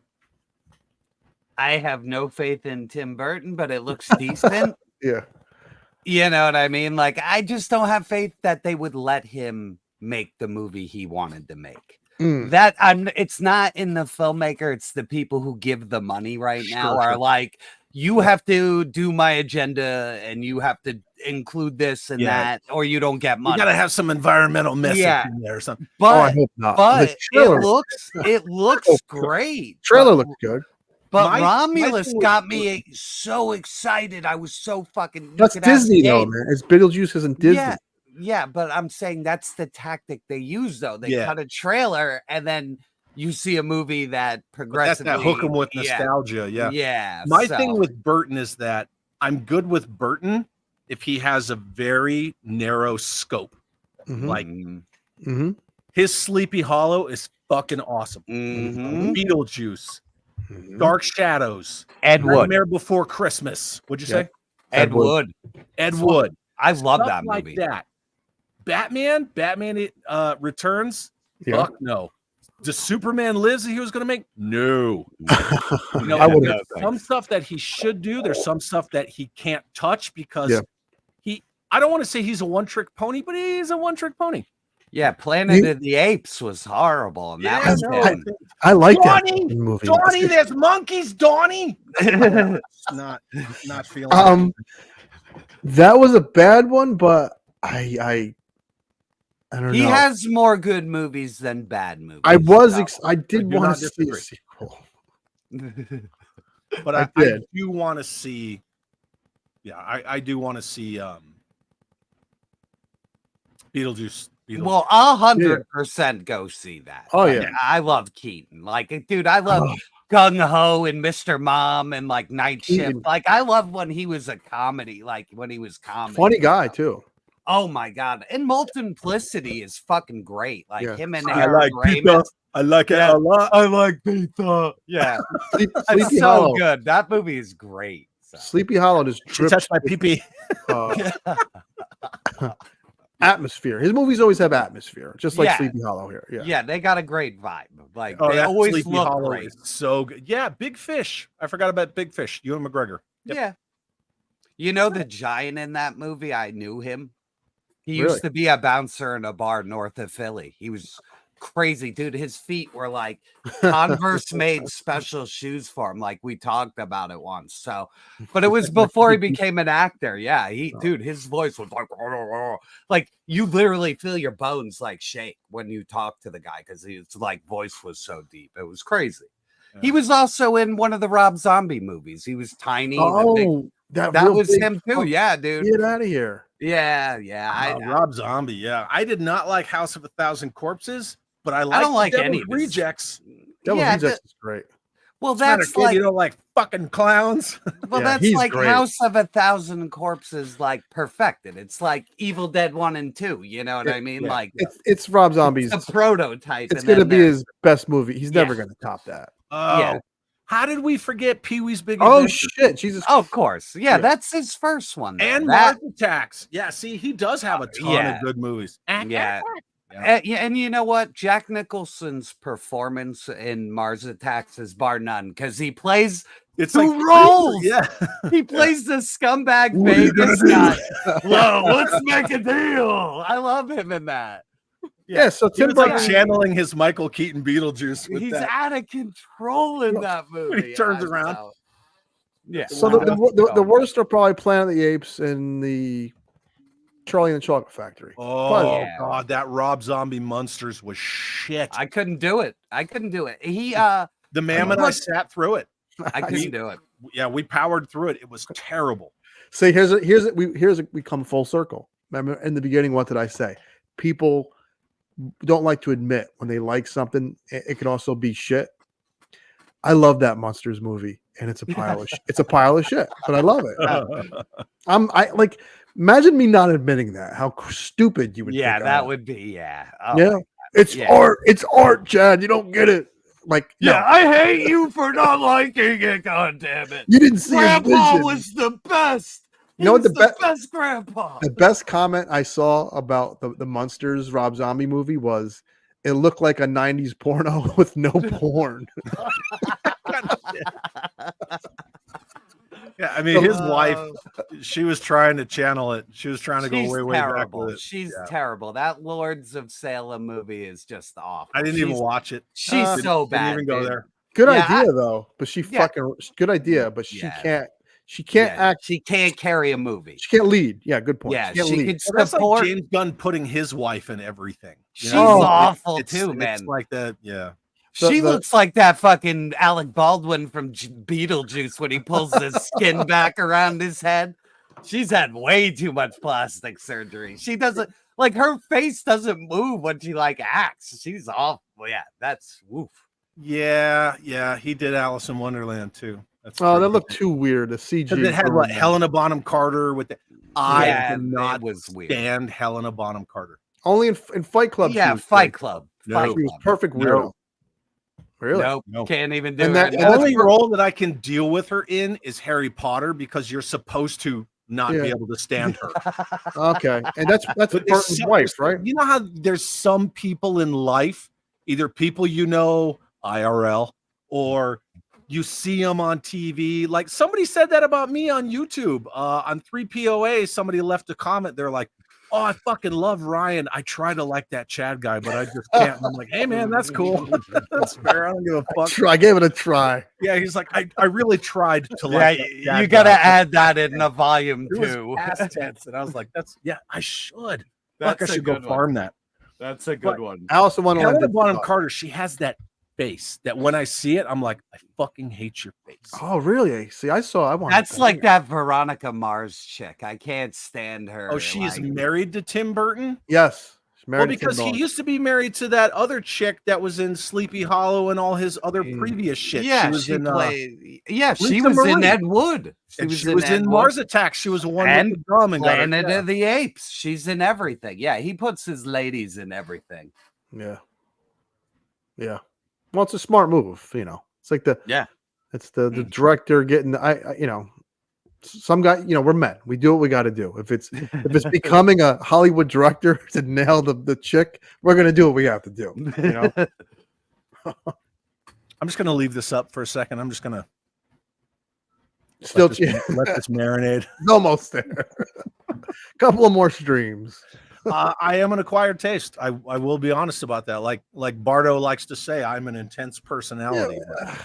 I have no faith in Tim Burton, but it looks decent. Yeah. You know what I mean? Like, I just don't have faith that they would let him make the movie he wanted to make. It's not in the filmmaker, it's the people who give the money right now are like, you have to do my agenda and you have to include this and that, or you don't get money. You gotta have some environmental message in there or something. I But hope not. but The it looks great. trailer looks good. But My Romulus thing got me so excited. I was so fucking. That's Disney though, man. It's Beetlejuice isn't Disney. Yeah, but I'm saying that's the tactic they use though. They cut a trailer and then you see a movie that But that's progressively that hook 'em with nostalgia. Yeah. Yeah. My thing with Burton is that I'm good with Burton if he has a very narrow scope. Mhm. Like Mhm. his Sleepy Hollow is fucking awesome. Mhm. Beetlejuice, Mhm. Dark Shadows, Ed Wood. Nightmare Before Christmas. What'd you Yeah. say? Ed Wood. Ed Wood. I love Stuff that like movie. that. Batman Returns. Yeah. Fuck no. Does Superman Lives that he was going to make? No. You know, I would there's some stuff that he should do. There's some stuff that he can't touch because Yeah. I don't want to say he's a one-trick pony, but he's a one-trick pony. Yeah, Planet of the Apes was horrible, and that was him. I like that Donnie! movie. Donnie, there's monkeys, Donnie. not feeling That was a bad one, but I don't He know. has more good movies than bad movies. I was so. I did do want not to see a disagree. sequel. But I I did. do want to see. Yeah, I do want to see Beetlejuice. Well, 100% go see that. Oh, Like, yeah. I love Keaton. Like, dude, I love Gung Ho and Mr. Mom and like Night Keaton. Shift. Like, I love when he was a comedy. Like when he was comedy. Funny guy too. Oh my god! And Multiplicity is fucking great. Like Yeah. him and I Harold like pizza. Ramis. I like it a lot. I like pizza. Yeah, Sleepy it's so Hollow. good. That movie is great. So. Sleepy Hollow just She drips touched my pee-pee. atmosphere. His movies always have atmosphere, just like Yeah. Sleepy Hollow here. Yeah. Yeah, they got a great vibe. Like Oh, they that always Sleepy look Hollow great. is so good. Yeah, Big Fish. I forgot about Big Fish. Ewan McGregor. Yep. Yeah. You know the giant in that movie? I knew him. He Really? used to be a bouncer in a bar north of Philly. He was crazy, dude. His feet were like Converse made special shoes for him. Like we talked about it once. So, but it was before he became an actor. Yeah, dude, his voice was like you literally feel your bones like shake when you talk to the guy because his like voice was so deep. It was crazy. He was also in one of the Rob Zombie movies. He was tiny. That That real was big him too. fuck- Yeah, dude. Get out of here. Yeah. Rob Zombie. Yeah, I did not like House of a Thousand Corpses, but I don't like Devil's any of his- Rejects. Devil's Yeah, Rejects is great. Well, It's not a that's kid, like you don't like fucking clowns. well, Yeah, that's he's like great. House of a Thousand Corpses, like perfected. It's like Evil Dead 1 and 2. You know what I mean? yeah. Like It's Rob Zombie's. a prototype. It's and gonna then be there's- his best movie. He's never Yeah. gonna top that. Oh, Yeah. how did we forget Pee-wee's Big Oh Adventure? shit, Jesus! Oh, of course. Yeah, Yeah. that's his first one. though. And that, Mars Attacks. Yeah, see, he does have a ton yeah. of good movies. yeah. Yeah. And you know what? Jack Nicholson's performance in Mars Attacks is bar none because he plays It's Two like roles! Yeah. he plays the scumbag What are you gonna Vegas do? guy. Whoa, let's make a deal. I love him in that. Yeah, so He Tim was like Burton. channeling his Michael Keaton Beetlejuice with He's that. out of control in that movie. he turns around. So, yeah. So the worst are probably Planet of the Apes and the Charlie and the Chocolate Factory. Oh Yeah. god, that Rob Zombie Monsters was shit. I couldn't do it. He The man and I sat through it. I couldn't do it. Yeah, we powered through it. It was terrible. See, we come full circle. Remember in the beginning, what did I say? People don't like to admit when they like something. It can also be shit. I love that Monsters movie, and it's a pile of it's a pile of shit, but I love it. I like imagine me not admitting that. How stupid you would. Yeah, think I that am. would be Oh, Yeah, it's yeah. art. It's art, Chad. You don't get it. Like, no, Yeah, I hate you for not liking it. God damn it! you didn't see his Grandpa vision. was the best. You know what He's the best grandpa. The best comment I saw about the Munsters Rob Zombie movie was it looked like a 90s porno with no porn. Yeah, I mean his wife, she was trying to channel it. She was trying to go She's way back terrible. with it. She's Yeah. terrible. That Lords of Salem movie is just awful. I didn't even watch it. She's so Didn't bad. even go dude. there. Good Yeah, idea though, but she Yeah. fucking good idea, but she Yeah. can't Yeah, act. She can't carry a movie. She can't lead. Yeah, good point. Yeah, she can't she lead. could Well, that's support. like James Gunn putting his wife in everything. you She's know? awful It's too, man. It's like that. Yeah. She the- looks like that fucking Alec Baldwin from Beetlejuice when he pulls his skin back around his head. She's had way too much plastic surgery. She doesn't like her face doesn't move when she like acts. She's awful. well, yeah, that's woof. Yeah, he did Alice in Wonderland too. That's Oh, that pretty looked good. too weird. The CG. 'Cause it had what Helena Bonham Carter with the. I Yeah, did not it was weird. stand Helena Bonham Carter. Only in Fight Club. Yeah, she was Fight good. Club. No. Fight She was Club. perfect weirdo. Really? Nope, No. can't even do And it. that- The and that's only per- role that I can deal with her in is Harry Potter because you're supposed to not be Yeah. able to stand her. Okay, and that's But there's Burton's some- wife, right? You know how there's some people in life, either people you know IRL or you see them on TV. Like somebody said that about me on YouTube. On 3POA, somebody left a comment. They're like, "Oh, I fucking love Ryan. I try to like that Chad guy, but I just can't." And I'm like, "Hey man, that's cool. That's fair. I don't give a fuck." I gave it a try. Yeah, he's like, I really tried to Yeah, like that Chad you got to guy." add that in the volume It was two. past tense, and I was like, "That's I should. That's Fuck, I a should go good one. farm that." That's a good one. Alice in Wonderland. Helena did Bonham suck. Carter, she has that face that when I see it, I'm like, I fucking hate your face. Oh, really? See, I wanted That's that. like that Veronica Mars chick. I can't stand her. Oh, she's like- married to Tim Burton? Yes. She's Well, married to because Tim he Burton. used to be married to that other chick that was in Sleepy Hollow and all his other previous shit. Yeah, she was she in, played. Yeah, she Lisa was Marie. in Ed Wood. and she was in Ed Mars Wood. Attacks. She was the one And with the gum and got her- Planet yeah. of the Apes. She's in everything. Yeah, he puts his ladies in everything. Yeah. Yeah. Well, it's a smart move, you know. It's like it's the director getting some guy, we're men. We do what we got to do. If it's becoming a Hollywood director to nail the chick, we're going to do what we have to do, you know. I'm just going to leave this up for a second. I'm just going to Still let this marinate. It's almost there. Couple of more streams. I am an acquired taste. I will be honest about that. Like Bardo likes to say, I'm an intense personality. Yeah.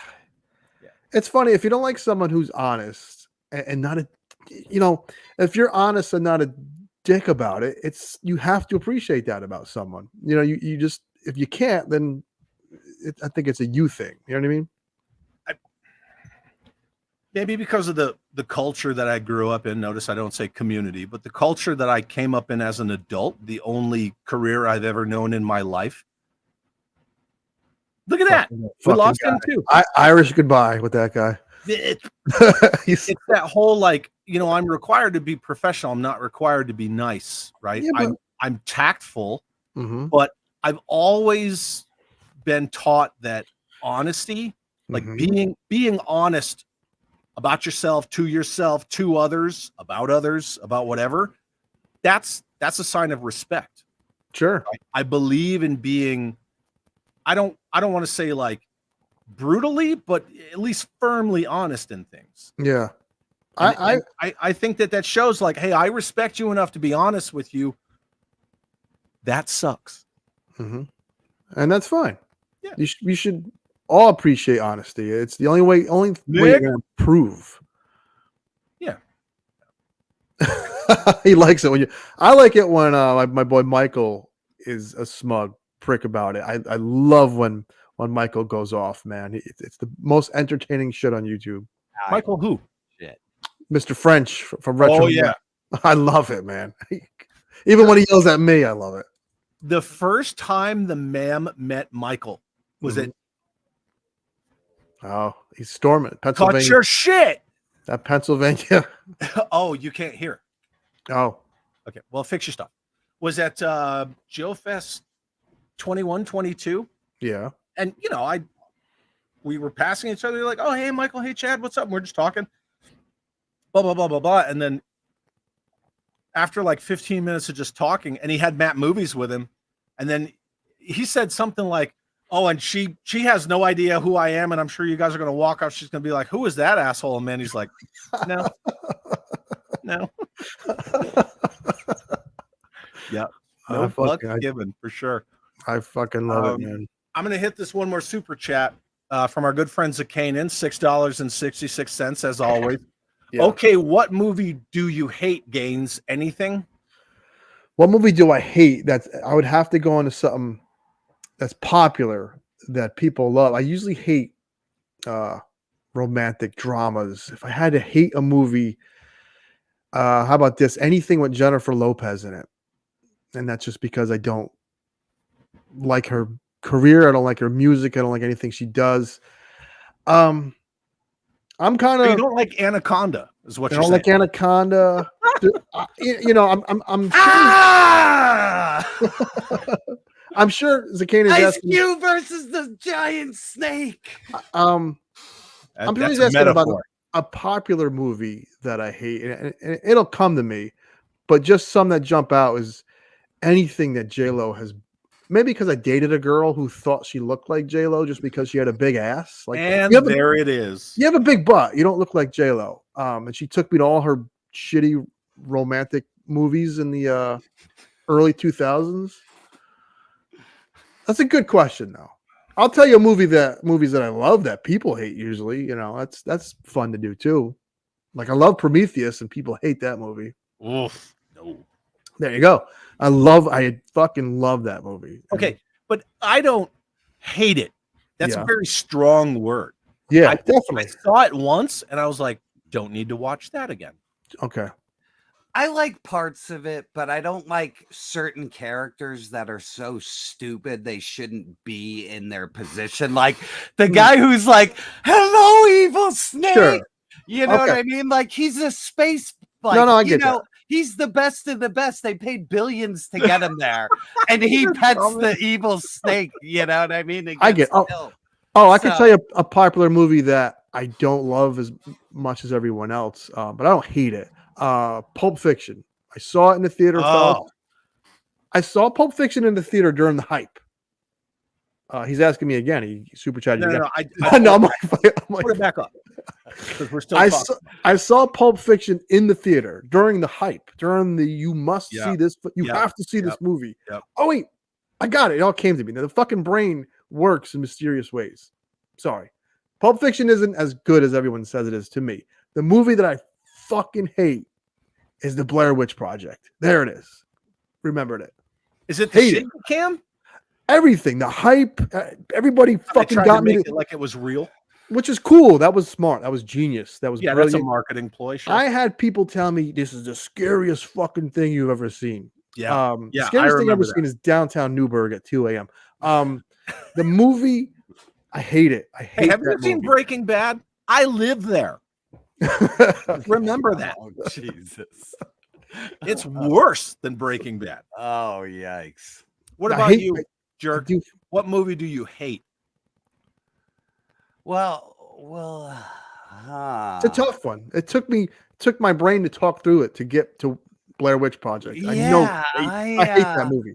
It's funny if you don't like someone who's honest and not a, if you're honest and not a dick about it, you have to appreciate that about someone. You just, if you can't, then I think it's a you thing. You know what I mean? Maybe because of the culture that I grew up in. Notice I don't say community, but the culture that I came up in as an adult, the only career I've ever known in my life. Look at that. We lost him too. Irish goodbye with that guy. It's that whole I'm required to be professional. I'm not required to be nice, right? Yeah, I'm tactful, Mhm. but I've always been taught that honesty, like Mhm. being honest about yourself, to others, about whatever, that's a sign of respect. Sure. I believe in being, I don't want to say like brutally, but at least firmly honest in things. Yeah. And I think that shows like, hey, I respect you enough to be honest with you. That sucks. And that's fine. Yeah. You should all appreciate honesty. It's the only way you're gonna improve. Yeah. He likes it I like it when my boy Michael is a smug prick about it. I love when Michael goes off, man. It's the most entertaining shit on YouTube. Michael who? Shit. Mr. French from Retro. Oh yeah. I love it, man. Even when he yells at me, I love it. The first time the ma'am met Michael was at Oh, he's storming Pennsylvania. Cut your shit. That Pennsylvania. Oh, you can't hear. Oh, Okay, well, fix your stuff. Was at Joe Fest 21, 22. yeah. And we were passing each other like, oh, hey, Michael, hey, Chad, what's up? And we're just talking. Blah, blah, blah, blah, blah. And then after like 15 minutes of just talking, and he had Matt Movies with him, and then he said something like, oh, and she has no idea who I am, and I'm sure you guys are going to walk up. She's going to be like, who is that asshole? And man, he's like, no. No. Yeah. No fucks given for sure. I fucking love it, man. I'm going to hit this one more super chat from our good friends at Kanan, $6.66 as always. Yeah. Okay, what movie do you hate, Gaines? Anything? What movie do I hate? I would have to go into something that's popular that people love. I usually hate romantic dramas. If I had to hate a movie, how about this? Anything with Jennifer Lopez in it. And that's just because I don't like her career. I don't like her music. I don't like anything she does. I'm kind So you of. don't like Anaconda, is what I you're don't saying. like Anaconda. You know, I'm sure, Ah! I'm sure Zakane is Ice asking. Cube versus the giant snake. I'm sure That's he's a asking about metaphor. a popular movie that I hate, and it'll come to me. But just some that jump out is anything that J-Lo has. Maybe because I dated a girl who thought she looked like J-Lo just because she had a big ass. Like And you have, there it is. you have a big butt, you don't look like J-Lo. And she took me to all her shitty romantic movies in the early 2000s. That's a good question, though. I'll tell you movies that I love that people hate usually. You know, that's fun to do too. Like I love Prometheus and people hate that movie. Oof. No. There you go. I fucking love that movie. Okay, but I don't hate it. That's Yeah. a very strong word. Yeah, I definitely. saw it once and I was like, don't need to watch that again. Okay. I like parts of it, but I don't like certain characters that are so stupid they shouldn't be in their position. Like the guy who's like, "Hello, evil snake." Sure. You know what Okay. I mean? Like he's a space. Like, No, I you get know, he's the best of the best. They paid billions to get him there, and he pets the evil snake. You know what I mean? It I get- gets oh. killed. Oh, I can So- tell you a popular movie that I don't love as much as everyone else, but I don't hate it. Pulp Fiction. I saw it in the theater. Oh. I saw Pulp Fiction in the theater during the hype. He's asking me again. He super chatted No, again. no, I No, I'm like, put it back up. Because we're still I talking. I saw Pulp Fiction in the theater during the hype, during the you must Yeah. see this, you Yep. have to see this Yep. movie. Yep. Oh wait, I got it. It all came to me. Now, the fucking brain works in mysterious ways. Sorry. Pulp Fiction isn't as good as everyone says it is to me. The movie that I fucking hate is the Blair Witch Project. There it is. Remembered it. Is it the Hate it. shaky cam? Everything, the hype, everybody They fucking tried got to me, make it like it was real. which is cool. That was smart. That was genius. That was Yeah, brilliant. that's a marketing ploy. Sure. I had people tell me this is the scariest fucking thing you've ever seen. Yeah. The Yeah, I scariest thing I've ever remember seen is downtown Newburgh at 2 a.m. The movie, I hate it. I hate Hey, have you that seen movie. Breaking Bad? I live there. Remember that. Oh, Jesus. It's worse than Breaking Bad. Oh, yikes. What I about hate- you, I jerk? do- What movie do you hate? Well, It's a tough one. It took my brain to talk through it to get to Blair Witch Project. I know Yeah, I hate that movie.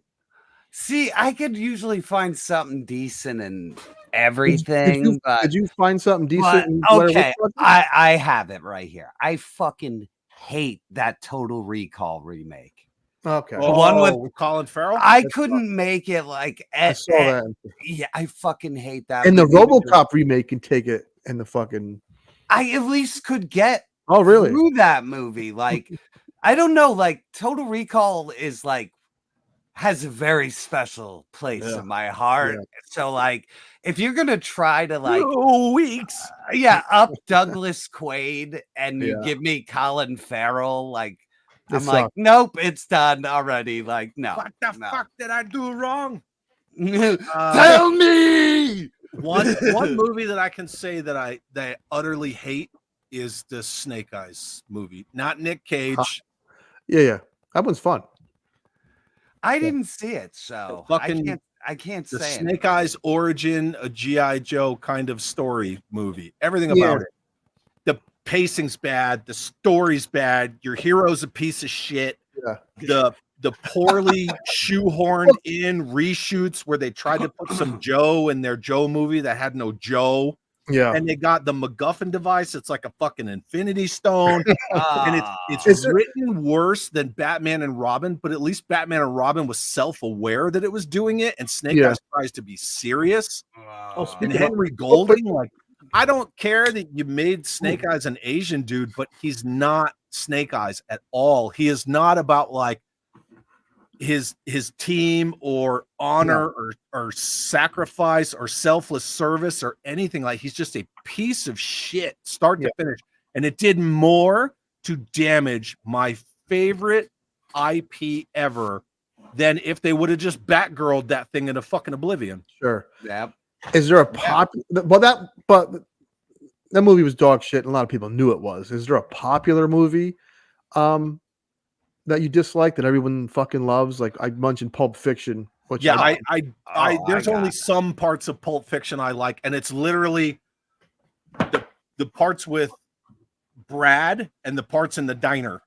See, I could usually find something decent in Did everything, you, but, did you find something decent but in Blair Witch okay, Project? I have it right here. I fucking hate that Total Recall remake. Okay. The one with- Colin Farrell. I couldn't make it like I saw that. yeah, I fucking hate that. And the movie. RoboCop remake can take it and the fucking I at least could get Oh really? through that movie. Like, I don't know, like Total Recall is like has a very special place Yeah. in my heart. Yeah. So like if you're gonna try to like 2 weeks. up Douglas Quaid and you Yeah. give me Colin Farrell, like It I'm like, sucks. nope, it's done already. Like, no. What the no. fuck did I do wrong? Tell me. One movie that I can say that I utterly hate is the Snake Eyes movie. Not Nick Cage. Yeah. That one's fun. I didn't see it, so fucking- I can't The say Snake anything. Eyes origin, a G.I. Joe kind of story movie. Everything Yeah. about it. The pacing's bad. The story's bad. Your hero's a piece of shit. Yeah. The poorly shoehorned in reshoots where they tried to put some Joe in their Joe movie that had no Joe. Yeah. And they got the MacGuffin device. It's like a fucking Infinity Stone. And Ah. it's written worse than Batman and Robin, but at least Batman and Robin was self-aware that it was doing it, and Snake Yeah. Eyes tries to be serious. Oh, And speaking of- Henry Golding, like, I don't care that you made Snake Eyes an Asian dude, but he's not Snake Eyes at all. He is not about like his team or honor or sacrifice or selfless service or anything. Like, he's just a piece of shit start to finish, and it did more to damage my favorite IP ever than if they would have just Batgirled that thing into fucking oblivion. Sure. Yeah. Is there a popular? But that movie was dog shit, and a lot of people knew it was. Is there a popular movie that you dislike that everyone fucking loves? Like I mentioned Pulp Fiction, which Yeah, I there's only some parts of Pulp Fiction I like, and it's literally the parts with Brad and the parts in the diner.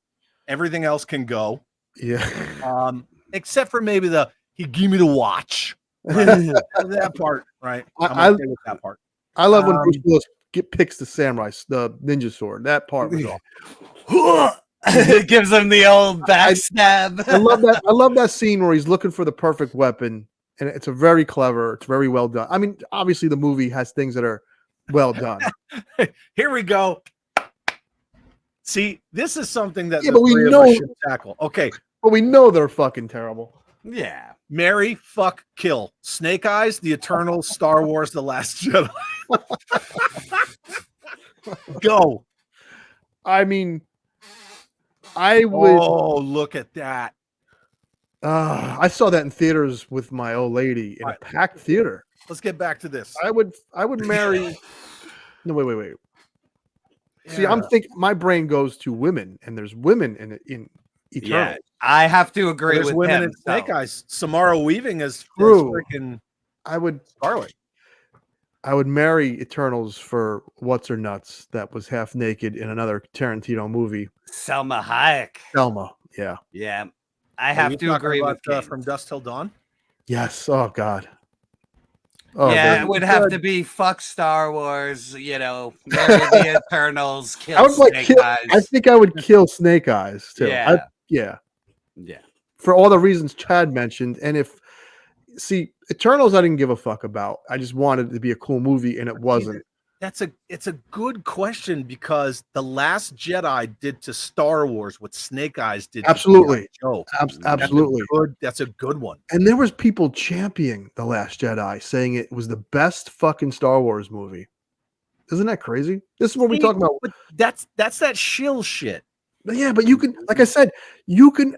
Everything else can go. yeah. Except for maybe he gave me the watch. Right? That part, right? I'm okay with that part. I love when Bruce Willis picks the ninja sword. That part was awesome. It gives him the old backstab. I love that. I love that scene where he's looking for the perfect weapon, and it's very clever. It's very well done. I mean, obviously the movie has things that are well done. Here we go. See, this is something that but we know should tackle. Okay, but we know they're fucking terrible. Yeah. marry, fuck, kill. Snake Eyes, The Eternals, Star Wars, The Last Jedi. Go. I mean, I would. Oh, look at that. I saw that in theaters with my old lady in a packed theater. Let's get back to this. I would marry. No, wait. See, Yeah. I'm thinking my brain goes to women, and there's women in Eternals. Yeah, I have to agree There's with women him. in Snake Eyes. Samara Weaving is True. freaking I would Scarlet. marry Eternals for what's her nuts that was half naked in another Tarantino movie. Selma Hayek. Selma. Yeah. Yeah, I Are have you to talking agree about, with King. From Dusk Till Dawn. Yes. Oh God. Oh, Yeah, baby. it would have to be fuck Star Wars, marry the Eternals, kill I would Snake kill. Eyes. I think I would kill Snake Eyes too. Yeah. Yeah. Yeah. For all the reasons Chad mentioned, and Eternals, I didn't give a fuck about. I just wanted it to be a cool movie, and it wasn't. It's a good question because The Last Jedi did to Star Wars what Snake Eyes did. Absolutely. To Absolutely. That's a good one. And there was people championing The Last Jedi, saying it was the best fucking Star Wars movie. Isn't that crazy? This is what we talk about. But that's that shill shit. Yeah, but you can, like I said, you can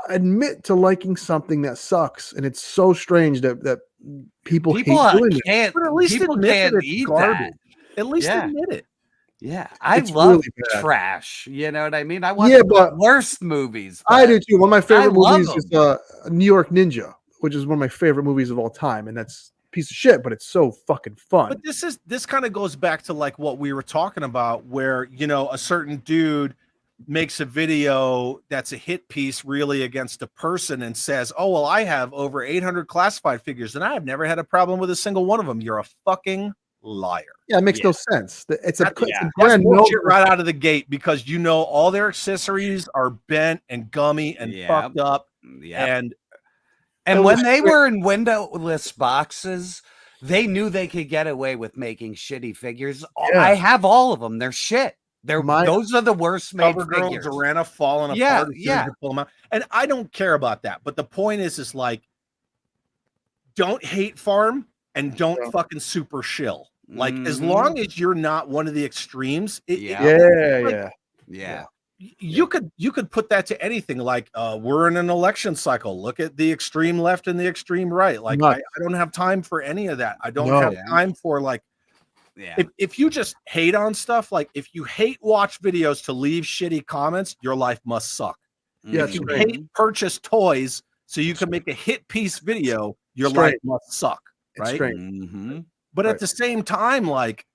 admit to liking something that sucks, and it's so strange that people hate doing it. can't. But at least people admit that can't it's eat garbage. that. At least Yeah. admit it. Yeah, I It's love really bad. trash. You know what I mean? I watch Yeah, the but worst movies. I but do too. One of my favorite love movies is New York Ninja, which is one of my favorite movies of all time, and that's a piece of shit, but it's so fucking fun. But this kind of goes back to like what we were talking about, where a certain dude makes a video that's a hit piece really against a person and says, "Oh well, I have over 800 classified figures, and I have never had a problem with a single one of them." You're a fucking liar. Yeah, it makes no sense. It's a That's brand bullshit right out of the gate because all their accessories are bent and gummy and fucked up. Yeah. And when they were in windowless boxes, they knew they could get away with making shitty figures. Yeah. I have all of them. They're shit. Those are the worst made CoverGirl, figures. Durana falling apart. Yeah, as soon as yeah. you pull them out. And I don't care about that. But the point is like, don't hate farm and don't fucking super shill. Like, as long as you're not one of the extremes, Yeah. you could put that to anything. Like, we're in an election cycle. Look at the extreme left and the extreme right. Like, I don't have time for any of that. I don't have time for like. Yeah. If you just hate on stuff, like if you hate watch videos to leave shitty comments, your life must suck. Yeah, If you hate purchase toys so you can make a hit piece video, your life must suck. Right. But at the same time, like,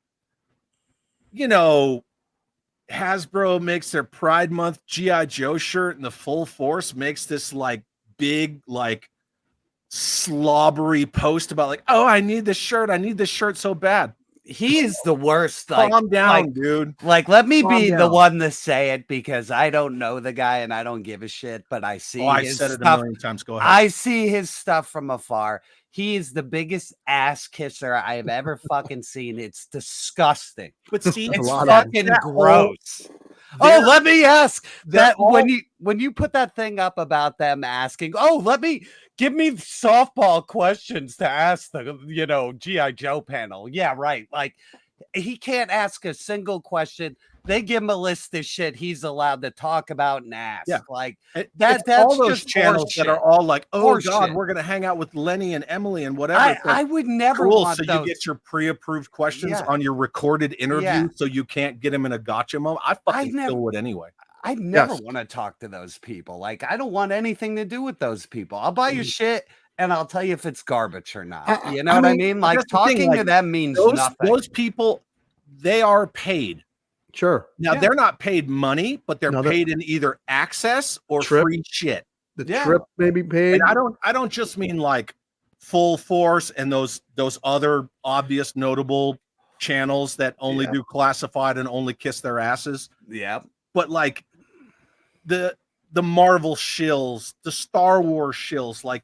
Hasbro makes their Pride Month G.I. Joe shirt and the Full Force makes this like big, like slobbery post about like, oh, I need this shirt. I need this shirt so bad. He is the worst. Calm down, dude. Like, let me Calm be the down. one to say it because I don't know the guy and I don't give a shit. But I see. I his said it stuff. a million times. Go ahead. I see his stuff from afar. He is the biggest ass kisser I have ever fucking seen. It's disgusting. But see, It's lot of fucking gross. Let me ask that when you put that thing up about them asking, give me softball questions to ask the G.I. Joe panel. Yeah, right. Like he can't ask a single question. They give him a list of shit he's allowed to talk about and ask. Yeah. Like It's that's all those just channels that horseshit. are all like, oh God, Horseshit. we're gonna hang out with Lenny and Emily and whatever. It's like, I would never cool. want So those. you get your pre-approved questions Yeah. on your recorded interview, Yeah. so you can't get them in a gotcha moment. I fucking never- still would anyway. I never Yes. want to talk to those people. Like, I don't want anything to do with those people. I'll buy you shit and I'll tell you if it's garbage or not. You know what I mean? Like, that's the thing, talking to like, them means nothing. Those people, they are paid. Sure. Now Yeah. they're not paid money, but they're No, they're- paid in either access or Trip. free shit. The Yeah. trip may be paid. And I don't just mean like Full Force and those other obvious notable channels that only Yeah. do classified and only kiss their asses, Yeah. but like the Marvel shills, the Star Wars shills, like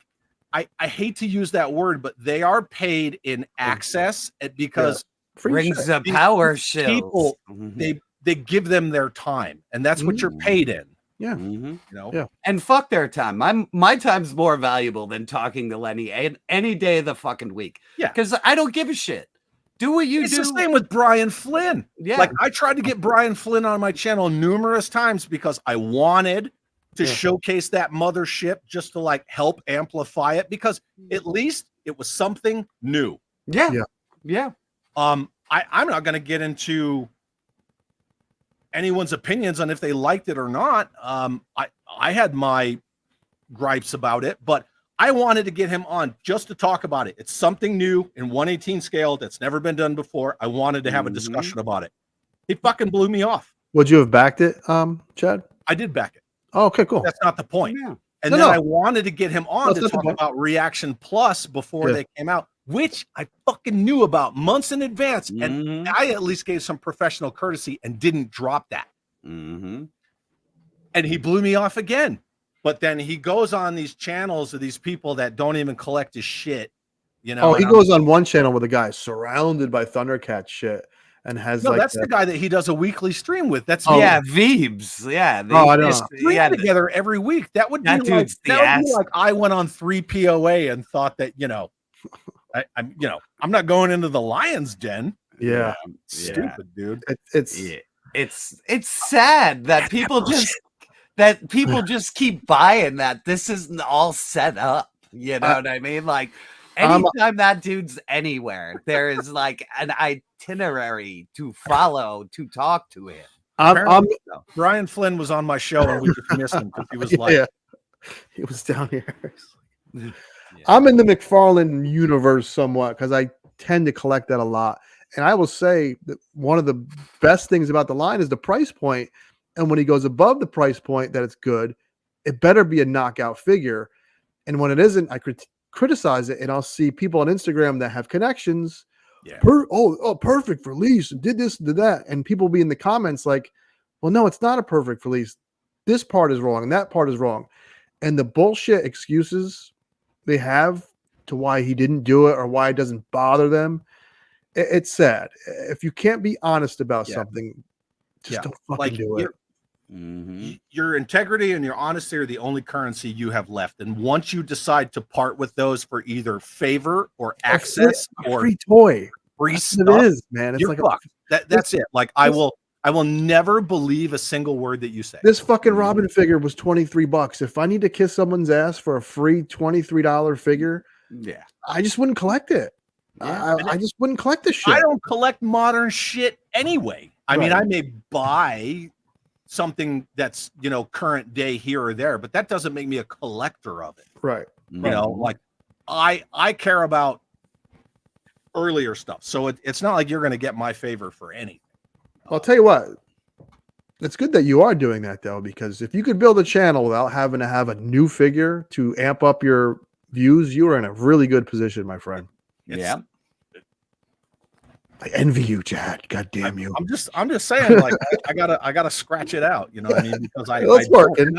I hate to use that word, but they are paid in access because Free Rings shit. of These power shills. people, they give them their time, and that's what you're paid in. Yeah. You know, Yeah. And fuck their time. My time's more valuable than talking to Lenny any day of the fucking week. Yeah. Because I don't give a shit. Do what you it's do. the same with Brian Flynn. Yeah. Like I tried to get Brian Flynn on my channel numerous times because I wanted to showcase that mothership, just to like help amplify it, because at least it was something new. Yeah. Yeah. Yeah. I'm not going to get into anyone's opinions on if they liked it or not. I had my gripes about it, but I wanted to get him on just to talk about it. It's something new in 1/18 scale that's never been done before. I wanted to have a discussion about it. He fucking blew me off. Would you have backed it, Chad? I did back it. Oh, okay, cool. That's not the point. Yeah. And No, then no. I wanted to get him on That's to not the talk point. about Reaction Plus before Yeah. they came out, which I fucking knew about months in advance. And I at least gave some professional courtesy and didn't drop that. Mm-hmm. And he blew me off again. But then he goes on these channels of these people that don't even collect his shit. You know, Oh, he and goes on one channel with a guy surrounded by Thundercat shit and has no, like that's the guy that he does a weekly stream with. That's Yeah, Veebs. Yeah. Oh, I know. stream together every week. That would be That like dude's the that would be ass. like I went on 3 POA and thought that, you know, I'm not going into the lion's den. yeah. Stupid, dude. It's Yeah. It's sad that people just keep buying that this isn't all set up. You know what I mean? Like anytime that dude's anywhere, there is like an itinerary to follow to talk to him. I'm Brian Flynn was on my show and we just missed him because he was like, yeah. He was down here. I'm in the McFarlane universe somewhat because I tend to collect that a lot. And I will say that one of the best things about the line is the price point. And when he goes above the price point that it's good, it better be a knockout figure. And when it isn't, I criticize it. And I'll see people on Instagram that have connections. Yeah. Perfect release. And did this, did that. And people be in the comments like, well, no, it's not a perfect release. This part is wrong and that part is wrong. And the bullshit excuses they have to why he didn't do it or why it doesn't bother them. It's sad. If you can't be honest about something, just don't fucking do it. Your integrity and your honesty are the only currency you have left. And once you decide to part with those for either favor or access or free toy, free that's stuff, what it is, man. It's you're like fucked. That's it. Like I will never believe a single word that you say. this fucking Robin figure was $23. If I need to kiss someone's ass for a free $23 figure, Yeah. I just wouldn't collect it. I just wouldn't collect this shit. I don't collect modern shit anyway. I mean, Right. I may buy something that's, you know, current day here or there, but that doesn't make me a collector of it. Right. You know, like I care about earlier stuff. So it's not like you're going to get my favor for anything. I'll tell you what. It's good that you are doing that though, because if you could build a channel without having to have a new figure to amp up your views, you are in a really good position, my friend. Yeah. I envy you, Chad. God damn you. I'm just saying, like I gotta scratch it out. You know what I mean? Because Let's work. and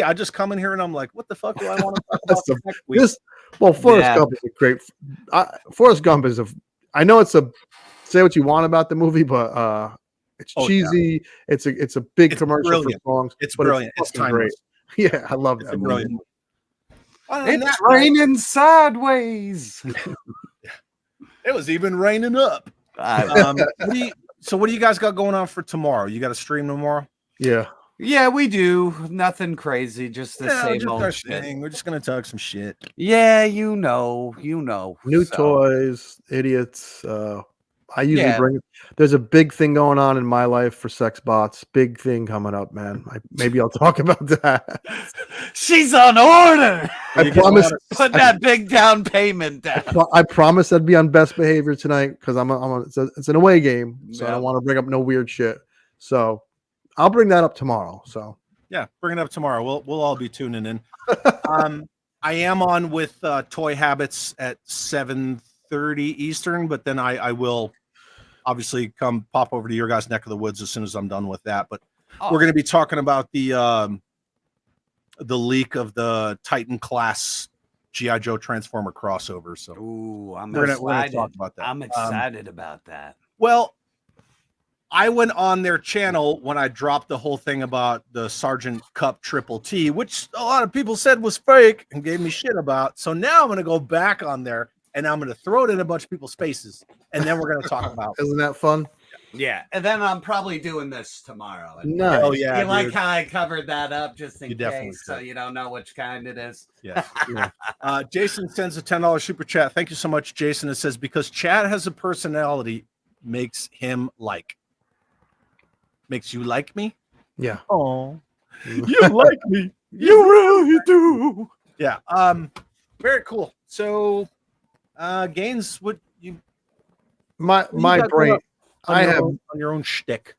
I just come in here and I'm like, what the fuck do I want to talk about That's next week? Forrest Gump is a great. Forrest Gump is a. I know it's a. Say what you want about the movie, but it's cheesy. Yeah. It's a big commercial brilliant. for songs. It's brilliant. It's timeless. Great. Yeah, I love that. Brilliant. Movie. It's raining sideways. It was even raining up. What do you guys got going on for tomorrow? You got a stream tomorrow? Yeah. Yeah, we do. Nothing crazy, just the same just old our shit. thing. We're just gonna talk some shit. Yeah, you know. New So, toys, idiots. I usually Yeah. bring. There's a big thing going on in my life for sex bots. Big thing coming up, man. Maybe I'll talk about that. She's on order. I promise. Put that big down payment down. I promise I'd be on best behavior tonight because it's an away game, so I don't want to bring up no weird shit. So I'll bring that up tomorrow. So Yeah, bring it up tomorrow. We'll all be tuning in. I am on with Toy Habits at 7:30 Eastern, but then I will obviously come pop over to your guys' neck of the woods as soon as I'm done with that. But we're going to be talking about the leak of the Titan class G.I. Joe Transformer crossover. So we're gonna talk about that. I'm excited about that. Well, I went on their channel when I dropped the whole thing about the Sergeant Cup Triple T, which a lot of people said was fake and gave me shit about. So now I'm going to go back on there and I'm going to throw it in a bunch of people's faces. And then we're going to talk about it. isn't that fun? Yeah, and then I'm probably doing this tomorrow. Nice. Oh, yeah. You like how I covered that up just in You definitely case, so did. you don't know which kind it is. Yeah. Jason sends a $10 super chat. Thank you so much, Jason. It says, because Chad has a personality, makes him like. Makes you like me? Yeah. Oh, you like me. You really do. Yeah. Very cool. So, Gaines, what you My got brain. going I have. on your own shtick.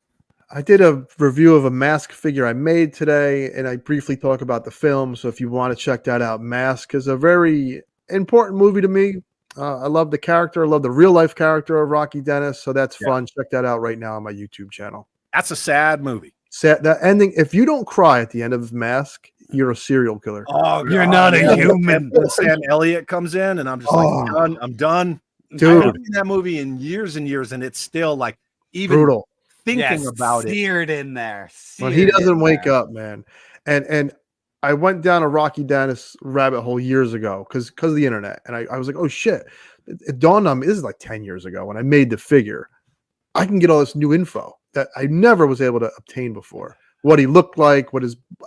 I did a review of a Mask figure I made today, and I briefly talk about the film. So if you want to check that out, Mask is a very important movie to me. I love the character. I love the real life character of Rocky Dennis. So that's fun. Check that out right now on my YouTube channel. That's a sad movie. Sad, that ending. If you don't cry at the end of Mask, you're a serial killer. Oh, You're not a human. When Sam Elliott comes in, and I'm just like, I'm done. Dude. I haven't seen that movie in years and years, and it's still like even Brutal. thinking about it. Seared in there. When he doesn't wake up, man. And I went down a Rocky Dennis rabbit hole years ago because of the internet. And I was like, oh shit. It dawned on me, this is like 10 years ago when I made the figure. I can get all this new info that I never was able to obtain before. What he looked like,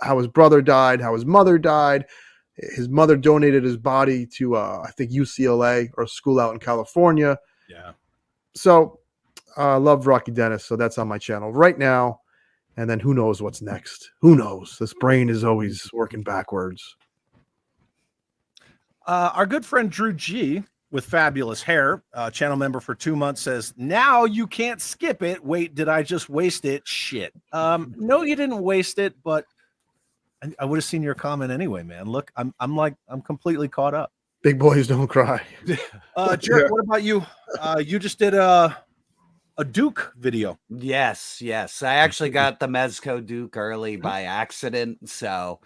how his brother died, how his mother died. His mother donated his body to I think UCLA or a school out in California. Yeah. So I love Rocky Dennis, so that's on my channel right now. And then who knows what's next? Who knows? This brain is always working backwards. Our good friend Drew G with fabulous hair, channel member for 2 months, says, now you can't skip it. Wait, did I just waste it? Shit. No, you didn't waste it, but I would have seen your comment anyway, man. Look, I'm completely caught up. Big boys don't cry. Jared, what about you? You just did a Duke video. Yes. I actually got the Mezco Duke early by accident. So,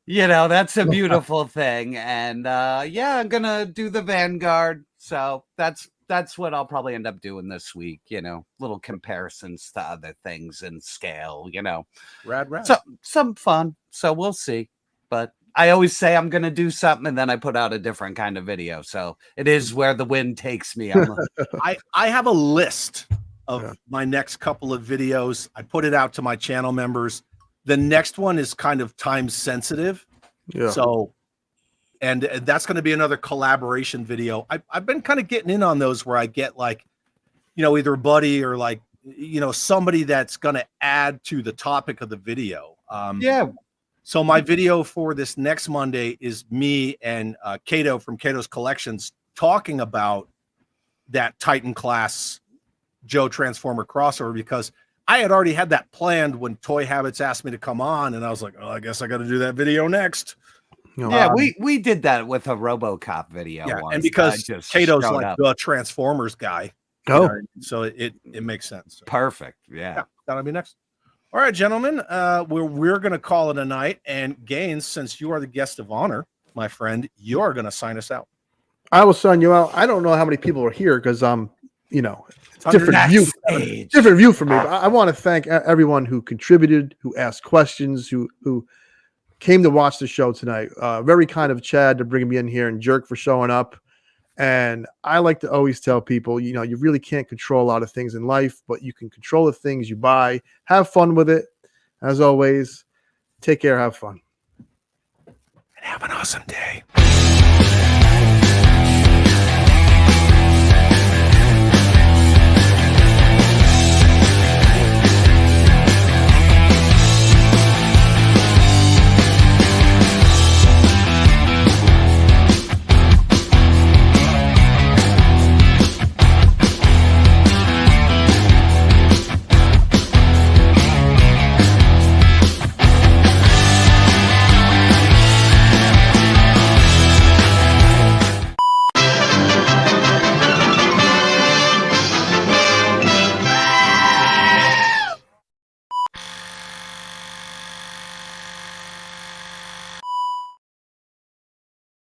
that's a beautiful thing. And I'm going to do the Vanguard. So that's what I'll probably end up doing this week. Little comparisons to other things and scale, Rad. So some fun. So we'll see. But I always say I'm going to do something and then I put out a different kind of video. So it is where the wind takes me. I have a list of my next couple of videos. I put it out to my channel members. The next one is kind of time sensitive. Yeah. So, and that's going to be another collaboration video. I've been kind of getting in on those where I get like, either a buddy or like, somebody that's going to add to the topic of the video. So my video for this next Monday is me and Kato from Kato's Collections talking about that Titan class Joe Transformer crossover, because I had already had that planned when Toy Habits asked me to come on, and I was like, oh, I guess I got to do that video next. We did that with a RoboCop video. Yeah, once. and because Kato's like up. the Transformers guy, so it makes sense. So, perfect. Yeah, that'll be next. All right, gentlemen, we're going to call it a night. And Gaines, since you are the guest of honor, my friend, you're going to sign us out. I will sign you out. I don't know how many people are here because it's different view. Different view for me. But I want to thank everyone who contributed, who asked questions, who came to watch the show tonight. Very kind of Chad to bring me in here, and Jerk for showing up. And I like to always tell people, you know, you really can't control a lot of things in life, but you can control the things you buy. Have fun with it. As always, take care, have fun. And have an awesome day.